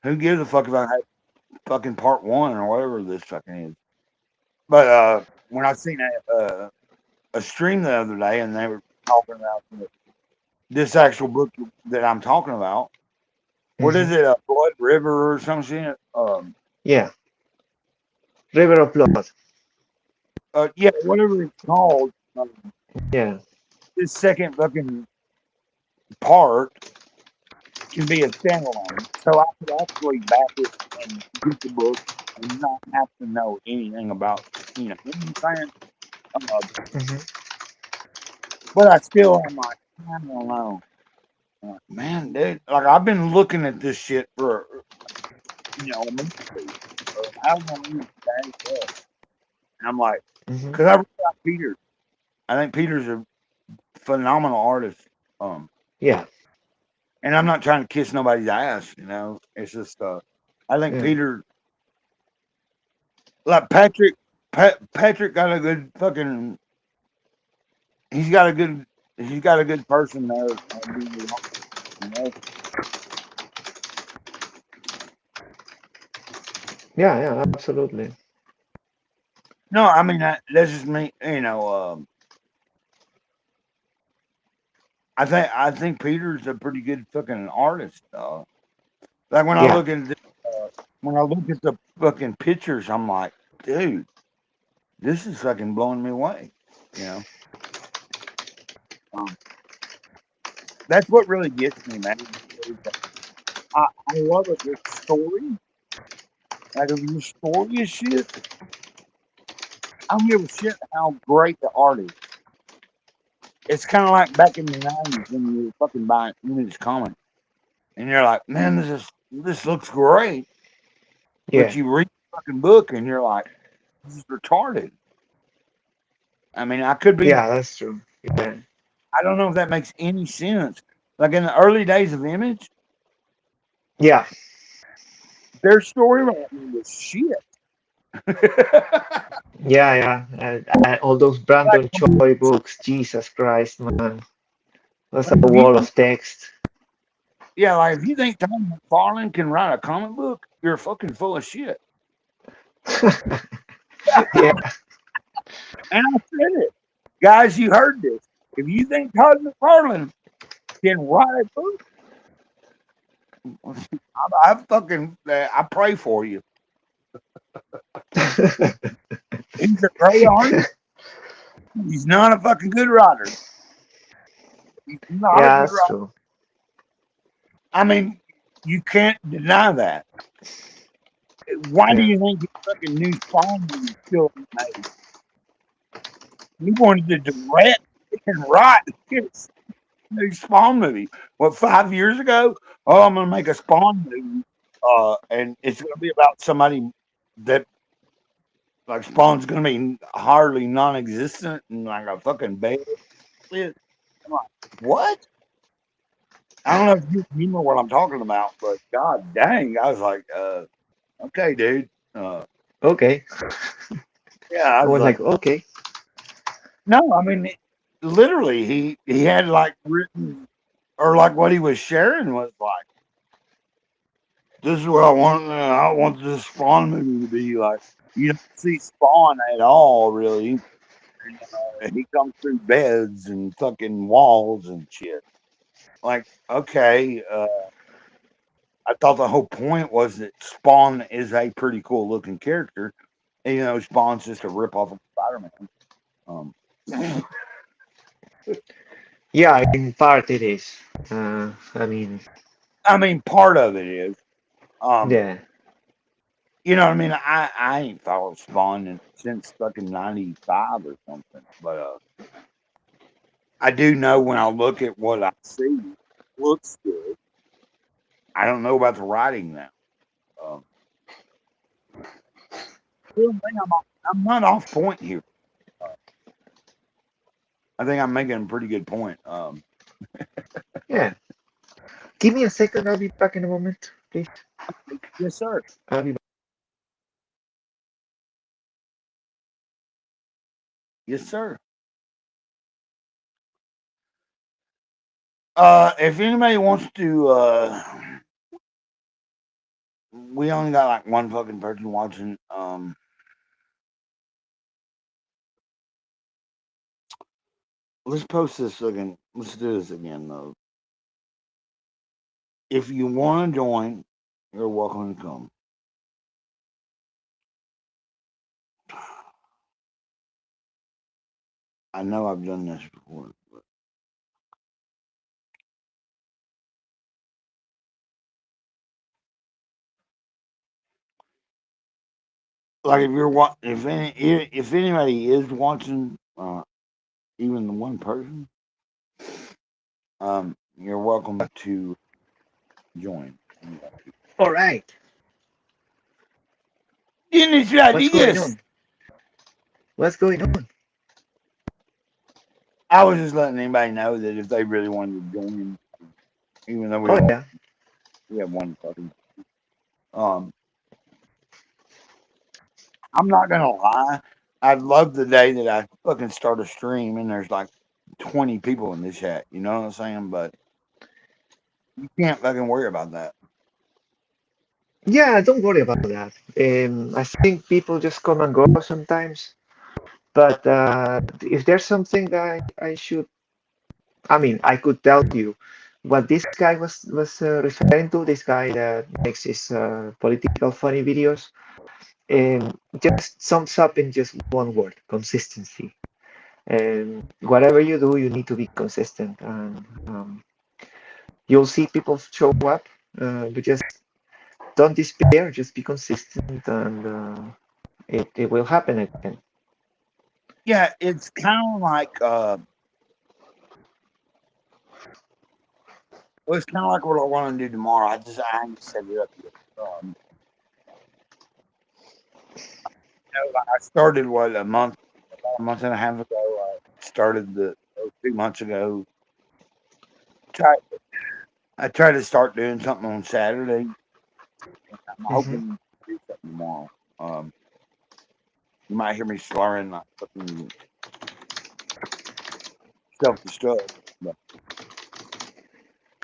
Who gives a fuck about fucking part 1 or whatever this fucking is? But when I seen a stream the other day and they were talking about this actual book that I'm talking about, what is it? A Blood River or some shit? Yeah. River of Blood. Yeah, whatever it's called. Yeah. This second fucking part can be a standalone, so I could actually back it and get the book and not have to know anything about, you know what I'm saying? But I still am like, I don't know. Man, dude, like I've been looking at this shit for, you know, a month or two. How long is that? And I'm like, because I really like Peter. I think Peter's a phenomenal artist. Yeah. And I'm not trying to kiss nobody's ass, you know. It's just, I think Peter, like Patrick got a good fucking. He's got a good person there. You know? Yeah, absolutely. No, I mean that's just me. You know, I think Peter's a pretty good fucking artist. Like when I look at the fucking pictures, I'm like, dude, this is fucking blowing me away. You know, that's what really gets me, man. I love a good story. Like if your story is shit, I don't give a shit how great the art is. It's kind of like back in the 90s when you were fucking buying Image Comics. And you're like, man, this looks great. Yeah. But you read the fucking book and you're like, this is retarded. I mean, I could be. Yeah, that's true. Yeah. I don't know if that makes any sense. Like in the early days of Image. Yeah. Their story was shit. Yeah. And all those Brandon Choi books, Jesus Christ, man. That's a wall of text. Yeah, like if you think Tom McFarlane can write a comic book, you're fucking full of shit. Yeah. And I said it. Guys, you heard this. If you think Todd McFarlane can write a book, I pray for you. He's a great artist. He's not a fucking good writer. He's not a good that's writer. true. I mean, you can't deny that. Why do you think his fucking new Spawn movie is still made? He wanted to direct and write his new Spawn movie. What, 5 years ago? Oh, I'm gonna make a Spawn movie, and it's gonna be about somebody that, like, Spawn's gonna be hardly non-existent and like a fucking bed. I'm like, what? I don't know if you remember what I'm talking about, but god dang, I was like, okay, dude. Okay. Yeah, I was like, okay. no, I mean, literally, he had like written, or like what he was sharing was like, this is what I want. I want this Spawn movie to be like. You don't see Spawn at all, really. He comes through beds and fucking walls and shit. Like, okay, I thought the whole point was that Spawn is a pretty cool looking character. And, you know, Spawn's just a rip off of Spider-Man. Yeah, in part it is. I mean, part of it is. yeah. You know what I mean? I ain't followed Spawn since fucking 95 or something. But I do know when I look at what I see, looks good. I don't know about the writing now. I'm not off point here. I think I'm making a pretty good point. Yeah. Give me a second. I'll be back in a moment, please. Yes, sir. I'll be back. Yes, sir. If anybody wants to, we only got like one fucking person watching. Let's post this again. Let's do this again, though. If you want to join, you're welcome to come. I know I've done this before, but like if anybody is watching, even the one person, you're welcome to join. All right. What's going on? What's going on? I was just letting anybody know that if they really wanted to join, even though we have one fucking. I'm not gonna lie. I love the day that I fucking start a stream and there's like 20 people in the chat. You know what I'm saying? But you can't fucking worry about that. Yeah, don't worry about that. I think people just come and go sometimes. But if there's something that I should, I mean, I could tell you what this guy was referring to. This guy that makes his political funny videos, just sums up in just one word: consistency. And whatever you do, you need to be consistent, and you'll see people show up. But just don't despair. Just be consistent, and it will happen again. Yeah, it's kind of like well, it's kind of like what I want to do tomorrow. I haven't set it up yet. I started about a month and a half ago. I started 2 months ago. I try to start doing something on Saturday. I'm hoping to do something tomorrow. You might hear me slurring, like fucking self-destruct.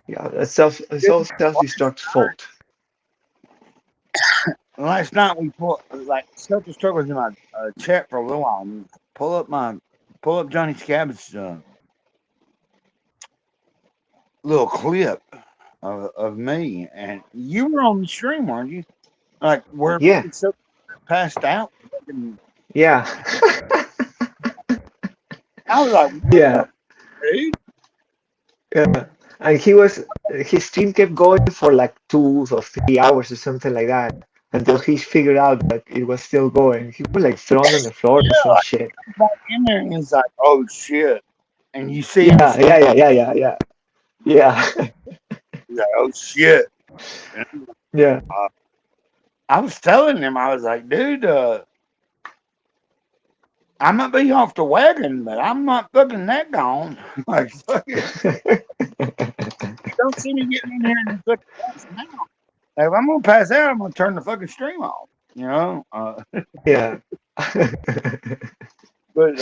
Yeah, it's all self-destruct fault. Last night we self-destruct was in my chat for a little while. Pull up Johnny Scabbard's little clip of me, and you were on the stream, weren't you? Like where so passed out. Yeah. I was like, yeah. Dude? Yeah. And his stream kept going for like 2 or 3 hours or something like that until he figured out that it was still going. He was like thrown on the floor or some shit. In there and he's like, oh shit. And you see Yeah. he's like, oh shit. Yeah. I was telling him, I was like, dude, I might be off the wagon, but I'm not fucking that gone. Like, fucking, you don't see me getting in here and fucking passing out. Like, if I'm gonna pass out, I'm gonna turn the fucking stream off. You know? Yeah. But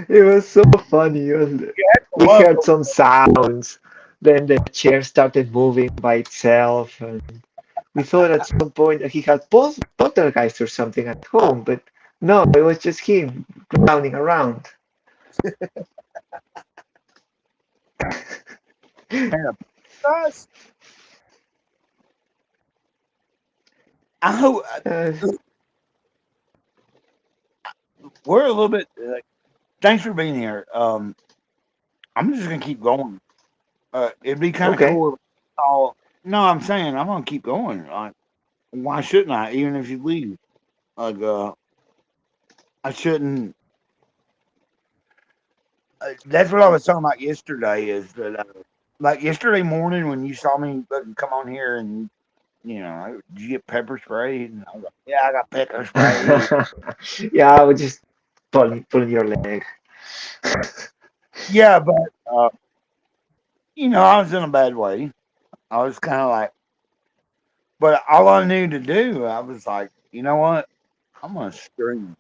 It was so funny. We heard some sounds. Then the chair started moving by itself, and we thought at some point that he had poltergeist or something at home, but no, it was just him clowning around. Guys, I hope we're a little bit. Thanks for being here. I'm just gonna keep going. It'd be kind of Okay. cool. No, I'm saying I'm gonna keep going. Like, why shouldn't I? Even if you leave, like, I shouldn't. That's what I was talking about yesterday. Is that like yesterday morning when you saw me fucking come on here and you know, did you get pepper sprayed? And I was like, yeah, I got pepper sprayed. Yeah, I was just pulling your leg. Yeah, but you know, I was in a bad way. I was kind of like, but all I knew to do, I was like, you know what? I'm gonna stream,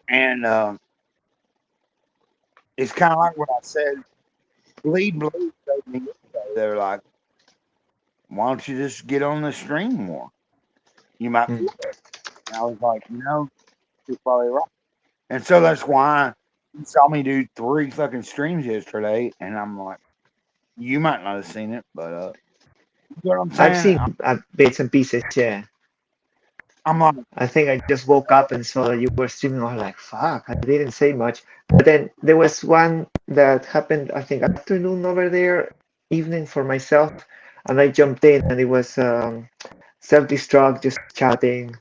and it's kind of like what I said. Bleed Blue told me yesterday. They're like, why don't you just get on the stream more? You might. And I was like, you know, you're probably right. And so that's why you saw me do 3 fucking streams yesterday, and I'm like, you might not have seen it, but you know what I'm saying? I've seen bits and pieces, yeah. I'm like, I think I just woke up and saw that you were streaming. I was like, fuck, I didn't say much. But then there was one that happened, I think, afternoon over there, evening for myself. And I jumped in and it was self-destruct, just chatting.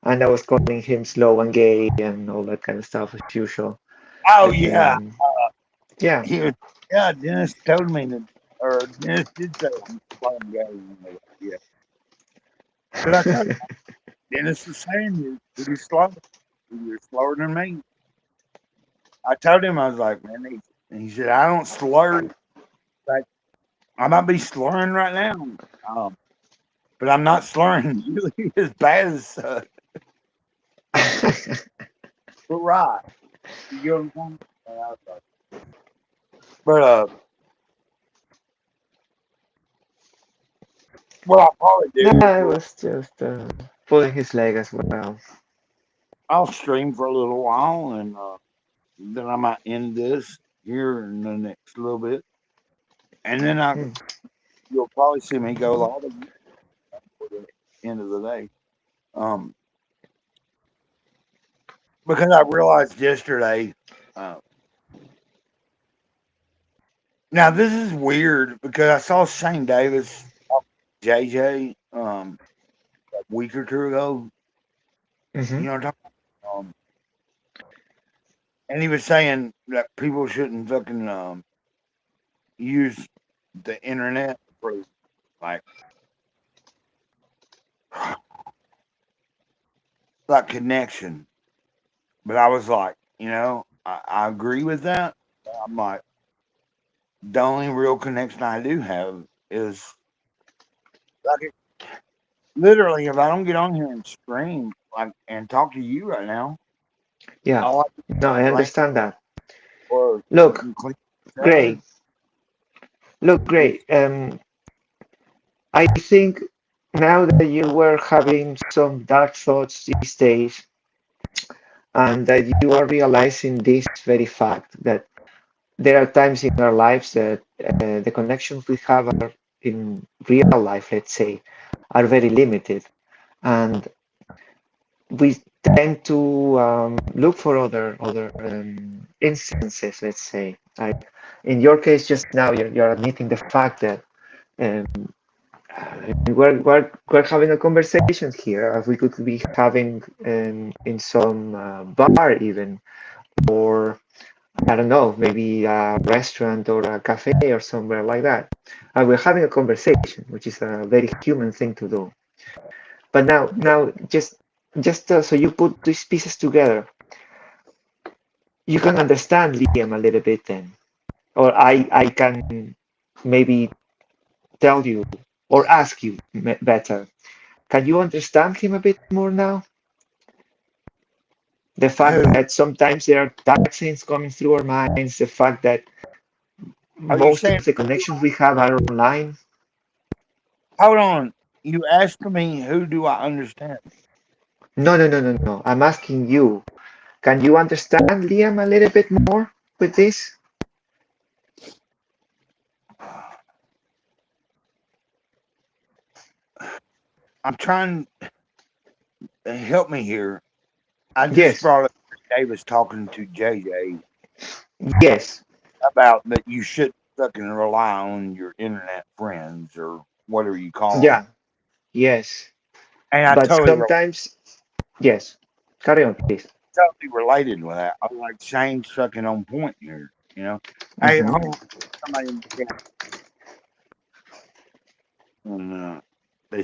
And I was calling him slow and gay and all that kind of stuff as usual. oh And, yeah, yeah. he was, yeah. Dennis told me that, or Dennis did say he was playing gay. Yeah, but I told you, Dennis was saying you're slow. You're slower than me. I told him I was like, man, he said I don't slur. Like I might be slurring right now, but I'm not slurring really as bad as. But right, you know what I'm saying? But what I'll probably do. No, I was just pulling his leg as well. I'll stream for a little while, and then I might end this here in the next little bit, and then you'll probably see me go live again for the end of the day. Because I realized yesterday. Now this is weird because I saw Shane Davis, JJ, a week or two ago. Mm-hmm. You know what I'm talking about? And he was saying that people shouldn't fucking use the internet for like connection. But I was like, you know, I agree with that. I'm like, the only real connection I do have is like literally if I don't get on here and stream and talk to you right now. Yeah. No, I understand that. Look, great. Look, great. I think now that you were having some dark thoughts these days, and that you are realizing this very fact that there are times in our lives that the connections we have are in real life, let's say, are very limited, and we tend to look for other instances, let's say. Like in your case, just now you're admitting the fact that we're having a conversation here, as we could be having in some bar even, or I don't know, maybe a restaurant or a cafe or somewhere like that. And we're having a conversation, which is a very human thing to do. But now, just so you put these pieces together, you can understand Liam a little bit then, or I can maybe tell you or ask you better. Can you understand him a bit more now? The fact that sometimes there are dark things coming through our minds, the fact that Are you most saying? of the connections we have are online. Hold on. You asked me who do I understand? No. I'm asking you. Can you understand Liam a little bit more with this? I'm trying to help me here. I just Yes. brought up Davis talking to JJ Yes. about that you should fucking rely on your internet friends or whatever you call them. Yeah. Yes. And I But totally sometimes, yes. Carry on, please. related with that. I'm like Shane's fucking on point here. You know. Hey, Mhm. hold on. Somebody in the chat. And they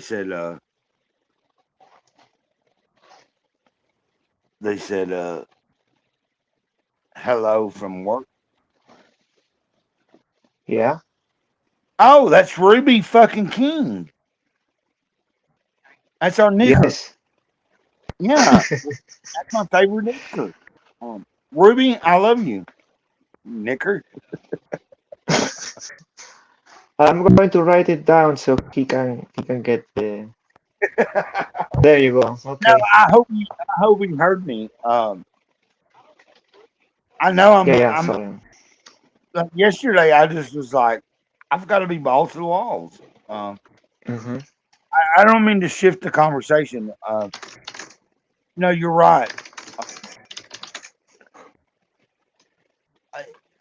said hello from work. Yeah. Oh, that's Ruby fucking King. That's our knicker. Yes. Yeah, that's my favorite knicker. Ruby, I love you, knicker. I'm going to write it down so he can get the. There you go. No, Okay. I hope you heard me. I know I'm Sorry. yesterday I just was like, I've got to be balls to the walls. Mhm. I don't mean to shift the conversation. No, you're right.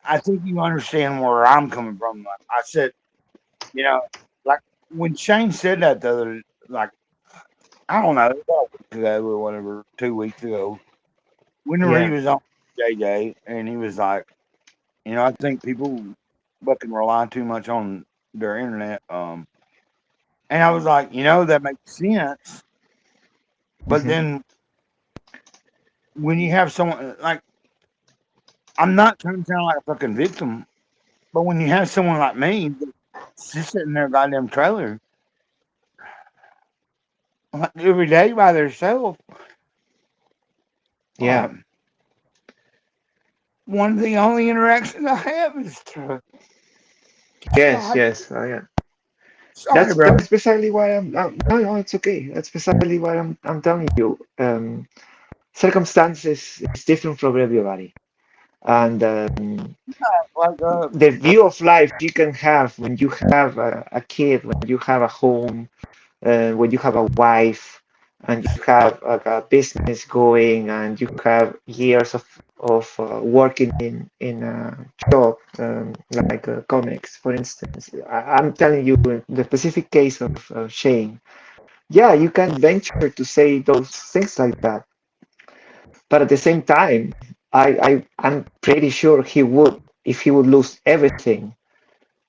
I think you understand where I'm coming from. Like I said, you know, like when Shane said that the other, like I don't know, about a week ago or whatever, 2 weeks ago, whenever he Yeah. was on JJ, and he was like, I think people fucking rely too much on their internet. And I was like, that makes sense. But then when you have someone like, I'm not trying to sound like a fucking victim, but when you have someone like me that's just sitting in their goddamn trailer like, every day by themselves, Yeah. one of the only interactions I have is to. Yes. Yeah. Sorry, bro. That's precisely why no, it's okay. That's precisely why I'm telling you. Circumstances is different for everybody, and the view of life you can have when you have a kid, when you have a home, when you have a wife, and you have a business going, and you have years of working in a job like comics, for instance. I'm telling you, in the specific case of Shane, yeah, you can venture to say those things like that, but at the same time, I'm pretty sure he would, if he would lose everything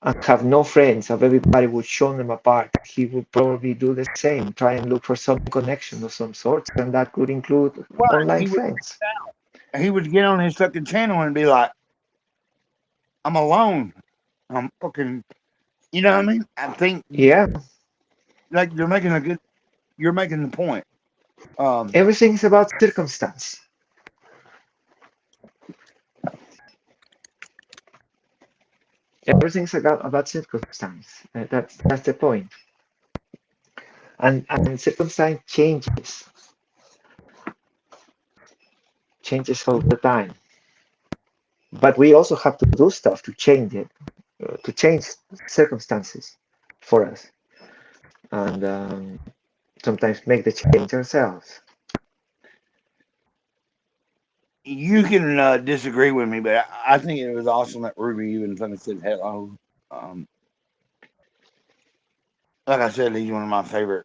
and have no friends, if everybody would shun them apart, he would probably do the same, try and look for some connection of some sort, and that could include online friends. He would get on his fucking channel and be like, I'm alone. I'm fucking, you know what I mean? I think, yeah, like you're making the point. Everything's about circumstance. Everything's about circumstance. That's the point. And circumstance changes all the time. But we also have to do stuff to change it, to change circumstances for us, and sometimes make the change ourselves. You can disagree with me, but I think it was awesome that Ruby even fucking said hello. Like I said, he's one of my favorite.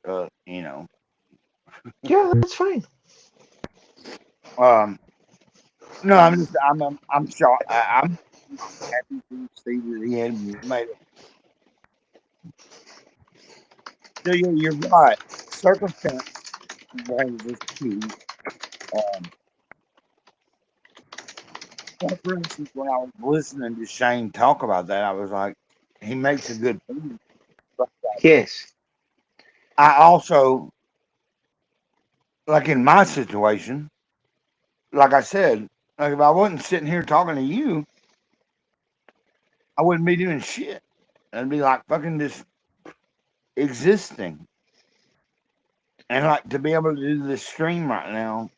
Yeah, that's fine. No, I'm shocked. I'm happy to see that he had made it. So you're right. Circumstance brings us to Well, for instance, when I was listening to Shane talk about that, I was like, he makes a good point. But Yes. I also, like in my situation, like I said, like if I wasn't sitting here talking to you, I wouldn't be doing shit. I'd be like fucking just existing. And like to be able to do this stream right now,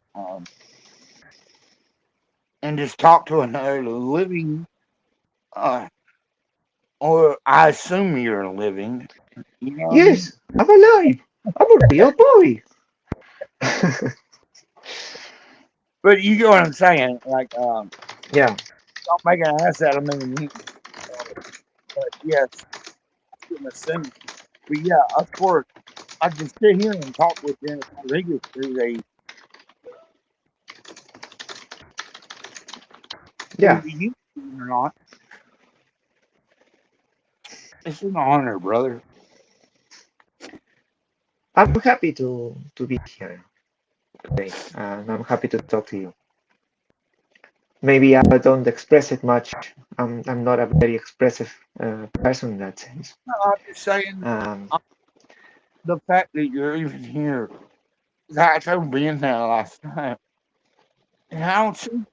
and just talk to another living, or I assume you're living. You know what I mean? Yes, I'm alive. I'm a real boy. But you get what I'm saying? Like, Yeah. don't make an ass out of me. But yes, I shouldn't assume. But yeah, of course, I can sit here and talk with Dennis Rodriguez through Yeah. you or not. It's an honor, brother. I'm happy to be here today, and I'm happy to talk to you. Maybe I don't express it much. I'm not a very expressive person in that sense. No, I'm just saying the fact that you're even here. That's over being there last time. And I don't see.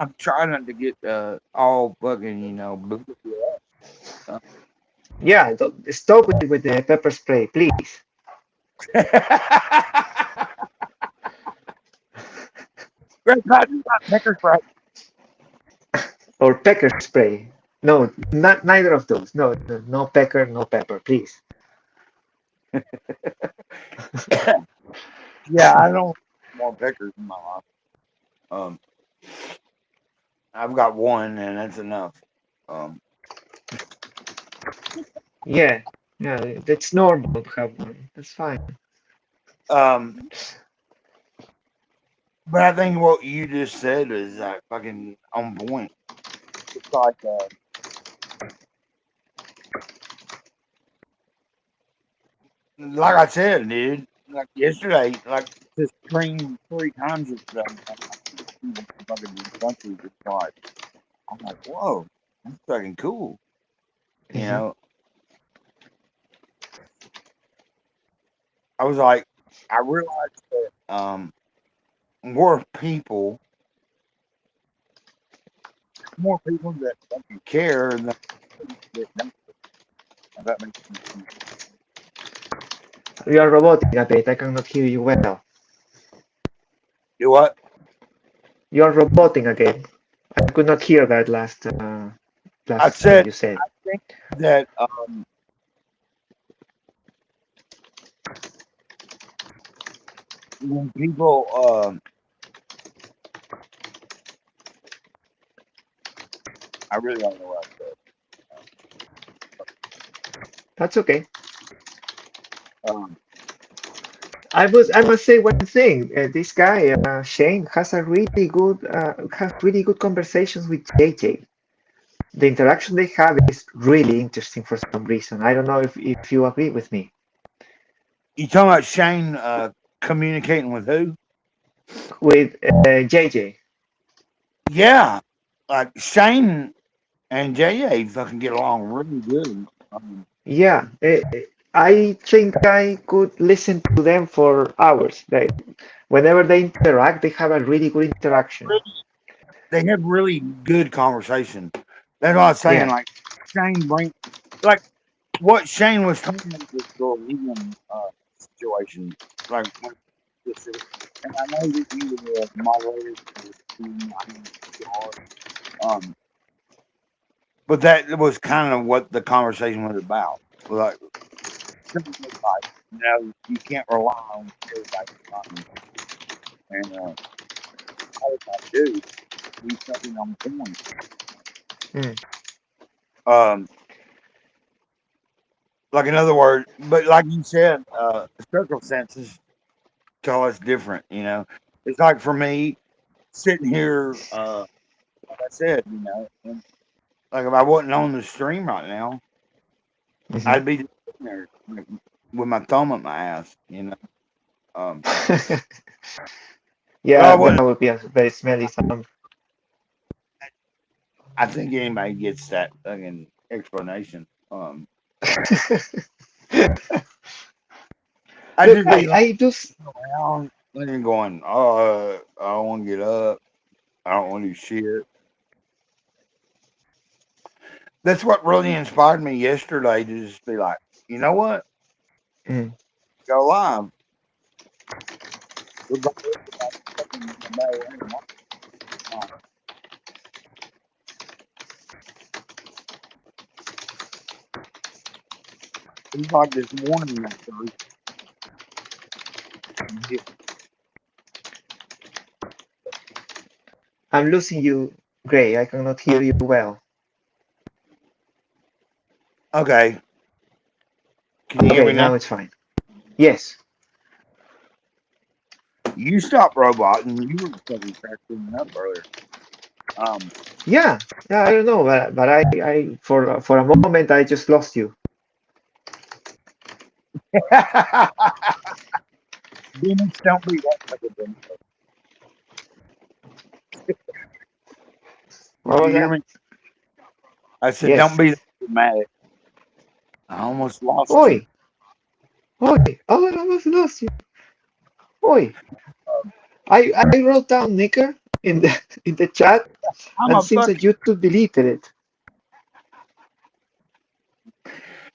I'm trying not to get all fucking, booted up. Yeah, stop with the pepper spray, please. Pepper spray. Or pecker spray. No, not neither of those. No, no pecker, no pepper, please. Yeah, I don't want more peckers in my life. I've got one, and that's enough. Yeah, that's normal to have one. That's fine. But I think what you just said is like fucking on point. It's like I said, dude. Like yesterday, like to stream 3 times yesterday. Fucking country just like I'm like, whoa, that's fucking cool. You know, I was like, I realized that more people that fucking care than that makes sense. You are robotic a bit. I cannot hear you well. You what? You are roboting again. I could not hear that last thing you said. I think that when people I really don't know what I said. That's okay. I must say one thing. This guy Shane has really good conversations with JJ. The interaction they have is really interesting for some reason. I don't know if you agree with me. You talking about Shane communicating with who? With JJ. Yeah, like Shane and JJ fucking get along really good. Yeah, I think I could listen to them for hours. Whenever they interact, they have a really good interaction. They have really good conversation. That's what I was saying. Yeah. Like Shane like what Shane was talking about this Leland situation. Like when and I know that you were the moderator but that was kind of what the conversation was about. Like, you can't rely on everybody. And all I do is something on point. Like in other words, but like you said, circumstances tell us different. It's like for me sitting here, like I said, and like if I wasn't on the stream right now, I'd be just sitting there with my thumb up my ass. Yeah, well, that would be a very smelly sound. I think anybody gets that fucking explanation. I Look, just be like, I just around and going, oh, I don't want to get up. I don't want to do shit. That's what really inspired me yesterday to just be like, you know what? Mm. Go live. Regardless if I fucking know or not. It's like this warning at first. I'm losing you, Gray. I cannot hear you well. Okay. Can you hear me Okay, now? now it's fine. Yes. You stopped roboting. You were fucking cracking up earlier. Yeah, I don't know, but I for a moment I just lost you. Demons don't be that type of thing. What was You hear that? me? I said, Yes. don't be that dramatic. I almost lost you. Oi, oi! Oh, I almost lost you. Oi! I wrote down Nicker in the chat, I'm and a seems that fucking. YouTube deleted it.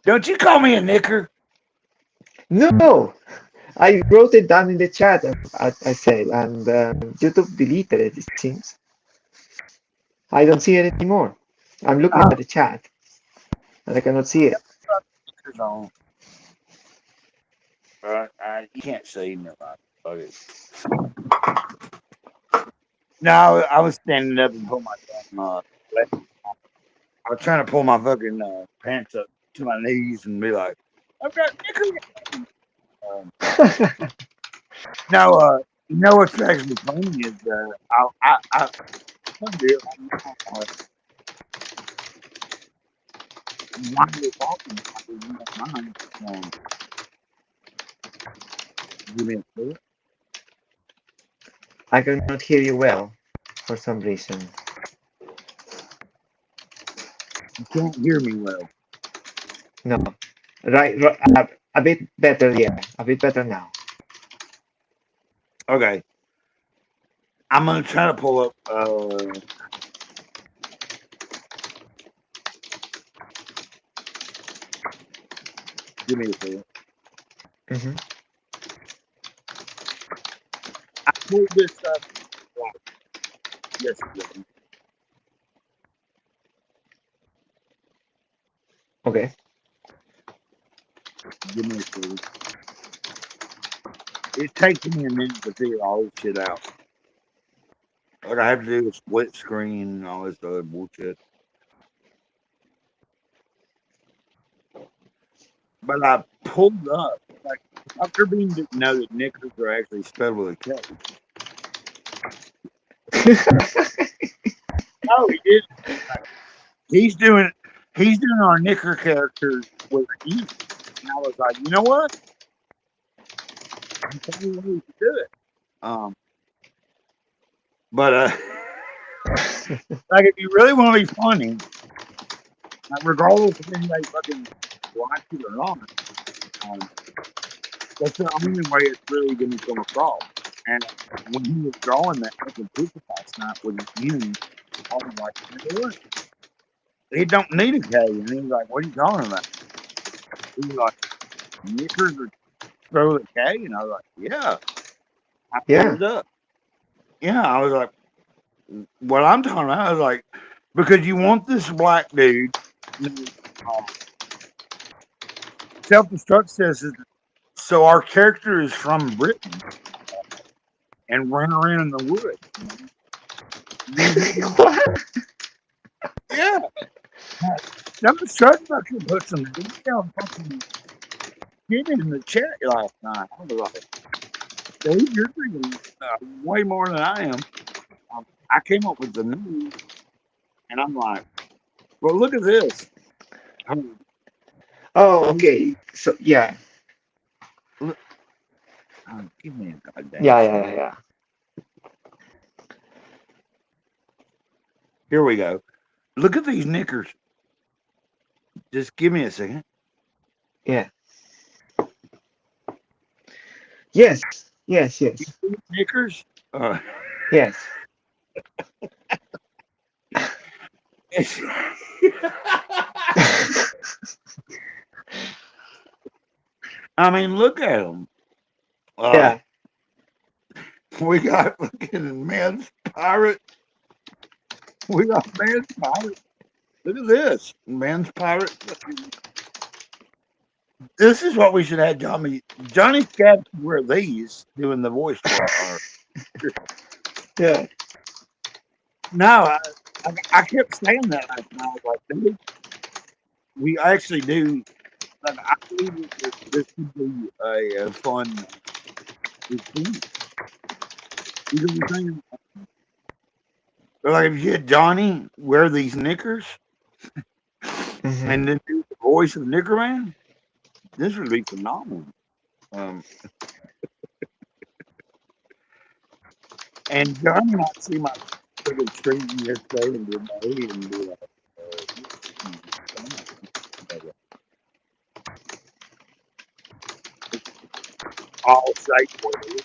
Don't you call me a knicker? No, I wrote it down in the chat. I said, and YouTube deleted it. It seems I don't see it anymore. I'm looking at the chat, and I cannot see it. Knickers on. You can't see me right. Okay. No, I was standing up and pull my left. I was trying to pull my fucking pants up to my knees and be like, I've got knickers. No, you know what's actually funny is I while you're walking, give me a clue. I cannot hear you well for some reason. You can't hear me well. No, right, a bit better. Yeah, a bit better now. Okay. I'm gonna try to pull up give me a clue. Mm-hmm. I pulled this up yesterday. Okay. Give me a clue. It takes me a minute to figure all this shit out. Like I have to do a split screen and all this other bullshit. But I pulled up, like, Dr. Bean didn't know that knickers are actually spelled with a K. No, he didn't. He's doing our knicker character with an E. And I was like, you know what? I'm telling you we should do it. But like if you really want to be funny, like regardless if anybody fucking likes it or not, that's the only way it's really going to come across. And when he was drawing that fucking picture last night with his union, I was like, look, it don't need a K. And he was like, what are you talking about? He was like, knickers are throw the K? And I was like, yeah. I pulled it up. Yeah, I was like, what I'm talking about, I was like, because you want this black dude. Self-destruct says, so our character is from Britain and run around in the woods. Yeah. Self-destruct fucking put some detailed fucking shit in the chat last night. I was like, Dave, you're reading way more than I am. I came up with the news, and I'm like, well, look at this. Oh, okay. So yeah. Give me a goddamn. Yeah. Here we go. Look at these knickers. Just give me a second. Yeah. Yes. Knickers? Yes. I mean, look at them. Yeah. We got fucking Man's Pirate. We got Man's Pirate. Look at this. Man's Pirate. This is what we should have Johnny Scab wear these doing the voice for Yeah. No, I kept saying that last night. I was like, dude, we actually do. Like, I believe this could be a fun routine. You know what I'm saying? But like, if you had Johnny wear these knickers and then do the voice of Knickerman, this would be phenomenal. And Johnny might see my friggin' stream yesterday and be made and be like, all safe for you.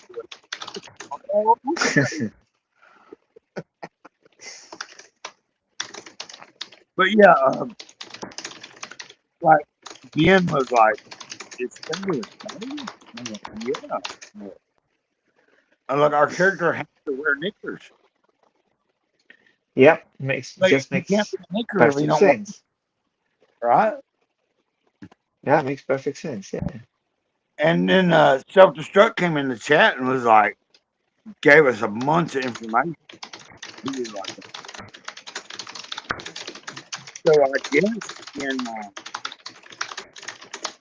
But yeah, like Ben was like, "It's fabulous." Yeah. And look, our character has to wear knickers. Yep. Like, Just you makes can't wear knickers if you perfect don't sense. right? Yeah, it makes perfect sense. Yeah. And then Self-Destruct came in the chat and was like, gave us a bunch of information. He was like, so I guess in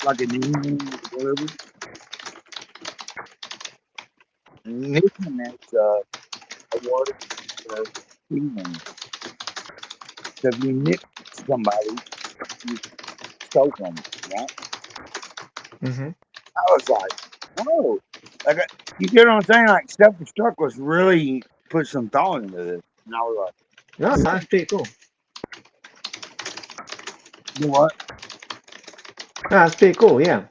like in England or whatever, Nixon is awarded for stealing. So if you nick somebody, you stole them, right? Mm-hmm. I was like, whoa. Like, you get what I'm saying? Like, Self-Destruct was really put some thought into this. And I was like, No, that's pretty cool. you know what? No, that's pretty cool. Yeah.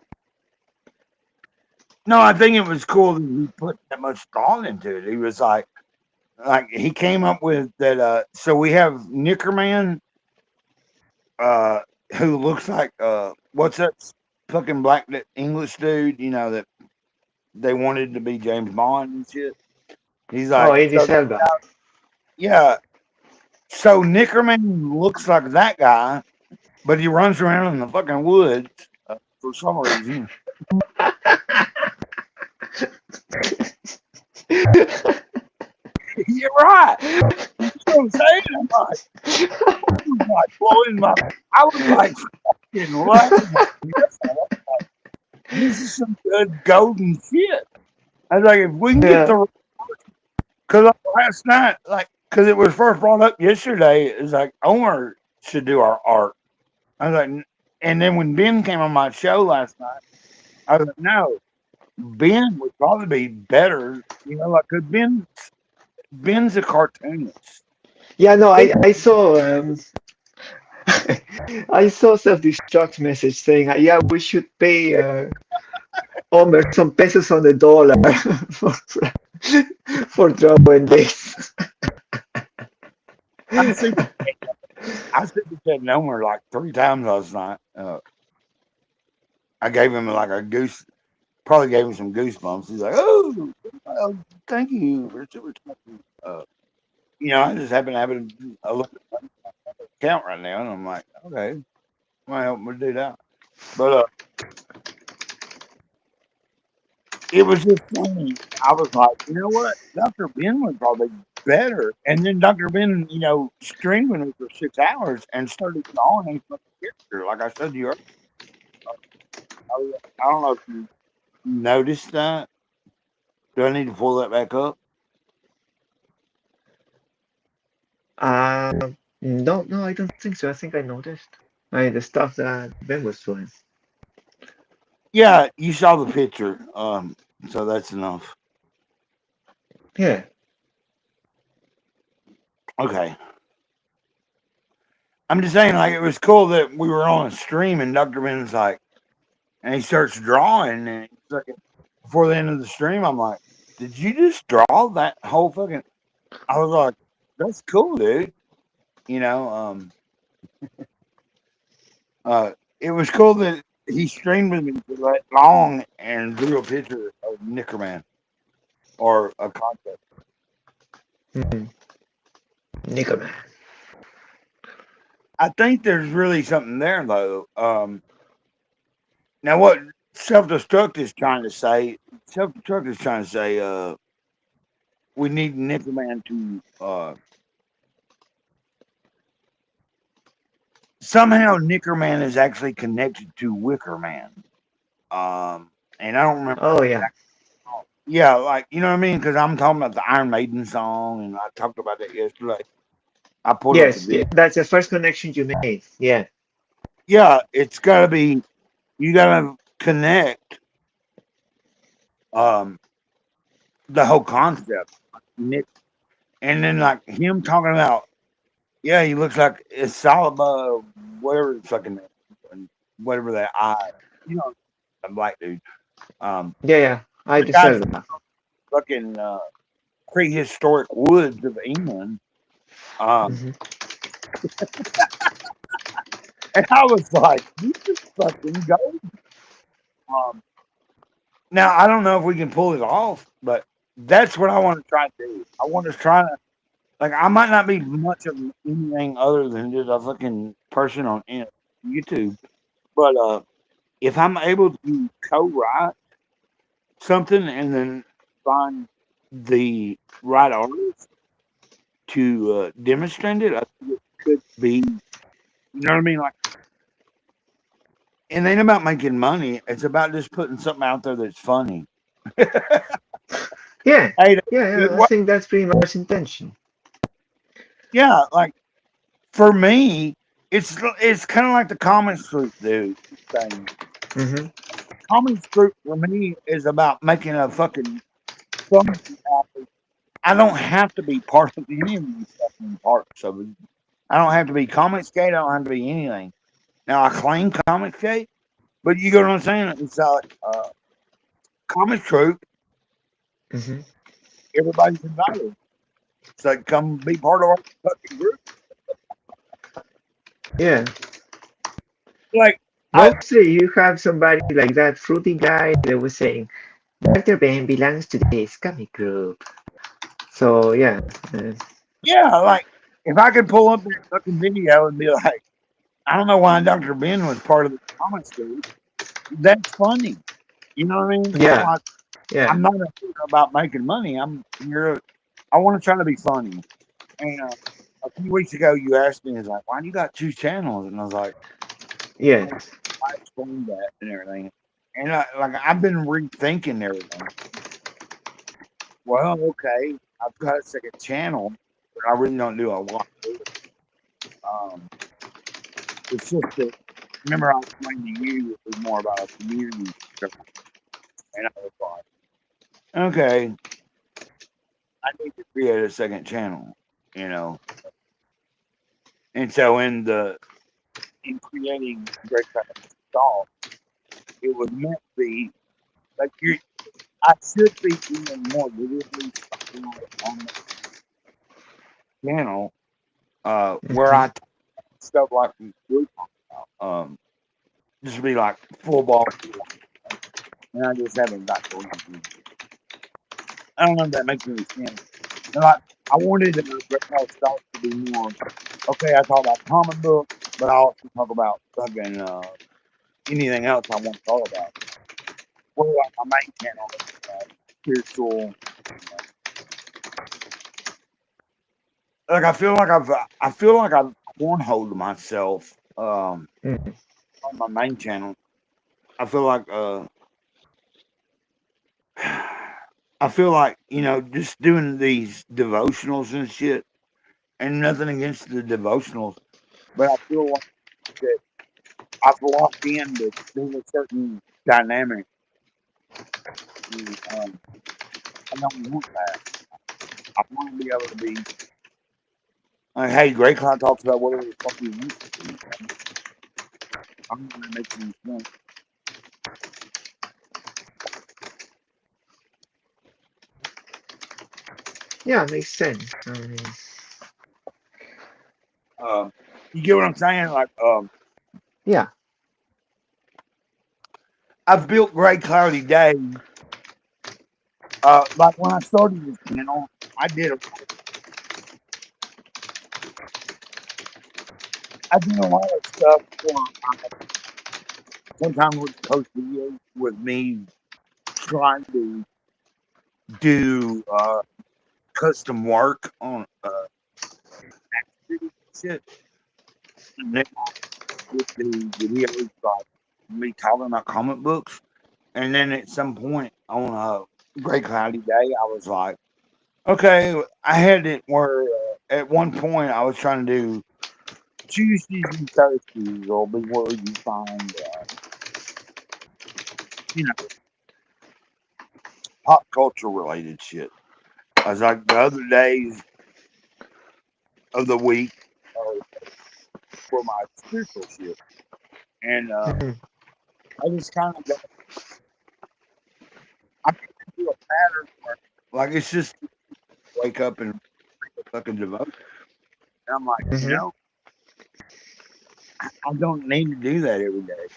No, I think it was cool that he put that much thought into it. He was like he came up with that. So we have Knickerman, who looks like what's that fucking black English dude? You know that they wanted to be James Bond and shit. He's like, Idris Elba. Yeah. So Knickerman looks like that guy, but he runs around in the fucking woods for some reason. You're right. That's what I'm saying. I was like fucking laughing. This is some good golden shit. I was like, if we can get the, because last night, because it was first brought up yesterday, it's like Omar should do our art. I was like, and then when Ben came on my show last night, I was like, no, Ben would probably be better, like, because Ben's a cartoonist. Yeah, no, I saw I saw Self-Destruct message saying, yeah, we should pay Homer some pesos on the dollar for drawing this. I said to Homer like 3 times last night. I gave him like a goose. Probably gave him some goosebumps. He's like, "Oh, thank you for super talking." I just happen to have a look at my account right now, and I'm like, "Okay, might help me do that." But it was just funny. I was like, you know what? Dr. Ben was probably better. And then Dr. Ben, streamed with it for 6 hours and started drawing a fucking character, like I said to you earlier. I don't know if you noticed that. Do I need to pull that back up? No, I don't think so. I think I noticed. The stuff that Ben was doing. Yeah, you saw the picture. So that's enough. Yeah. Okay. I'm just saying, like, it was cool that we were on a stream and Dr. Ben's like, and he starts drawing, and he's like, before the end of the stream, I'm like, did you just draw that whole fucking? I was like, that's cool, dude. You know, it was cool that he streamed with me for that long and drew a picture of Nickerman or a concept. Nickerman. I think there's really something there, though. Now, what self-destruct is trying to say, we need Nickerman to somehow Nickerman is actually connected to Wickerman. And I don't remember. Oh yeah. Yeah, like, you know what I mean? Because I'm talking about the Iron Maiden song, and I talked about that yesterday. I pulled up Yes, the video. that's the first connection you made. Yeah. Yeah, it's got to be. You got to connect the whole concept, Nick, and then like him talking about. Yeah, he looks like it's Salaba, whatever the fucking name, whatever that eye. You know, a black dude. Yeah. I the guy deserve from that. fucking prehistoric woods of England. And I was like, you just fucking go. Now, I don't know if we can pull it off, but that's what I want to try to do. I want to try to, like, I might not be much of anything other than just a fucking person on YouTube, but if I'm able to co-write something and then find the right artist to demonstrate it, I think it could be, you know what I mean? Like, it ain't about making money. It's about just putting something out there that's funny. Yeah. Hey, I think that's pretty much intention. yeah, like for me, it's kind of like the comics group dude thing. Comics group for me is about making a fucking fun. I don't have to be part of any of these fucking parts of it. I don't have to be Comicsgate. I don't have to be anything. Now I claim Comicsgate, but you get what I'm saying? It's like Comics Group. Everybody's invited. It's like, come be part of our fucking group. Yeah. Like, mostly you have somebody like that fruity guy that was saying, Dr. Ben belongs to this comic group. So yeah. Yeah, like if I could pull up that fucking video and be like, I don't know why Dr. Ben was part of the comics group. That's funny. You know what I mean? Yeah. Like, Yeah. I'm not about making money. I want to try to be funny. And a few weeks ago, you asked me, like, why do you got 2 channels? And I was like, yeah, I explained that and everything. And I've been rethinking everything. Well, okay, I've got a second channel, but I really don't do a lot of it. It's just that, remember I explained to you it was more about a community. And I was like, okay, I need to create a second channel, you know. And so in creating Great Stall, it was meant to be like I should be doing more videos on the channel where I stuff like we talk about. Just be like full ball, and I just haven't got to it. I don't know if that makes any sense. And like, I wanted the Great Stall to be more. Okay, I talk about comic books, but I also talk about fucking anything else I want to talk about. Well, like my main channel is spiritual. Like I feel like I've cornholed myself on my main channel. I feel like you know, just doing these devotionals and shit, and nothing against the devotionals, but I feel like that I've locked in to doing a certain dynamic I don't want that. I want to be able to be. Hey, Great Cloud talks about whatever the fuck he wants to do. I'm going to make some sense. Yeah, makes sense. You get what I'm saying? Like, Yeah. I've built Great Cloudy Day. Like when I started this channel, I did a lot of stuff for sometimes would post videos with me trying to do custom work on shit. And then with the videos like me talking about comic books. And then at some point on Great Cloudy Day, I was like, okay, I had it where at one point I was trying to do Tuesdays and Thursdays will be where you find, pop culture related shit. I was like, the other days of the week for my spiritual shit. And I just kind of got, I can do a pattern where, like, it's just wake up and read a fucking devotion. And I'm like, you know, I don't need to do that every day.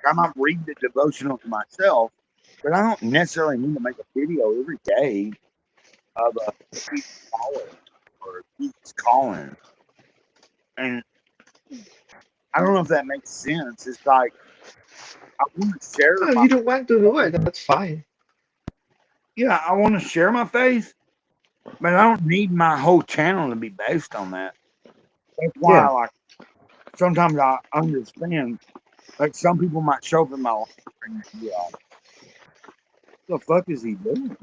I might read the devotional to myself, but I don't necessarily need to make a video every day of a caller or Jesus calling. And I don't know if that makes sense. It's like I want to share. No, if you don't want to do it, that's fine. Yeah, I want to share my faith, but I don't need my whole channel to be based on that. That's why, like, sometimes I understand. Like, some people might show up in my life and be like, "What the fuck is he doing?"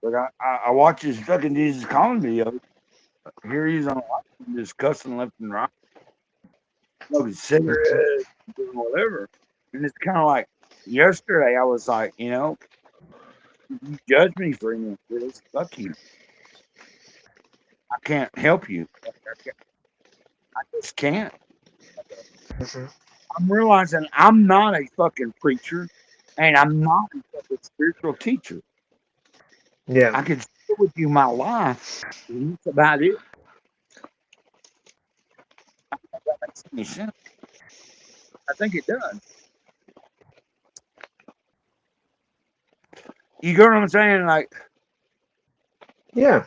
But I watch his fucking Jesus calling video. Here he is on live, just cussing left and right, smoking cigarettes, doing whatever. And it's kind of like yesterday. I was like, you know, if you judge me for any of this, fuck you. I can't help you. I just can't. I'm realizing I'm not a fucking preacher, and I'm not a fucking spiritual teacher. Yeah. I can share with you my life, and that's about it. I don't know if that makes any sense. I think it does. You get what I'm saying? Like, yeah.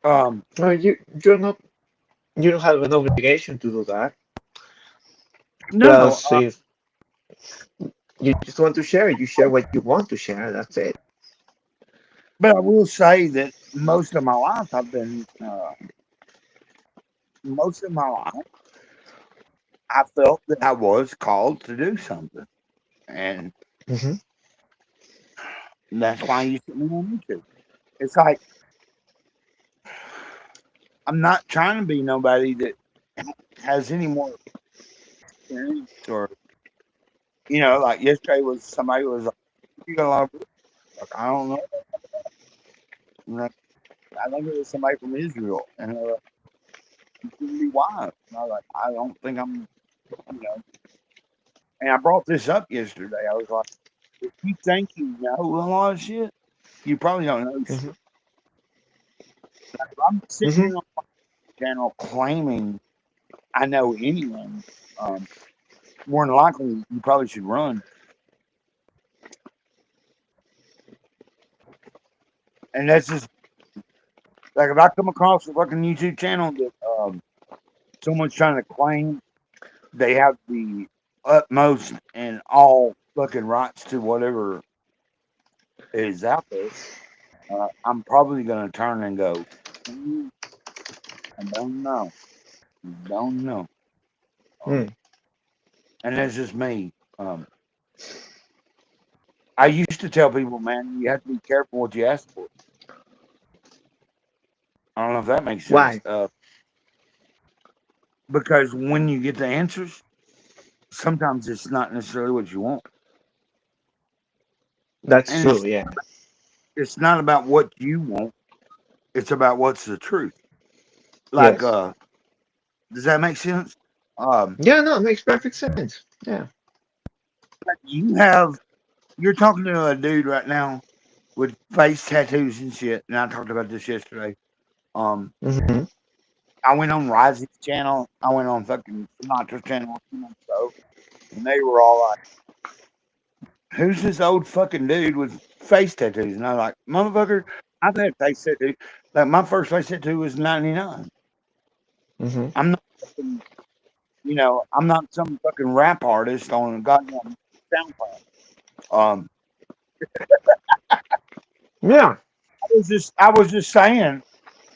You don't have an obligation to do that. No. If you just want to share, you share what you want to share. That's it. But I will say that most of my life I've been, I felt that I was called to do something. And that's why you see me on YouTube. It's like, I'm not trying to be nobody that has any more experience or, you know, like yesterday was somebody was like, you got a lot of, like, I don't know. Like, I think it was somebody from Israel. And you shouldn't be wise. And I was like, I don't think I'm, you know. And I brought this up yesterday. I was like, if you think you know a lot of shit, you probably don't know shit. Like, if I'm sitting here on my channel claiming I know anyone, more than likely you probably should run. And that's just like if I come across a fucking YouTube channel that someone's trying to claim they have the utmost and all fucking rights to whatever is out there, I'm probably gonna turn and go, I don't know. And that's just me. I used to tell people, man, you have to be careful what you ask for. I don't know if that makes sense. Why? Because when you get the answers, sometimes it's not necessarily what you want. That's And true. Yeah. it's not about what you want. It's about what's the truth. Like, Yes. does that make sense? Um, Yeah. No, it makes perfect sense. Yeah. you're talking to a dude right now with face tattoos and shit, and I talked about this yesterday. Um, Hmm. I went on Rising's channel. I went on fucking Sinatra's channel a few months ago, and they were all like, "Who's this old fucking dude with face tattoos?" And I was like, "Motherfucker, I've had face tattoos. Like my first face tattoo was '99. Hmm. I'm not, fucking, I'm not some fucking rap artist on a goddamn SoundCloud. Um, Yeah. I was just saying,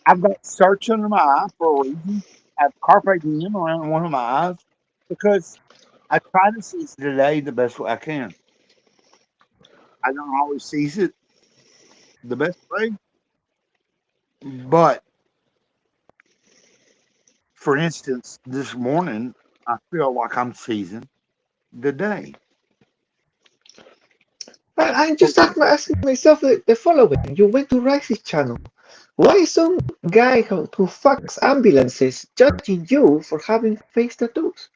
I've got search under my eye for a reason. I have carpe diem around one of my eyes because I try to seize the day the best way I can. I don't always seize it the best way, but for instance, this morning I feel like I'm seizing the day. But I'm just asking myself the following. You went to Rice's channel. Why is some guy who fucks ambulances judging you for having face tattoos?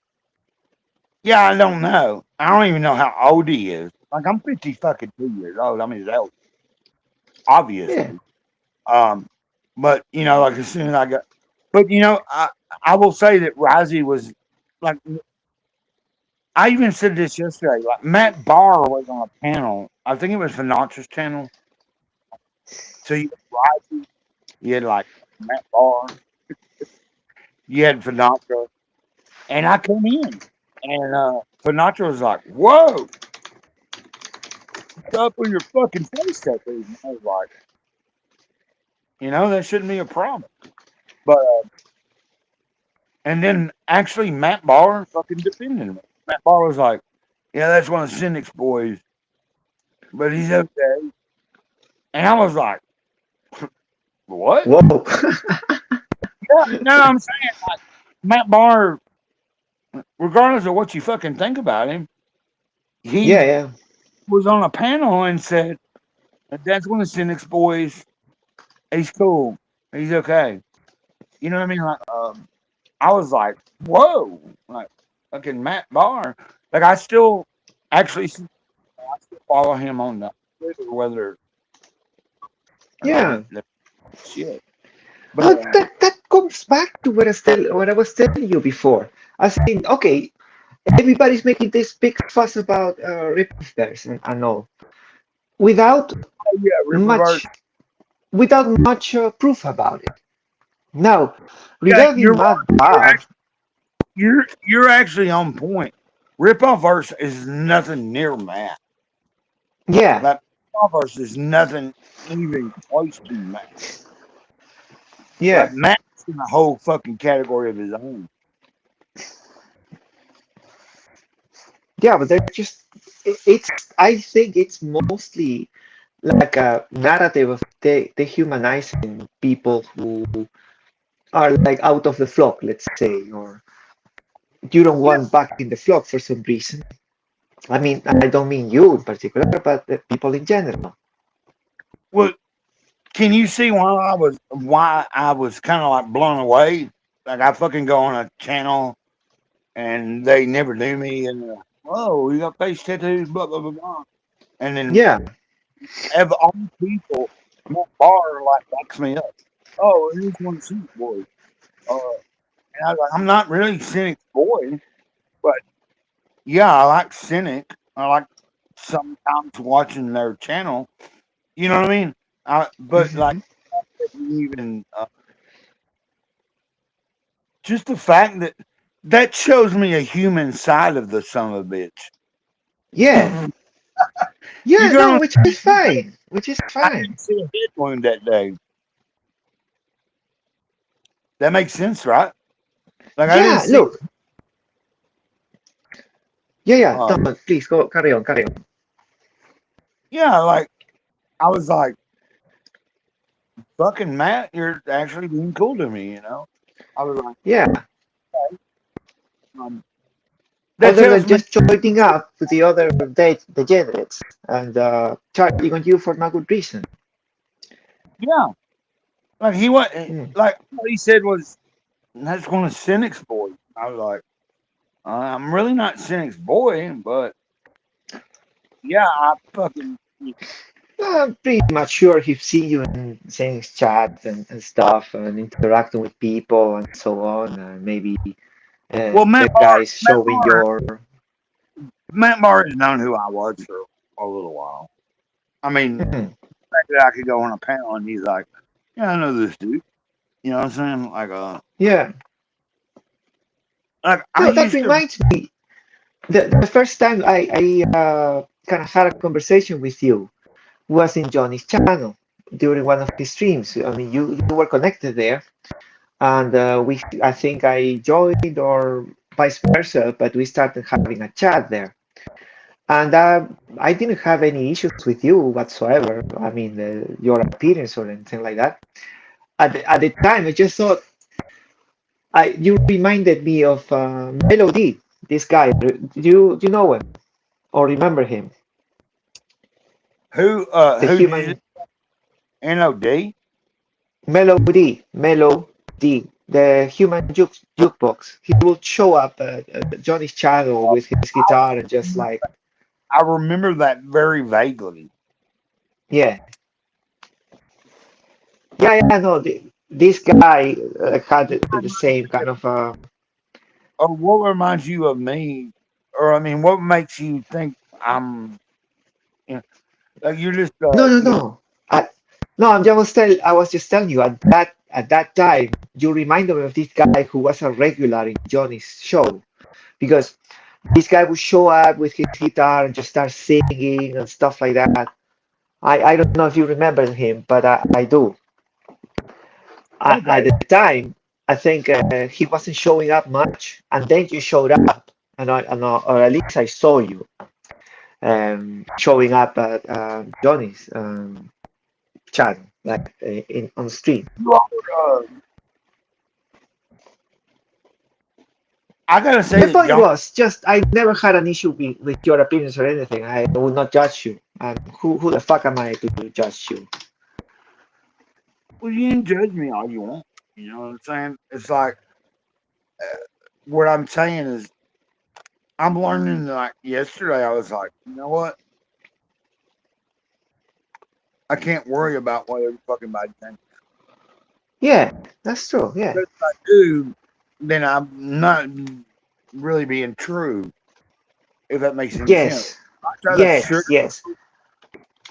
Yeah, I don't know. I don't even know how old he is. Like I'm 50 fucking 2 years old. I mean, he's old, obviously. Yeah. But like as soon as I got, but I will say that Risey was like, I even said this yesterday. Like Matt Barr was on a panel. I think it was Financial's channel. So you had Risey, you had like Matt Barr, you had Financial, and I come in, and Financial was like, "Whoa, what's up with your fucking face tattoos?" And I was like, that shouldn't be a problem. But and then actually Matt Barr fucking defended him. Matt Barr was like, "Yeah, that's one of Cynic's boys, but he's okay." And I was like, "What?" Whoa. Yeah, no, I'm saying like Matt Barr, regardless of what you fucking think about him, he Yeah. was on a panel and said that that's one of Cynic's boys. He's cool. He's okay. You know what I mean? Like, I was like, "Whoa!" Like, fucking Matt Barr. Like, I still follow him on the Twitter, whether Yeah. shit. But But that comes back to what I was telling you before. I think, okay, everybody's making this big fuss about rippers and all, without Ripperverse. much proof about it. Now, Yeah, regarding Matt Barr, you're actually on point. Ripperverse is nothing near Matt. yeah, Like Ripperverse is nothing even close to Matt. yeah, Like Matt's in a whole fucking category of his own. yeah, but they're just, it's, I think it's mostly like a narrative of dehumanizing people who are like out of the flock, let's say, or you don't want back in the flock for some reason. I mean, I don't mean you in particular, but the people in general. Well, can you see why I was kind of like blown away? Like I fucking go on a channel and they never knew me, and oh, you got face tattoos, blah blah blah blah, and then Yeah, of all people, Matt Barr like backs me up. Oh, he's one of Cynic's boys. And I was like, I'm not really Cynic's boy, but yeah, I like Cynic. I like sometimes watching their channel. You know what I mean? But like even just the fact that shows me a human side of the son of a bitch. yeah, You yeah. go No, on, which is fine. Which is I fine. didn't see a head wound that day. That makes sense, right? Like I didn't Yeah, see. look. Yeah. Uh, No, please go. Carry on. Carry on. yeah, like I was like, fucking Matt, you're actually being cool to me. I was like, Yeah. okay. That other tells than me, just joining up with the other degenerates and charging on you for no good reason. yeah, like he what, Mm. like what he said was, that's one of Cynic's boys. I was like, I'm really not Cynic's boy, but yeah, I fucking I'm pretty much sure he's seen you in saying chats and stuff and interacting with people and so on. And maybe well, the guys showing your. Matt Barr has known who I was for a little while. I mean, the fact that I could go on a panel and he's like, yeah, I know this dude. You know what I'm saying? Like, Yeah. like No, I that used to. reminds me. The first time I kind of had a conversation with you was in Johnny's channel during one of his streams. I mean, you were connected there, and I think I joined or vice versa, but we started having a chat there. And I didn't have any issues with you whatsoever. I mean, your appearance or anything like that. At the time, I just thought you reminded me of Melody, this guy. Do you know him or remember him? Who The did you human NOD? Melody, the human jukebox. He will show up at Johnny's channel with his guitar and just like, I remember that very vaguely. yeah. No, this guy had the same kind of. Or what reminds you of me? Or I mean, what makes you think I'm? You know, like you're just. No. I was just telling you at that time you reminded me of this guy who was a regular in Johnny's show, because this guy would show up with his guitar and just start singing and stuff like that. I don't know if you remember him, but I do. At the time, I think he wasn't showing up much, and then you showed up, or at least I saw you showing up at Johnny's channel, like on stream. I gotta say, the point was just I never had an issue with your appearance or anything. I would not judge you. Who the fuck am I to judge you? Well, you can judge me all you want. You know what I'm saying? It's like what I'm saying is, I'm learning. Like yesterday, I was like, you know what? I can't worry about what every fucking body thinks. Yeah, that's true. Yeah. If I do, then I'm not really being true. If that makes any sense. Yes.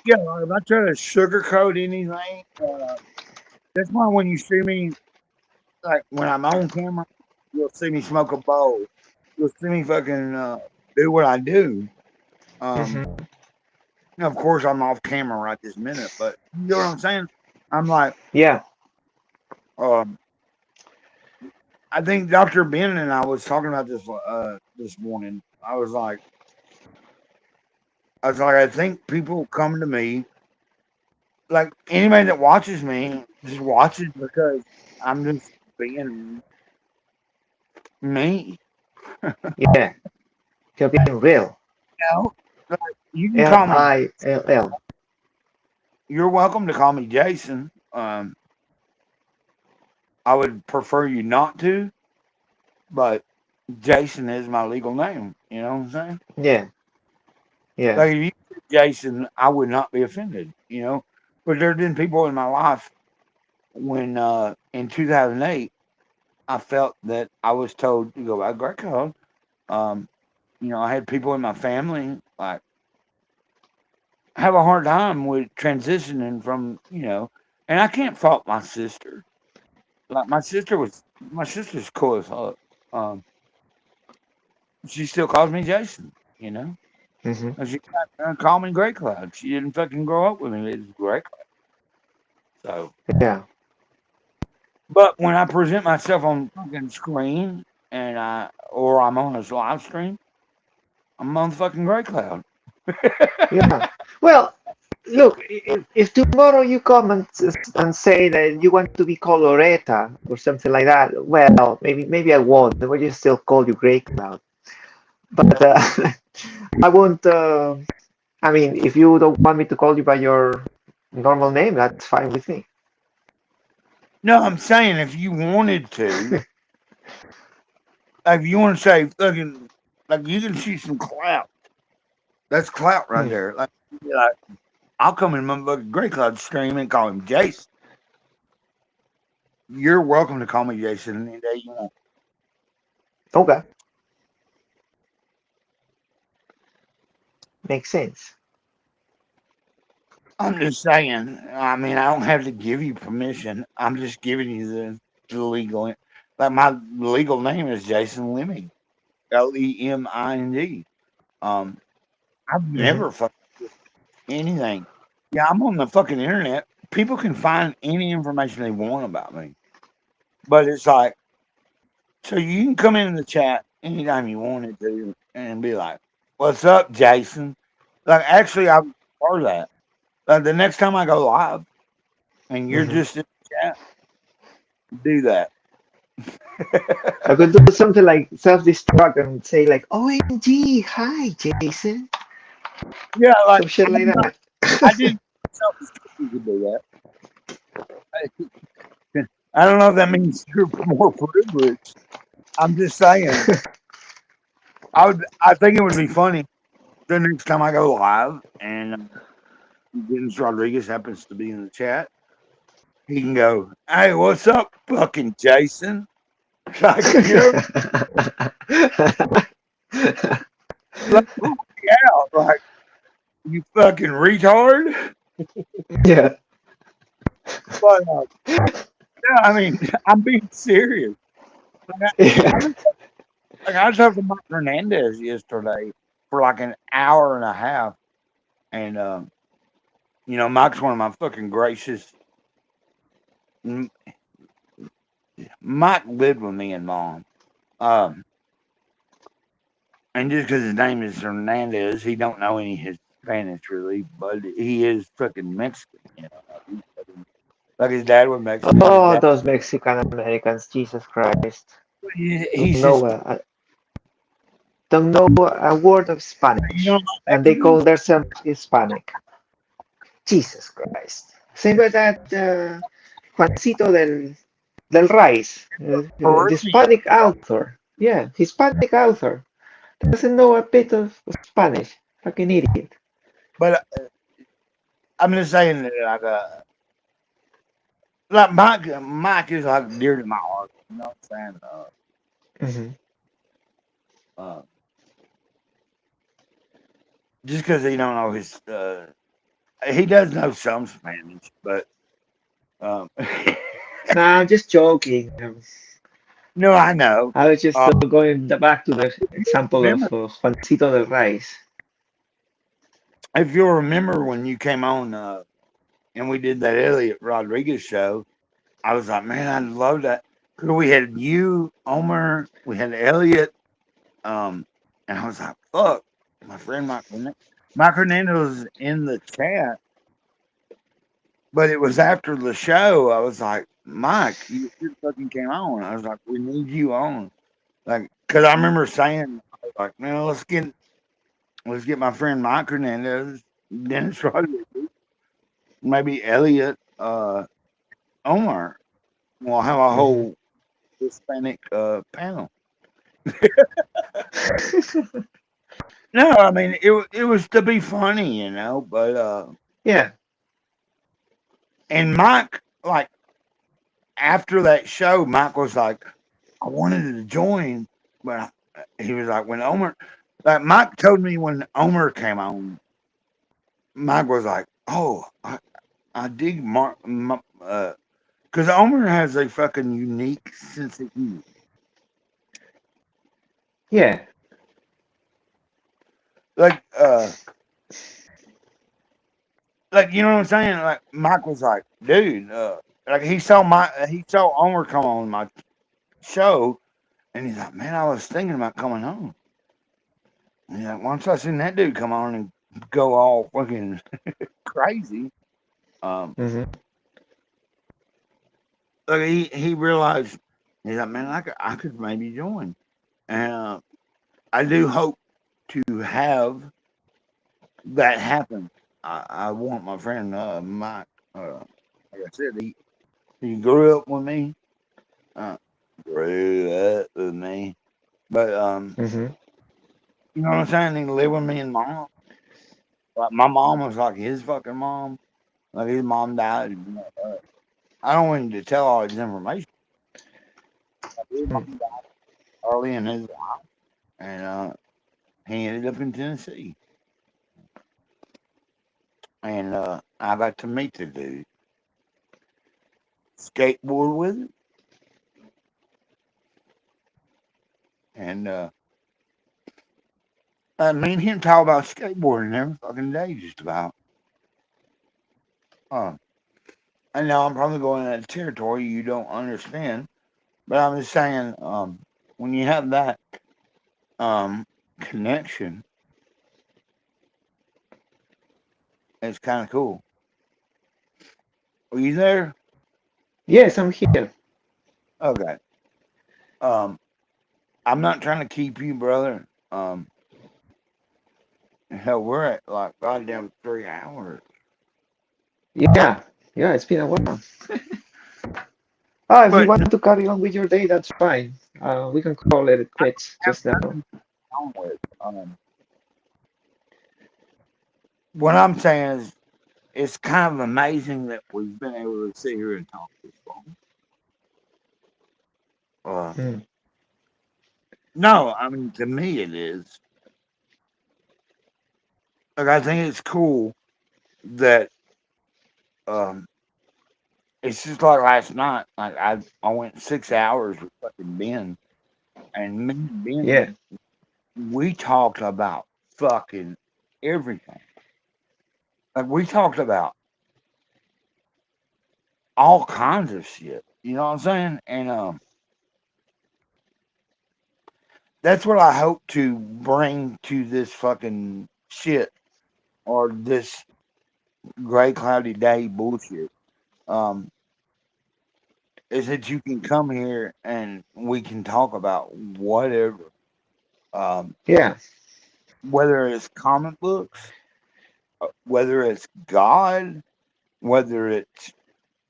Yeah, if I try to sugarcoat anything, that's why when you see me, like when I'm on camera, you'll see me smoke a bowl. You'll see me fucking do what I do. Of course, I'm off camera right this minute, but you know what I'm saying? I'm like, yeah. I think Dr. Ben and I was talking about this this morning. I was like, I think people come to me, like anybody that watches me just watches because I'm just being me. Yeah, you're being real. You know, like, you can call me L-I-L-L. You're welcome to call me Jason. I would prefer you not to, but Jason is my legal name. You know what I'm saying? Yeah. Like if you said Jason, I would not be offended. You know, but there have been people in my life when in 2008 I felt that I was told to go by Greg Code. You know, I had people in my family like have a hard time with transitioning from, you know, and I can't fault my sister. Like my sister's cool as fuck. She still calls me Jason, you know. And she called me Grey Cloud. She didn't fucking grow up with me. It's Grey Cloud. So yeah. But when I present myself on fucking screen and I'm on a live stream, I'm on fucking Grey Cloud. Yeah. Well, look, if tomorrow you come and say that you want to be called Loretta or something like that, well, maybe I won't. I will just still call you Grey Cloud. But I won't. I mean, if you don't want me to call you by your normal name, that's fine with me. No, I'm saying if you wanted to, like if you want to say fucking, like you can see some clout. That's clout right there. Like, you'd be like, I'll come in my fucking Grey Cloud stream and call him Jason. You're welcome to call me Jason any day you want. Okay. Makes sense. I'm just saying. I mean, I don't have to give you permission. I'm just giving you the legal. Like my legal name is Jason Lemming, Lemind. I've never fucking anything. Yeah, I'm on the fucking internet. People can find any information they want about me, but it's like, so you can come in the chat anytime you wanted to and be like, "What's up, Jason?" Like, actually, I would prefer that. Like, the next time I go live and you're just in the chat, do that. I could do something like self-destruct and say like, "OMG, hi, Jason." Yeah, like some shit like that. I didn't know you could do that. I don't know if that means you're more privileged. I'm just saying. I think it would be funny the next time I go live and Dennis Rodriguez happens to be in the chat. He can go, "Hey, what's up, fucking Jason?" Like, you know, like, out, like, you fucking retard. Yeah. But yeah, I mean, I'm being serious. I talked to Mike Hernandez yesterday for like an hour and a half, and you know, Mike's one of my fucking gracious. Mike lived with me and Mom, and just because his name is Hernandez, he don't know any of his Spanish really, but he is fucking Mexican. You know, like his dad was Mexican. Oh, those Mexican Americans, Jesus Christ! He's don't know a word of Spanish, and they call themselves Hispanic. Jesus Christ! Same with that Juancito del Rice, the Hispanic author. Yeah, Hispanic author. Doesn't know a bit of Spanish. Fucking idiot. But I'm just saying that like Mike is like dear to my heart. You know what I'm saying? Just because he don't know his, he does know some Spanish, but nah, I'm just joking. No, I know. I was just going back to the example of Juancito del Rice. If you'll remember when you came on and we did that Elliot Rodriguez show, I was like, man, I love that. Because we had you, Omer, we had Elliot, and I was like, fuck, my friend Mike Hernandez was in the chat, but it was after the show. I was like, Mike, you fucking came on. I was like, we need you on. Like, because I remember saying, I was like, man, let's get my friend Mike Hernandez, Dennis Rodriguez, maybe Elliot, Omar. We'll have a whole Hispanic panel. No, I mean it was to be funny, you know, but yeah. And Mike, like after that show, Mike was like, I wanted to join, but he was like, when Omer, like Mike told me when Omer came on, Mike was like, oh, I dig Mark, because Omer has a fucking unique sense of humor. Yeah. Like you know what I'm saying? Like Mike was like, dude, like he saw Omer come on my show, and he's like, man, I was thinking about coming home. And he's like, once I seen that dude come on and go all fucking crazy, like he realized, he's like, man, I could maybe join, and I do hope to have that happen. I want my friend Mike. Like I said, he grew up with me. Grew up with me, but Mm-hmm. you know what I'm saying? He lived with me and mom. Like my mom was like his fucking mom. Like his mom died. I don't want him to tell all his information. Like his mom died early in his life, and he ended up in Tennessee. And I got to meet the dude, skateboard with him, and me and him talk about skateboarding every fucking day, just about. I know I'm probably going into territory you don't understand, but I'm just saying, when you have that connection, it's kind of cool. Are you there? Yes, I'm here. Okay. I'm not trying to keep you, brother. Hell, we're at like goddamn 3 hours. Yeah, it's been a while. If you But want to carry on with your day, that's fine. We can call it quits just now. on with, what I'm saying is, it's kind of amazing that we've been able to sit here and talk this long. No, I mean, to me it is. Like, I think it's cool that it's just like last night. Like I went 6 hours with fucking Ben, and me and Ben, Yeah. we talked about fucking everything. Like we talked about all kinds of shit. You know what I'm saying? And that's what I hope to bring to this fucking shit, or this gray cloudy day bullshit. Is that you can come here and we can talk about whatever. Yeah. Whether it's comic books, whether it's God, whether it's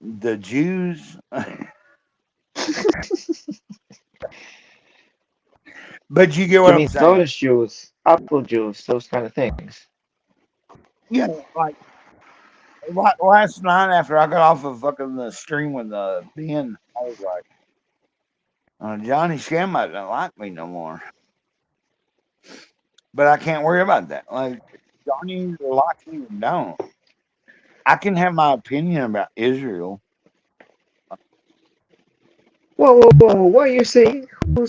the Jews. But you get what I'm saying. Orange juice, apple juice, those kind of things. Yeah, like last night after I got off of fucking the stream with Ben, I was like, Johnny Scamite don't like me no more. But I can't worry about that. Like, Johnny either likes me or don't. I can have my opinion about Israel. Whoa, what are you saying? Who?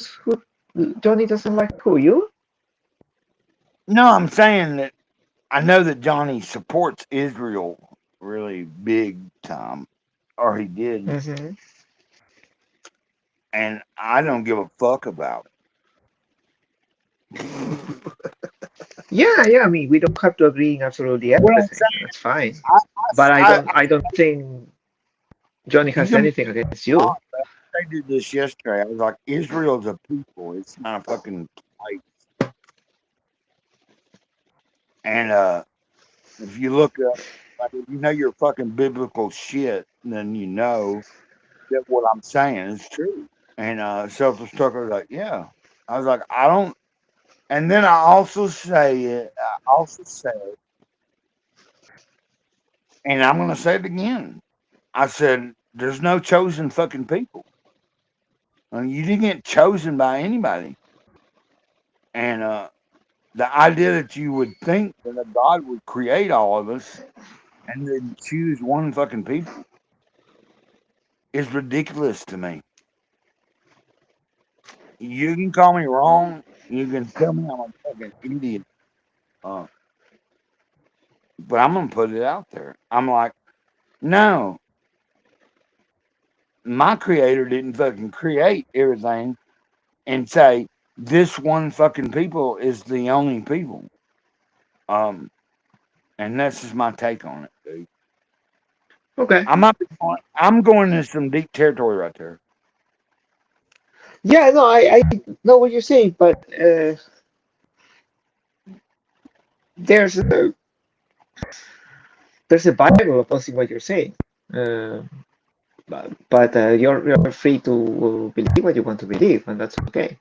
Johnny doesn't like who? You? No, I'm saying that I know that Johnny supports Israel really big time, or he did. Mm-hmm. And I don't give a fuck about it. Yeah. I mean, we don't have to agree in absolutely everything. That's fine. But I don't think Johnny has anything against you. I did this yesterday. I was like, Israel's a people. It's not a fucking place. And if you look up, like, if you know your fucking biblical shit, then you know that what I'm saying is true. And Self-Destructor was like, yeah. I was like, I don't. And then I also say, and I'm going to say it again. I said, there's no chosen fucking people. You didn't get chosen by anybody. And the idea that you would think that a God would create all of us and then choose one fucking people is ridiculous to me. You can call me wrong. You can tell me I'm a fucking idiot. But I'm going to put it out there. I'm like, no. My creator didn't fucking create everything and say this one fucking people is the only people. And that's just my take on it, dude. Okay. I'm going into some deep territory right there. Yeah, no, I know what you're saying, but there's a Bible opposing what you're saying. But you're free to believe what you want to believe, and that's okay.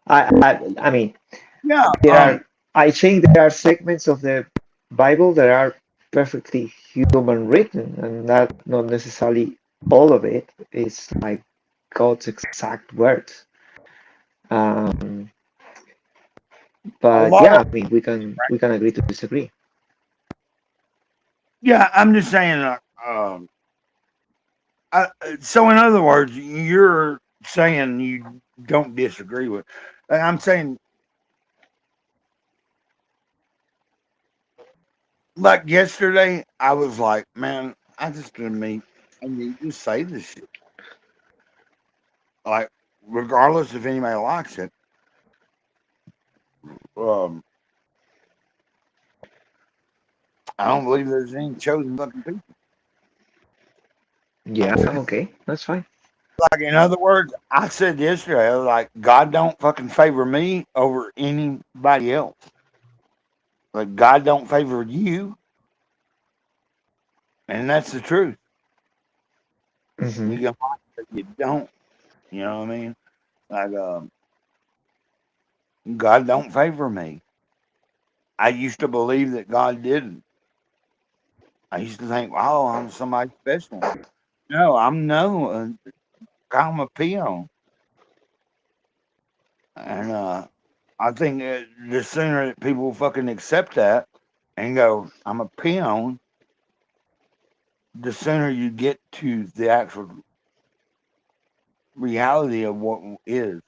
I mean, Yeah. I think there are segments of the Bible that are perfectly human written, and not necessarily all of it is like God's exact words. But yeah, I mean, we can agree to disagree. Yeah, I'm just saying. So in other words, you're saying you don't disagree with. I'm saying, like yesterday, I was like, man, I need to say this shit. Like, regardless if anybody likes it. I don't believe there's any chosen fucking people. Yeah, okay, that's fine. Like, in other words, I said yesterday, I was like, God don't fucking favor me over anybody else. Like, God don't favor you. And that's the truth. Mm-hmm. You can like it, you don't. You know what I mean? Like, God don't favor me. I used to believe that God didn't. I used to think, oh, I'm somebody special. No, I'm a peon. And I think the sooner that people fucking accept that and go, I'm a peon, the sooner you get to the actual reality of what is.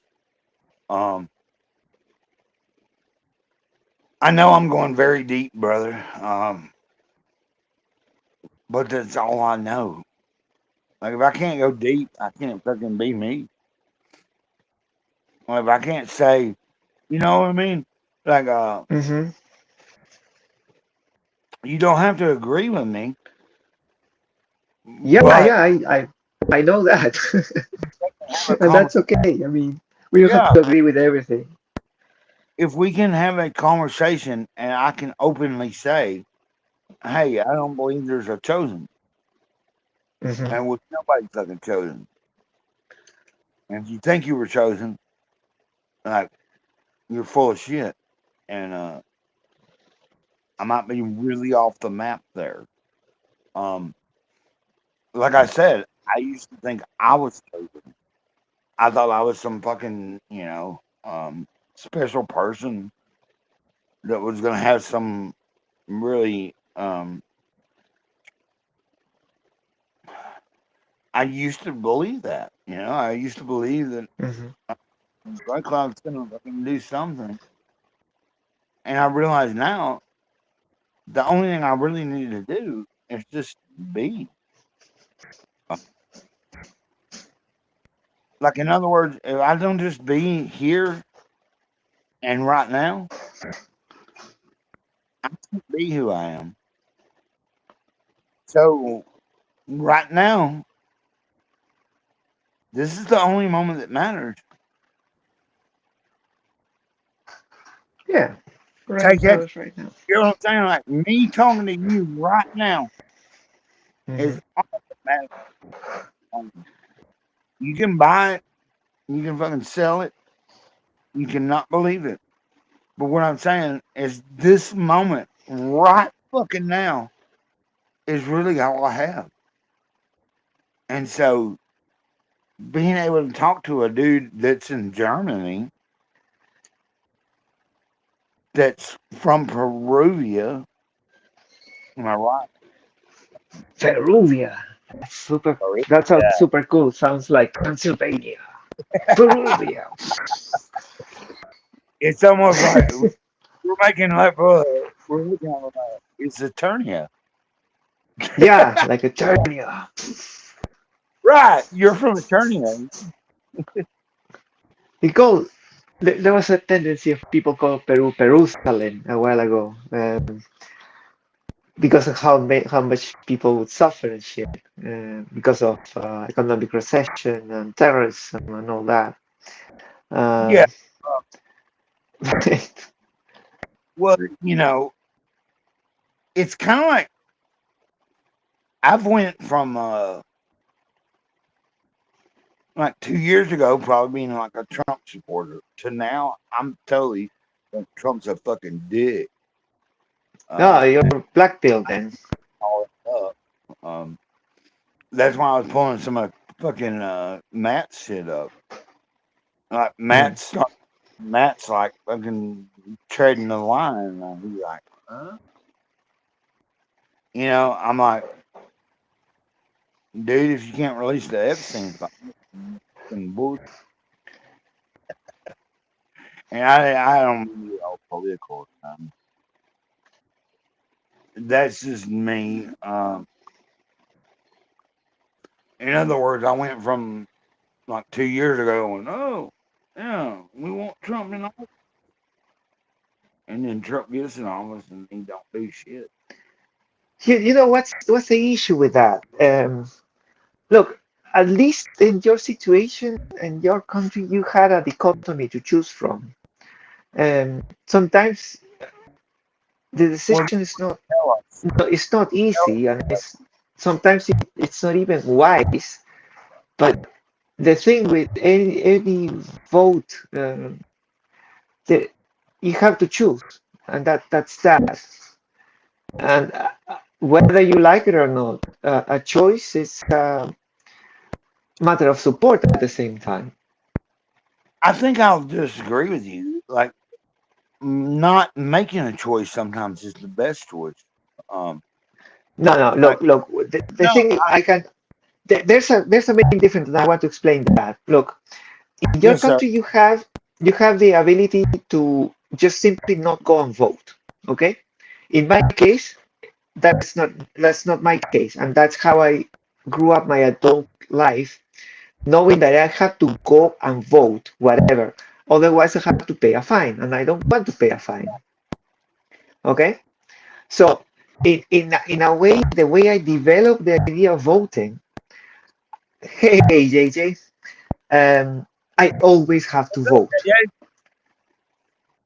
I know I'm going very deep, brother. But that's all I know. Like, if I can't go deep, I can't fucking be me. Well, if I can't say, you know what I mean? Like, Mm-hmm. you don't have to agree with me. Yeah, but I know that. And that's okay. I mean, we don't have to agree with everything. If we can have a conversation and I can openly say, hey, I don't believe there's a chosen. Mm-hmm. And with nobody fucking chosen. And if you think you were chosen, like, you're full of shit. And I might be really off the map there. Like I said, I used to think I was chosen. I thought I was some fucking, special person that was gonna have some really I used to believe that. I used to believe that White Cloud's gonna fucking do something. And I realize now the only thing I really need to do is just be. Like, in other words, if I don't just be here and right now, I can't be who I am. So right now, this is the only moment that matters. Yeah. Take it. Right now. You know what I'm saying? Like, me talking to you right now is all that matters. You can buy it. You can fucking sell it. You cannot believe it. But what I'm saying is this moment right fucking now is really all I have. And so being able to talk to a dude that's in Germany, that's from Perugia, am I right? Perugia. That's super. That sounds super cool. Sounds like Pennsylvania. Perugia. It's almost like we're making like we're looking at it's Eternia. Yeah, like Eternia. Right, you're from Eternia. There was a tendency of people call Peru Perusalem a while ago, because of how much people would suffer and shit, because of economic recession and terrorism and all that. Yeah. Well, it's kind of like I've went from like 2 years ago, probably being like a Trump supporter, to now I'm totally Trump's a fucking dick. No, you're black pill then. All up. That's why I was pulling some of fucking Matt's shit up. Like Matt's like fucking treading the line. And he's like, huh? You know, I'm like, dude, if you can't release the Epstein file, fucking bullshit. And I don't be all political. That's just me. In other words, I went from like 2 years ago going, oh, yeah, we want Trump in office. And then Trump gets in office and he don't do shit. You know what's the issue with that? Look, at least in your situation and your country, you had a dichotomy to choose from. Sometimes the decision is it's not easy, and sometimes it's not even wise. But the thing with any vote, you have to choose, and that's that. And whether you like it or not, a choice is a matter of support at the same time. I think I'll disagree with you. Like, not making a choice sometimes is the best choice. No. Look. The thing I can. There's a main difference, and I want to explain that. Look, in your country, you have the ability to just simply not go and vote. Okay. In my case, that's not my case, and that's how I grew up my adult life, knowing that I have to go and vote, whatever. Otherwise, I have to pay a fine, and I don't want to pay a fine. Okay, so in a way, the way I developed the idea of voting. Hey, JJ, I always have to vote,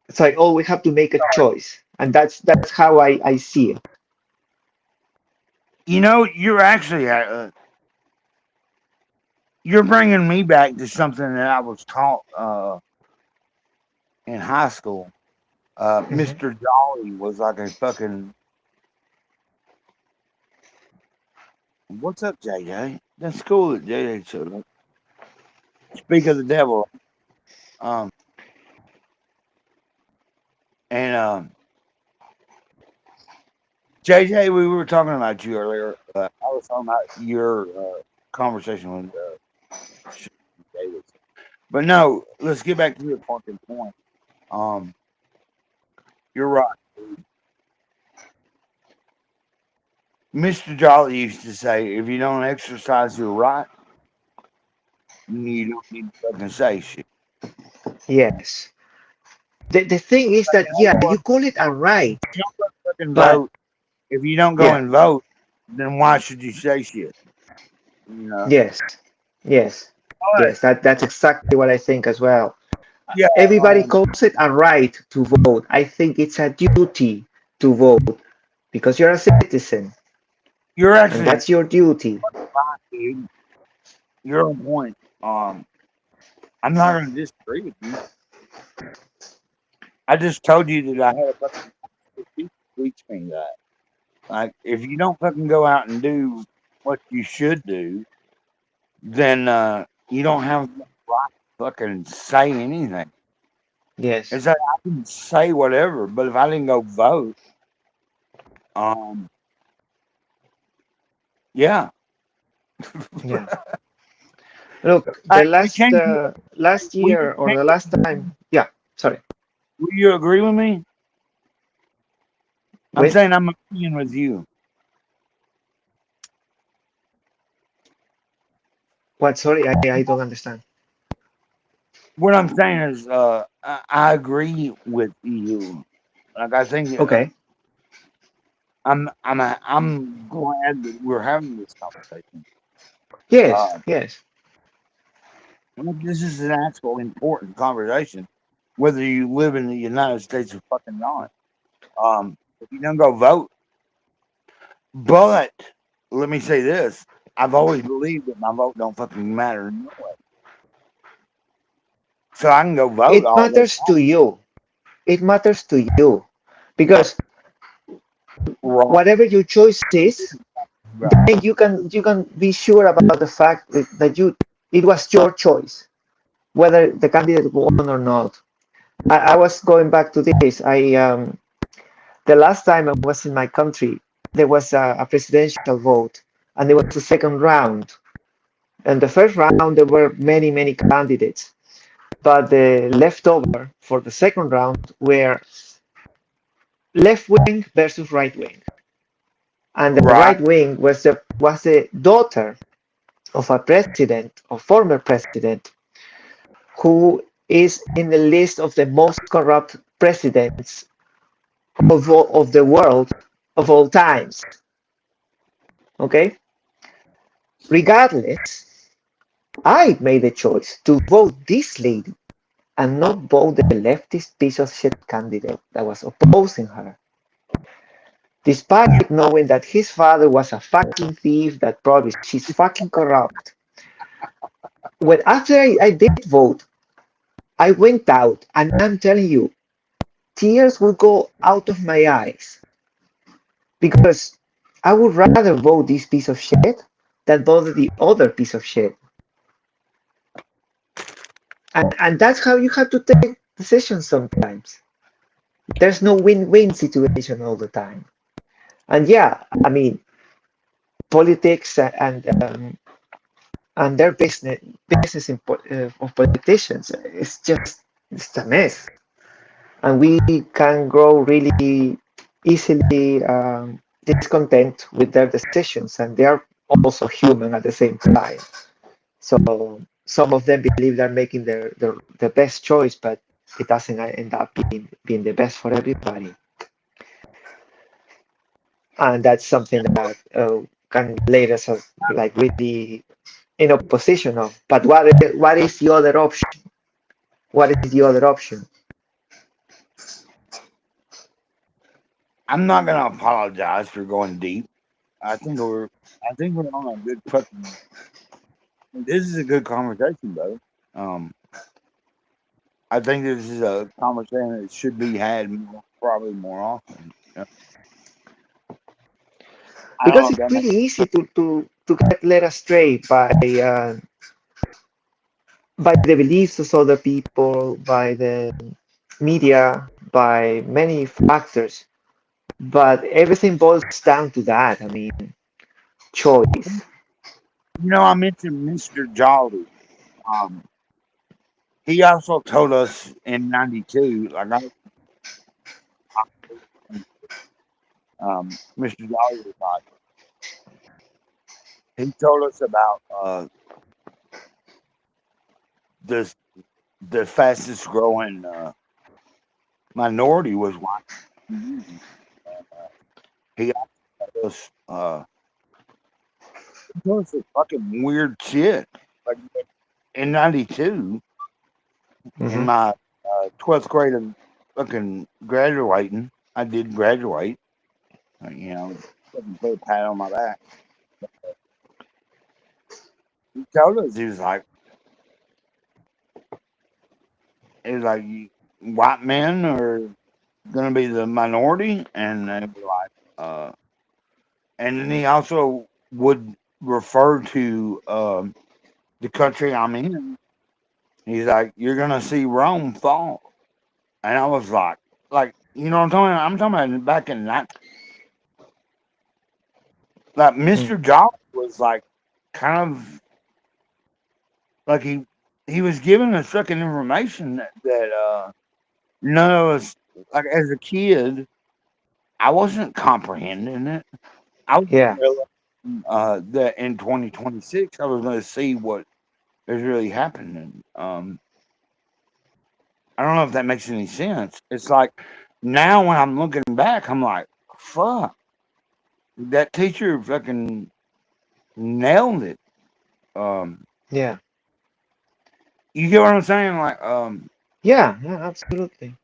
so I always have to make a choice, and that's how I see it. You know, you're actually you're bringing me back to something that I was taught in high school. Mr. Jolly was like a fucking. What's up, JJ? That's cool that JJ showed up. Speak of the devil. JJ, we were talking about you earlier. I was talking about your conversation with David. But no, let's get back to your fucking point. You're right. Mr. Jolly used to say, if you don't exercise your right, you don't need to fucking say shit. Yes. The thing is that, you call it a right. If you don't fucking vote, if you don't go and vote, then why should you say shit? You know? Yes. That's exactly what I think as well. Yeah, everybody calls it a right to vote. I think it's a duty to vote because you're a citizen. You're actually, and that's your duty. You're on point. I'm not going to disagree with you. I just told you that I had a fucking teach me that. Like, if you don't fucking go out and do what you should do, then you don't have the right to fucking say anything. Yes. It's like I can say whatever, but if I didn't go vote, yeah. Look, the last year or the last time. Yeah. Sorry. Will you agree with me? I'm saying I'm agreeing with you. What? Sorry, I don't understand. What I'm saying is, I agree with you. Like, I think. Okay. I'm glad that we're having this conversation. Yes. Yes. This is an actual important conversation, whether you live in the United States or fucking not. If you don't go vote, But let me say this: I've always believed that my vote don't fucking matter anyway. So I can go vote It all day. matters to you. It matters to you because Right. whatever your choice is, then you can be sure about the fact that it was your choice, whether the candidate won or not. I was going back to this. The last time I was in my country, there was a presidential vote, and there was a second round. And the first round, there were many candidates, but the leftover for the second round were left wing versus right wing, and the right wing was the daughter of a president, or former president, who is in the list of the most corrupt presidents of the world of all times. Okay? Regardless, I made the choice to vote this lady and not vote the leftist piece of shit candidate that was opposing her. Despite knowing that his father was a fucking thief, that probably she's fucking corrupt. When after I did vote, I went out, and I'm telling you, tears will go out of my eyes because I would rather vote this piece of shit than vote the other piece of shit. And that's how you have to take decisions sometimes. There's no win-win situation all the time. And yeah, I mean, politics and their business of politicians is just it's a mess, and we can grow really easily discontent with their decisions, and they are also human at the same time. So some of them believe they're making the best choice, but it doesn't end up being the best for everybody. And that's something that can lead us like really in opposition of. But what is the other option? What is the other option? I'm not gonna apologize for going deep. I think we're on a good fucking. This is a good conversation, though. I think this is a conversation that should be had probably more often. Because it's really easy to get led astray by the beliefs of other people, by the media, by many factors. But everything boils down to that. I mean, choice. You know, I mentioned Mr. Jolly. He also told us in '92, like Mr. Jolly was like, he told us about the fastest growing minority was white. He told us some fucking weird shit. Like in '92, in my 12th grade of fucking graduating, I did graduate. You know, put a pat on my back. He told us, he was like, white men are gonna be the minority, and they were like, and then he also would refer to the country I'm in. He's like, you're gonna see Rome fall, and I was like, you know what I'm talking about? I'm talking about back in that. Like Mr. Job was like, kind of like he was giving us fucking information that none of us, like as a kid, I wasn't comprehending it. I was realizing, that in 2026 I was going to see what is really happening. I don't know if that makes any sense. It's like now when I'm looking back, I'm like, fuck, that teacher fucking nailed it. Yeah. You get what I'm saying? Like, yeah, absolutely.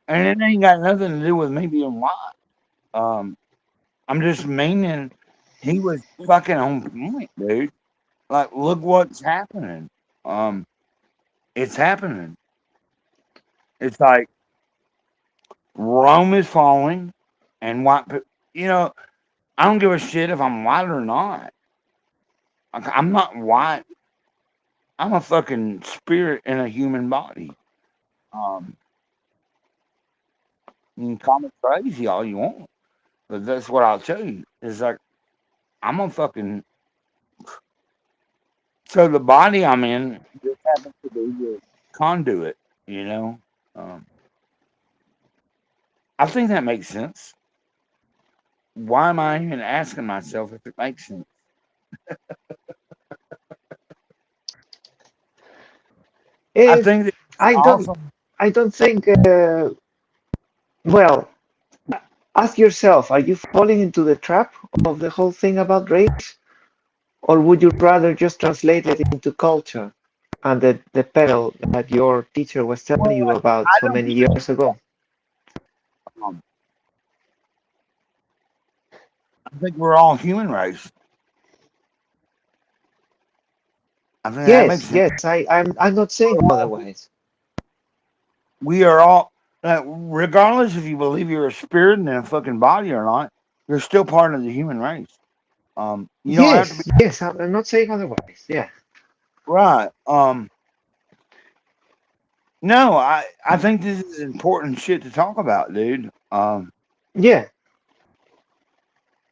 And it ain't got nothing to do with me being white. I'm just meaning he was fucking on point, dude. Like, look what's happening. It's happening. It's like Rome is falling, and white. You know, I don't give a shit if I'm white or not. I'm not white. I'm a fucking spirit in a human body. You can call me crazy all you want, but that's what I'll tell you. It's like I'm a fucking. So the body I'm in just happens to be the conduit, you know. I think that makes sense. Why am I even asking myself if it makes sense? I think that I don't think. Well, ask yourself: are you falling into the trap of the whole thing about race, or would you rather just translate it into culture and the pedal that your teacher was telling you about so many years ago? I think we're all human race. I think that makes Yes, sense. I'm not saying otherwise. We are all, regardless if you believe you're a spirit in a fucking body or not, you're still part of the human race. You don't have to be Yes, I'm not saying otherwise. Yeah. right. No, I think this is important shit to talk about, dude. Yeah.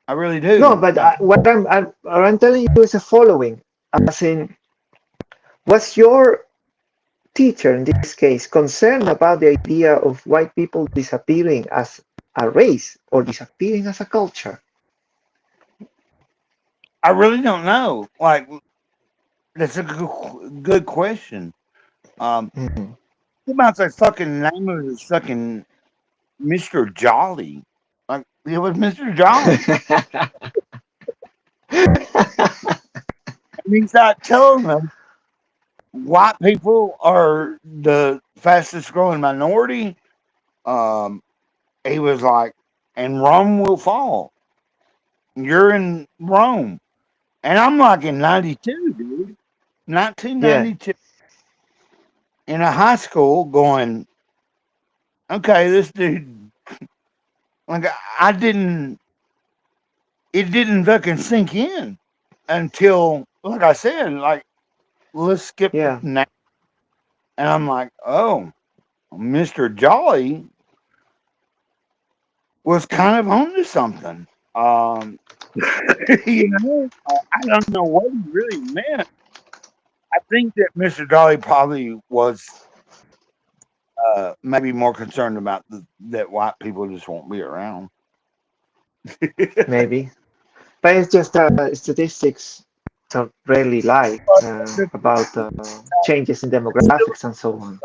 I really do. No, but what I'm telling you is the following. As in, was your teacher, in this case, concerned about the idea of white people disappearing as a race or disappearing as a culture? I really don't know. Like, that's a good question. What about the fucking name of his fucking Mr. Jolly? Like, it was Mr. Jolly. And he's not telling them white people are the fastest growing minority. He was like, and Rome will fall. You're in Rome. And I'm like in 92, dude. 1992. In a high school going, okay, this dude, like, it didn't fucking sink in until, like I said, like, let's skip now. And I'm like, oh, Mr. Jolly was kind of onto something. You know, I don't know what he really meant. I think that Mr. Jolly probably was maybe more concerned about that white people just won't be around. Maybe. But it's just statistics don't really lie about changes in demographics and so on.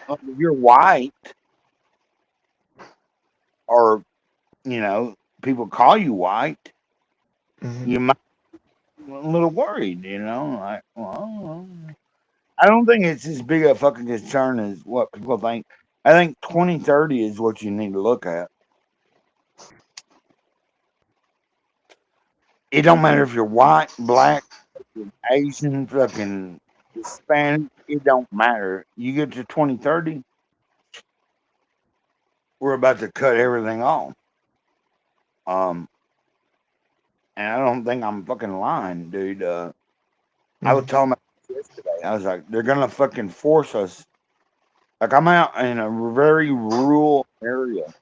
If you're white, or, you know, people call you white, you might be a little worried, you know? Like, well, I don't think it's as big a fucking concern as what people think. I think 2030 is what you need to look at. It don't matter if you're white, black, Asian, fucking Hispanic. It don't matter. You get to 2030, we're about to cut everything off. And I don't think I'm fucking lying, dude. I was telling my yesterday, I was like, they're gonna fucking force us. Like, I'm out in a very rural area.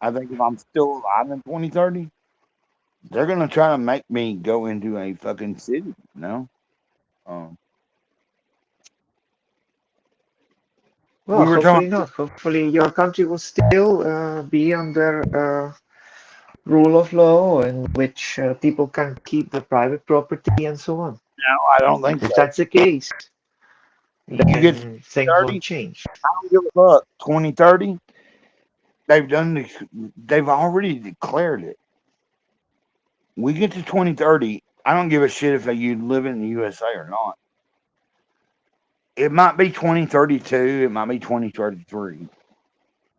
I think if I'm still alive in 2030, they're gonna try to make me go into a fucking city, you know? Well, hopefully not. Hopefully your country will still be under rule of law in which people can keep the private property and so on. No, I don't think if so. that's the case, You then get things 30, won't change. I don't give a fuck. 2030, they've already declared it. We get to 2030, I don't give a shit if you live in the USA or not. It might be 2032, it might be 2033,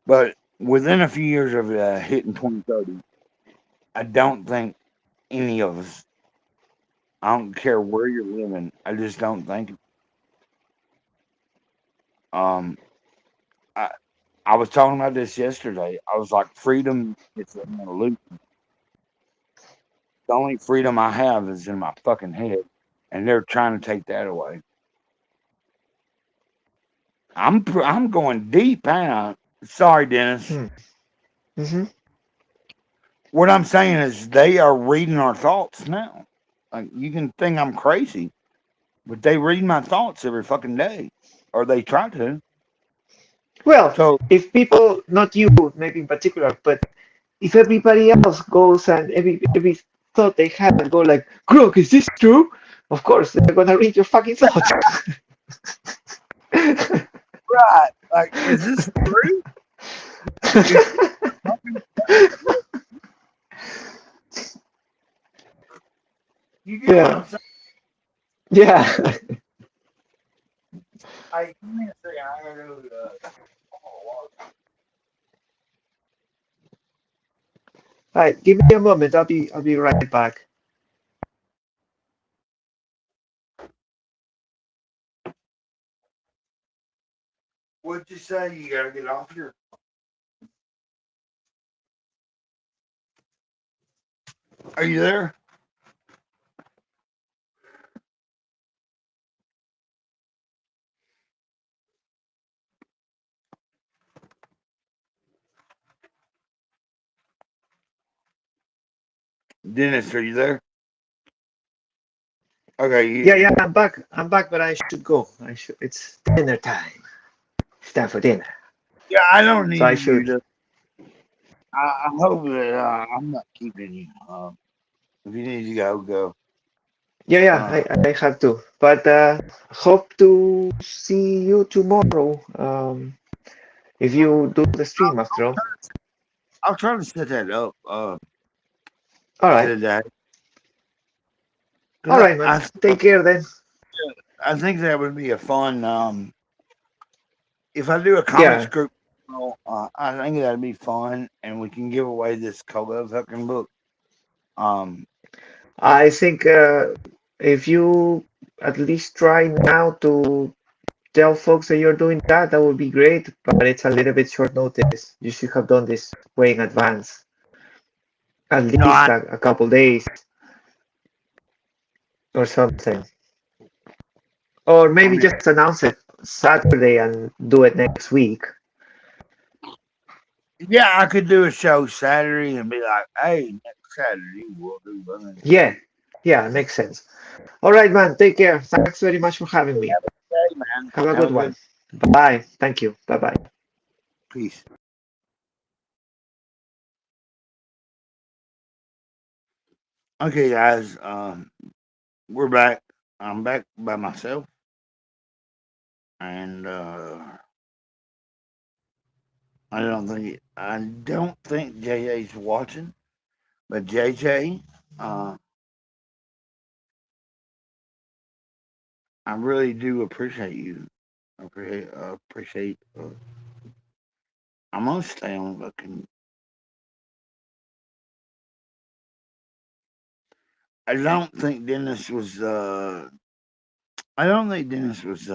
but within a few years of hitting 2030, I don't think any of us. I don't care where you're living. I just don't think. Um, I I was talking about this yesterday. I was like, freedom is an illusion. The only freedom I have is in my fucking head, and they're trying to take that away. I'm going deep out. Sorry, Dennis. Mm-hmm. What I'm saying is they are reading our thoughts now. Like, you can think I'm crazy, but they read my thoughts every fucking day, or they try to. Well, So if people, not you, maybe in particular, but if everybody else goes and every thought they have go like, Crook, is this true? Of course, they're gonna read your fucking thoughts. right, like, is this true? You get what I'm saying? Yeah. Hey, give me a second. I gotta go. All right, give me a moment. I'll be right back. What'd you say? You gotta get off here. Are you there? Dennis, are you there? Okay. Yeah, I'm back. I'm back, but I should go. It's dinner time. It's time for dinner. Yeah, I don't So I need you should. to. I hope that I'm not keeping you. If you need to go, go. Yeah, I have to. But hope to see you tomorrow. If you do the stream after all. I'll try to set that up. All right. Today. All right, man. Take care then. I think that would be a fun. If I do a comics group, I think that'd be fun, and we can give away this Kobo fucking book. I think if you at least try now to tell folks that you're doing that, that would be great. But it's a little bit short notice. You should have done this way in advance, at least a couple days or something. Or maybe just announce it Saturday and do it next week. Yeah, I could do a show Saturday and be like, "Hey, next Saturday we'll do something." Yeah, makes sense. All right, man. Take care. Thanks very much for having me. Hey, man. Have a good one. Bye. Thank you. Bye-bye. Peace. Okay, guys. We're back. I'm back by myself, and I don't think JJ's watching, but JJ, I really do appreciate you. Appreciate. I'm gonna stay on looking. I don't think Dennis was. I don't think Dennis was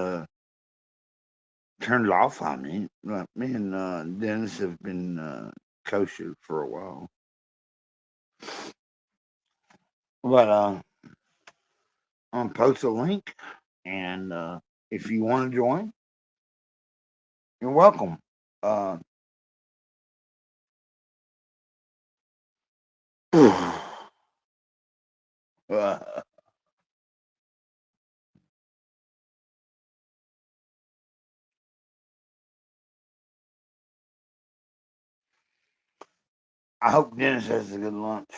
turned off on me. Me and Dennis have been kosher for a while, but I'm gonna post a link, and if you want to join, you're welcome. I hope Dennis has a good lunch.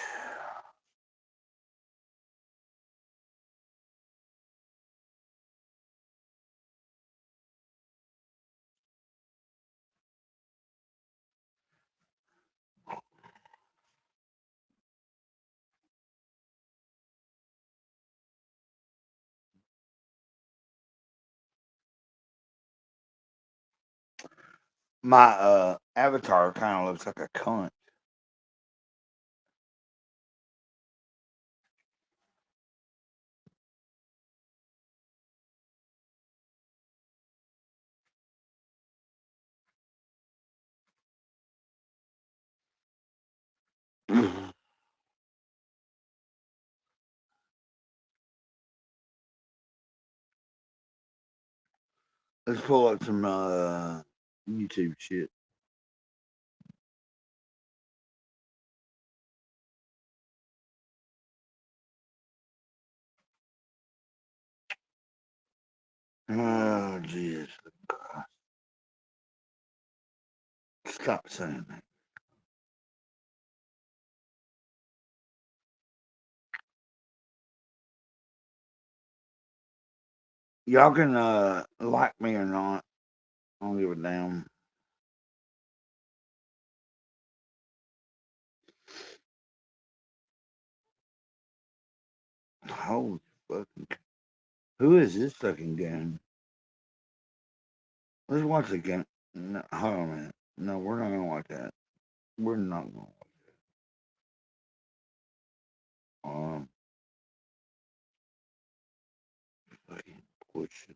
My avatar kind of looks like a cunt. Let's pull up some YouTube shit. Oh, Jesus Christ. Stop saying that. Y'all can like me or not. I don't give a damn. Holy fucking. Who is this fucking game? Let's watch the game. No, hold on a minute. No, we're not gonna watch that. We're not gonna watch that. Fucking bullshit.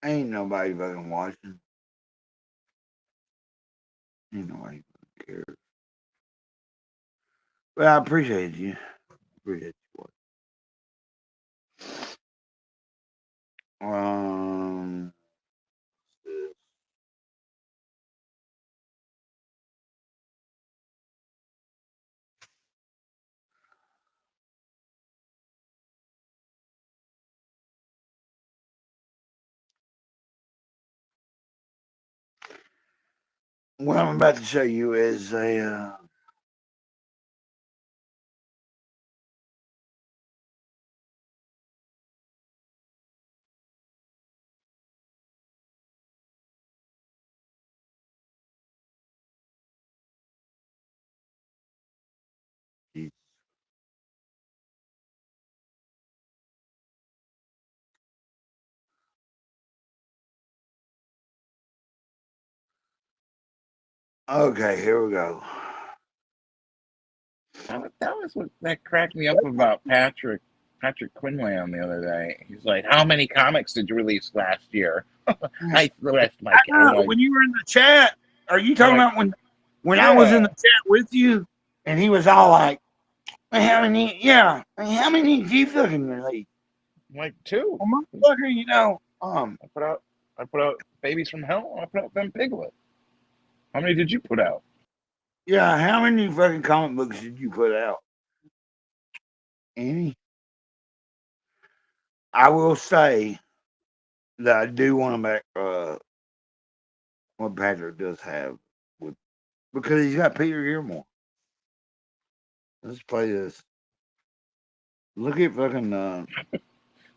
Ain't nobody fucking watching. Ain't nobody fucking cares. But I appreciate you. Appreciate you. What I'm about to show you is a okay, here we go. That was what that cracked me up about Patrick Quinlan the other day. He's like, "How many comics did you release last year?" I rest my like, when you were in the chat, are you talking about when I was in the chat with you and he was all like, how many did you fucking release? Like 2. Well, motherfucker, you know, I put out Babies from Hell. I put out them Piglet. How many did you put out? Yeah, how many fucking comic books did you put out? Any? I will say that I do want to back what Patrick does have because he's got Peter Gilmore. Let's play this. Look at fucking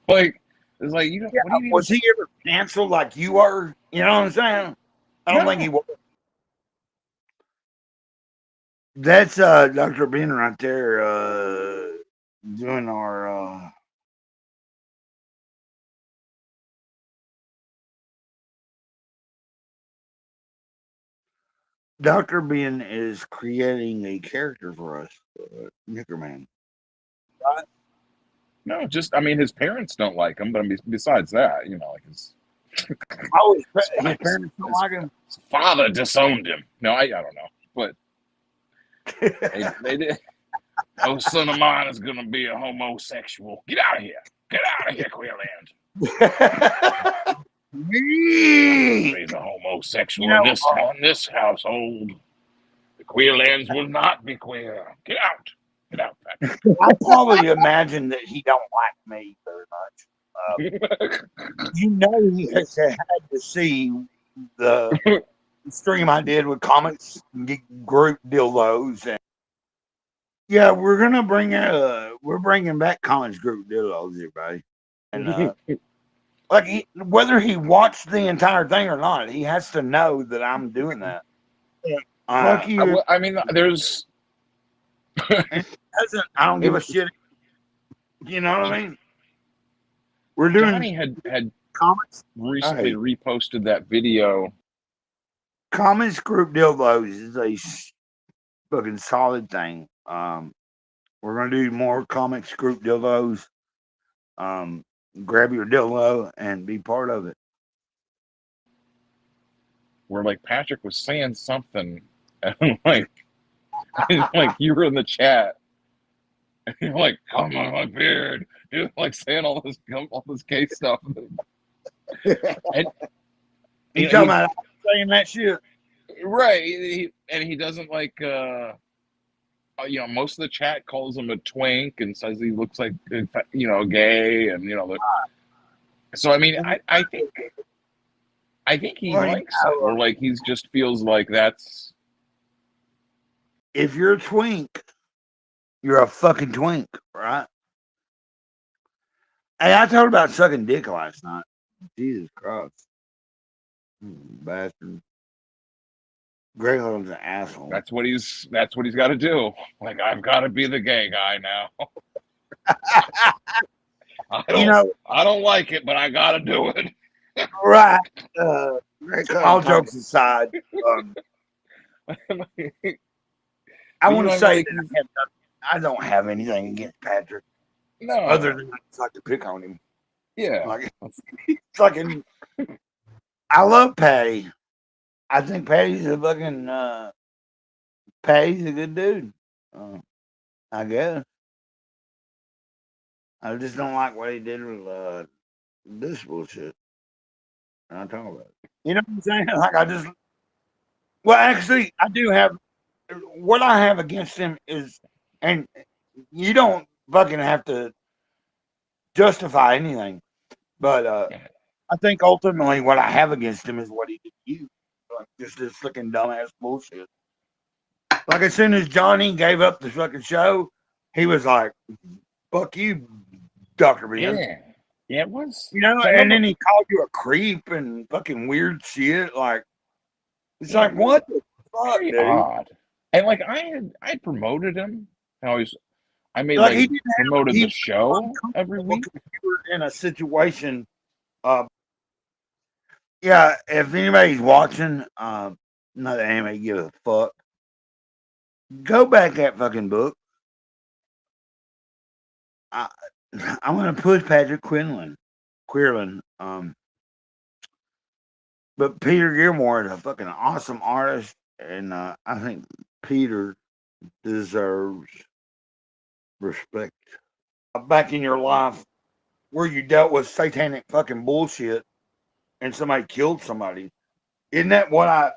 like it's like you know was he ever canceled like you were? You know what I'm saying? I don't think he was. That's Dr. Ben right there doing our Dr. Ben is creating a character for us, Nickerman. Right? No, just I mean his parents don't like him, but I mean, besides that, you know, like his parents don't like him. His father disowned him. No, I don't know, but they did. Oh, son of mine is gonna be a homosexual. Get out of here! Get out of here, Queerland! He's a homosexual in this household. The Queerlands will not be queer. Get out! Get out, Patrick. I probably imagine that he don't like me very much. You know, he has had to see the stream I did with Comics Group Dildos, and yeah, we're bringing back Comics Group Dildos, everybody, and like whether he watched the entire thing or not, he has to know that I'm doing that. Fuck you. I mean, there's And I don't give a shit. You know what I mean? We're doing Johnny had comments. recently reposted that video. Comics group dildos is a fucking solid thing. We're gonna do more comics group dildos. Grab your dildo and be part of it. Where like Patrick was saying something, and like you were in the chat, and you're like, "Come on, my beard," you're like saying all this gay stuff. And You talking about saying that shit? Right, he doesn't like most of the chat calls him a twink and says he looks like gay, and so I mean I think he likes it, or like he just feels like that's. If you're a twink, you're a fucking twink, right? Hey, I told about sucking dick last night. Jesus Christ, bastard. Greg Hogan's an asshole. That's what he's got to do. Like, I've got to be the gay guy now. I don't like it, but I got to do it. Right. All jokes aside, I want to say that I don't have anything against Patrick. No. Other than I just like to pick on him. Yeah. Like, fucking. I love Patty. I think Patty's a fucking. Patty's a good dude. I guess. I just don't like what he did with this bullshit. And I'm talking about it. You know what I'm saying? Like, actually, I do have. What I have against him is, and you don't fucking have to justify anything, but I think ultimately what I have against him is what he did to you. Like, just this fucking dumbass bullshit. Like, as soon as Johnny gave up the fucking show, he was like, fuck you, Dr. Ben. Yeah, it was. And then he called you a creep and fucking weird shit. Like, it's like, what the fuck, dude? Odd. And like I promoted him. I made promoted the show every week. You were in a situation. Yeah, if anybody's watching, not that anybody gives a fuck. Go back that fucking book. I'm gonna push Patrick Quinlan. But Peter Gilmore is a fucking awesome artist, and I think Peter deserves respect. Back in your life, where you dealt with satanic fucking bullshit, and somebody killed somebody, isn't that what I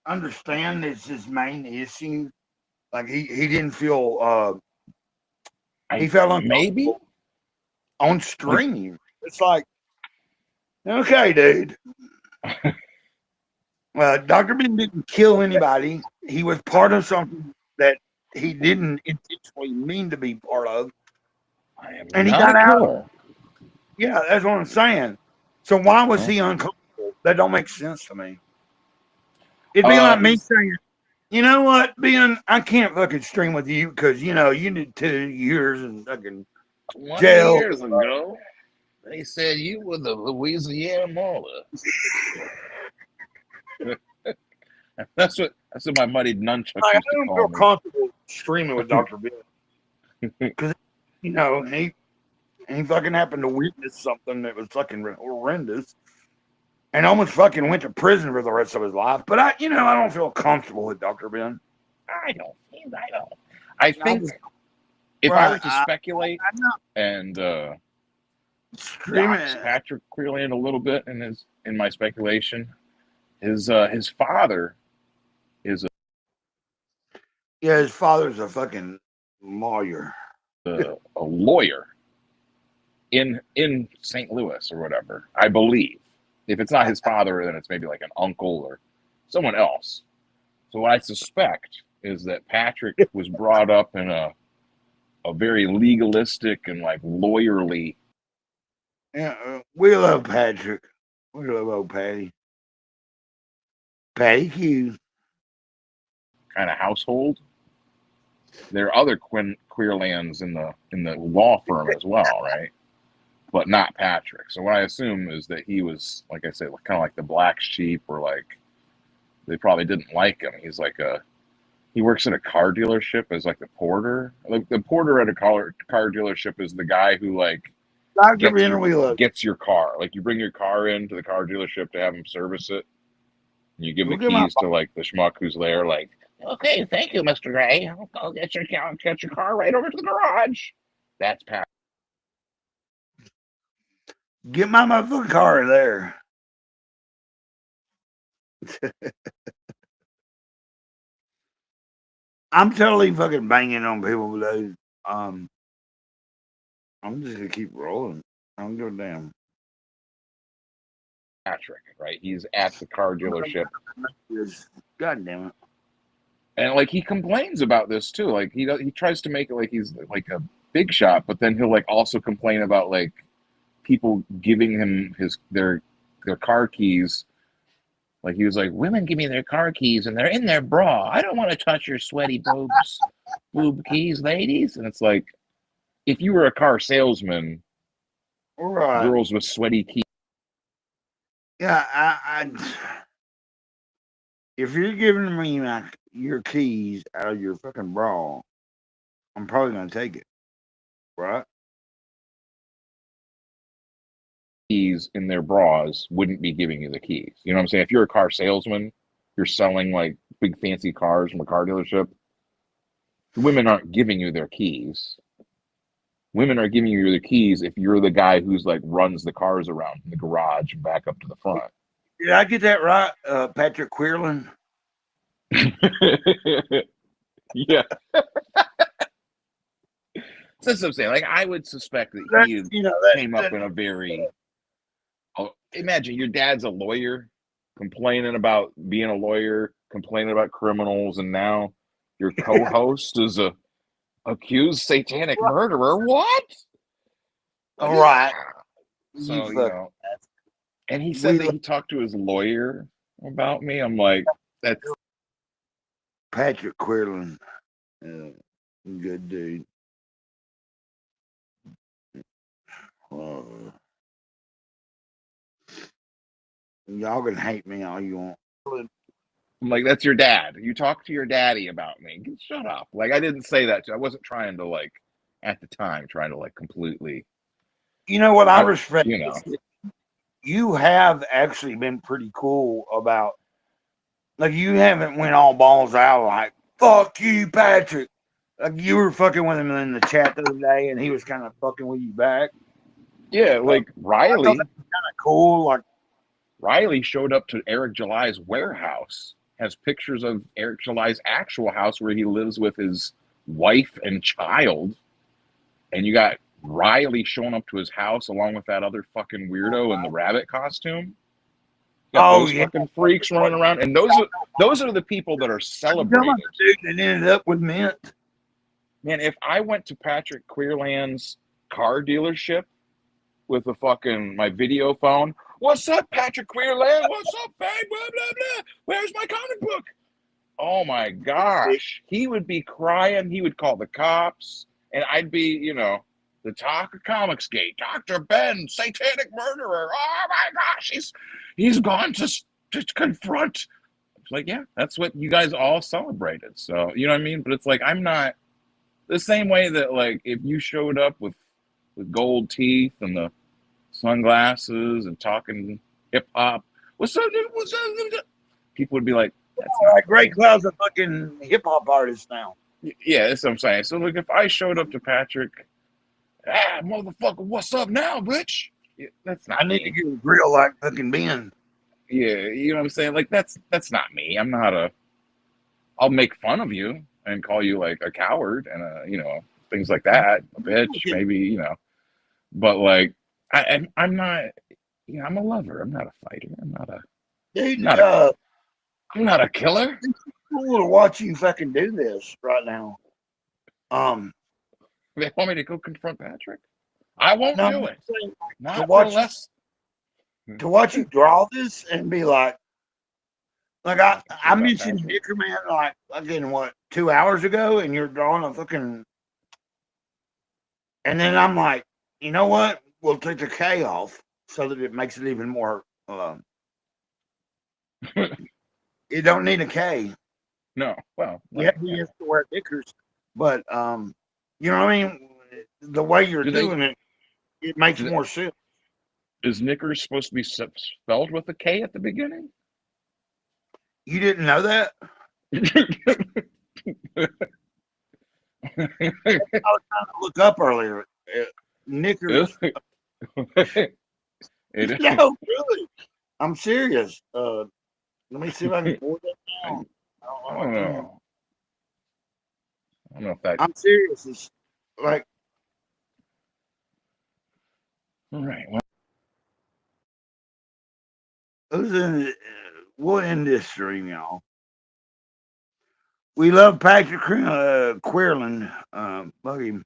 understand is his main issue? Like he didn't feel he felt uncomfortable on stream. It's like, okay, dude. Dr. Ben didn't kill anybody. He was part of something that he didn't intentionally mean to be part of. And he got out. Yeah, that's what I'm saying. So why was he uncomfortable? That don't make sense to me. It'd be like me saying, you know what, Ben, I can't fucking stream with you because, you did 2 years in fucking jail. 20 years ago, they said you were the Louisiana Mauler. That's what my muddied nunchuck. I don't feel comfortable streaming with Dr. Ben because he fucking happened to witness something that was fucking horrendous, and almost fucking went to prison for the rest of his life. But I don't feel comfortable with Dr. Ben. I don't. I think if I were to speculate and dox Patrick Quinlan a little bit in my speculation, his father is his father's a fucking lawyer. A lawyer in St. Louis or whatever, I believe. If it's not his father, then it's maybe like an uncle or someone else. So what I suspect is that Patrick was brought up in a very legalistic and like lawyerly. Yeah, we love Patrick. We love old Patty. Patty Hughes. Kind of household. there are other Queerlands in the law firm as well, right? But not Patrick. So what I assume is that he was, like I said, kind of like the black sheep, or like they probably didn't like him. He's like he works at a car dealership as like the porter. Like the porter at a car dealership is the guy who like gets your car. Like you bring your car into the car dealership to have him service it. And you give the keys to like the schmuck who's there, like, okay, thank you, Mr. Gray. I'll get your car right over to the garage. That's Patrick. Get my motherfucking car there. I'm totally fucking banging on people, though. I'm just gonna keep rolling. I don't give a damn. Patrick, right? He's at the car dealership. God damn it. And like he complains about this too. Like he tries to make it like he's like a big shot, but then he'll like also complain about like people giving him their car keys. Like he was like, women give me their car keys and they're in their bra. I don't want to touch your sweaty boob keys, ladies. And it's like, if you were a car salesman, right, girls with sweaty keys. Yeah, if you're giving me your keys out of your fucking bra, I'm probably gonna take it, right? Keys in their bras wouldn't be giving you the keys. You know what I'm saying? If you're a car salesman, you're selling like big fancy cars from a car dealership, women aren't giving you their keys. Women are giving you the keys if you're the guy who's like runs the cars around in the garage and back up to the front. Did I get that right, Patrick Queerland? Yeah. That's what I'm saying. Like I would suspect that he came up in a very. Imagine your dad's a lawyer, complaining about being a lawyer, complaining about criminals, and now your co-host is a accused satanic murderer. What? All right. So and he said that he talked to his lawyer about me. I'm like, that's Patrick Queerland, good dude. Y'all can hate me all you want. I'm like, that's your dad. You talk to your daddy about me. Shut up. Like I didn't say that. I wasn't trying to like at the time trying to like completely. You know what I respect? You know, you have actually been pretty cool about. Like you haven't went all balls out like fuck you, Patrick. Like you were fucking with him in the chat the other day, and he was kind of fucking with you back. Yeah, like Riley. Kind of cool. Like Riley showed up to Eric July's warehouse. Has pictures of Eric July's actual house where he lives with his wife and child, and you got Riley showing up to his house along with that other fucking weirdo in the rabbit costume. Those fucking freaks running around, and those are the people that are celebrated. Dude that ended up with Mint. Man, if I went to Patrick Queerland's car dealership with my video phone, what's up, Patrick Queerland? What's up, babe? Blah blah blah. Where's my comic book? Oh my gosh, he would be crying. He would call the cops, and I'd be, the talk of Comicsgate, Dr. Ben, satanic murderer. Oh my gosh, he's gone to confront. It's like, yeah, that's what you guys all celebrated. So, you know what I mean? But it's like, I'm not the same way that like if you showed up with gold teeth and the sunglasses and talking hip hop, what's up? People would be like, that's not Great Cloud's a fucking hip hop artist now. Yeah, that's what I'm saying. So like if I showed up to Patrick, motherfucker, what's up now, bitch? Yeah, that's not. I need to get a grill like fucking Ben. Yeah, you know what I'm saying? Like that's not me. I'm not I'll make fun of you and call you like a coward and things like that, a bitch, maybe, but like I'm not, I'm a lover. I'm not a fighter. I'm not a dude. I'm not a killer. It's cool to watch you fucking do this right now. They want me to go confront Patrick? I won't do it. Not to watch less. To watch you draw this and be like, Like I mentioned Dicker Man like fucking what 2 hours ago, and you're drawing a fucking. And then I'm like, you know what? We'll take the K off so that it makes it even more. You don't need a K. No, well, Yeah, he has to wear Dickers, but you know what I mean. The way you're doing it, it makes more sense. Is Knickers supposed to be spelled with a K at the beginning? You didn't know that? I was trying to look up earlier. Knickers. No, really. I'm serious. Let me see if I can pull that down. I don't know. I don't know if that. I'm serious. It's like. All right. Well. We'll end this stream, y'all. We love Patrick Queerland. Bug him.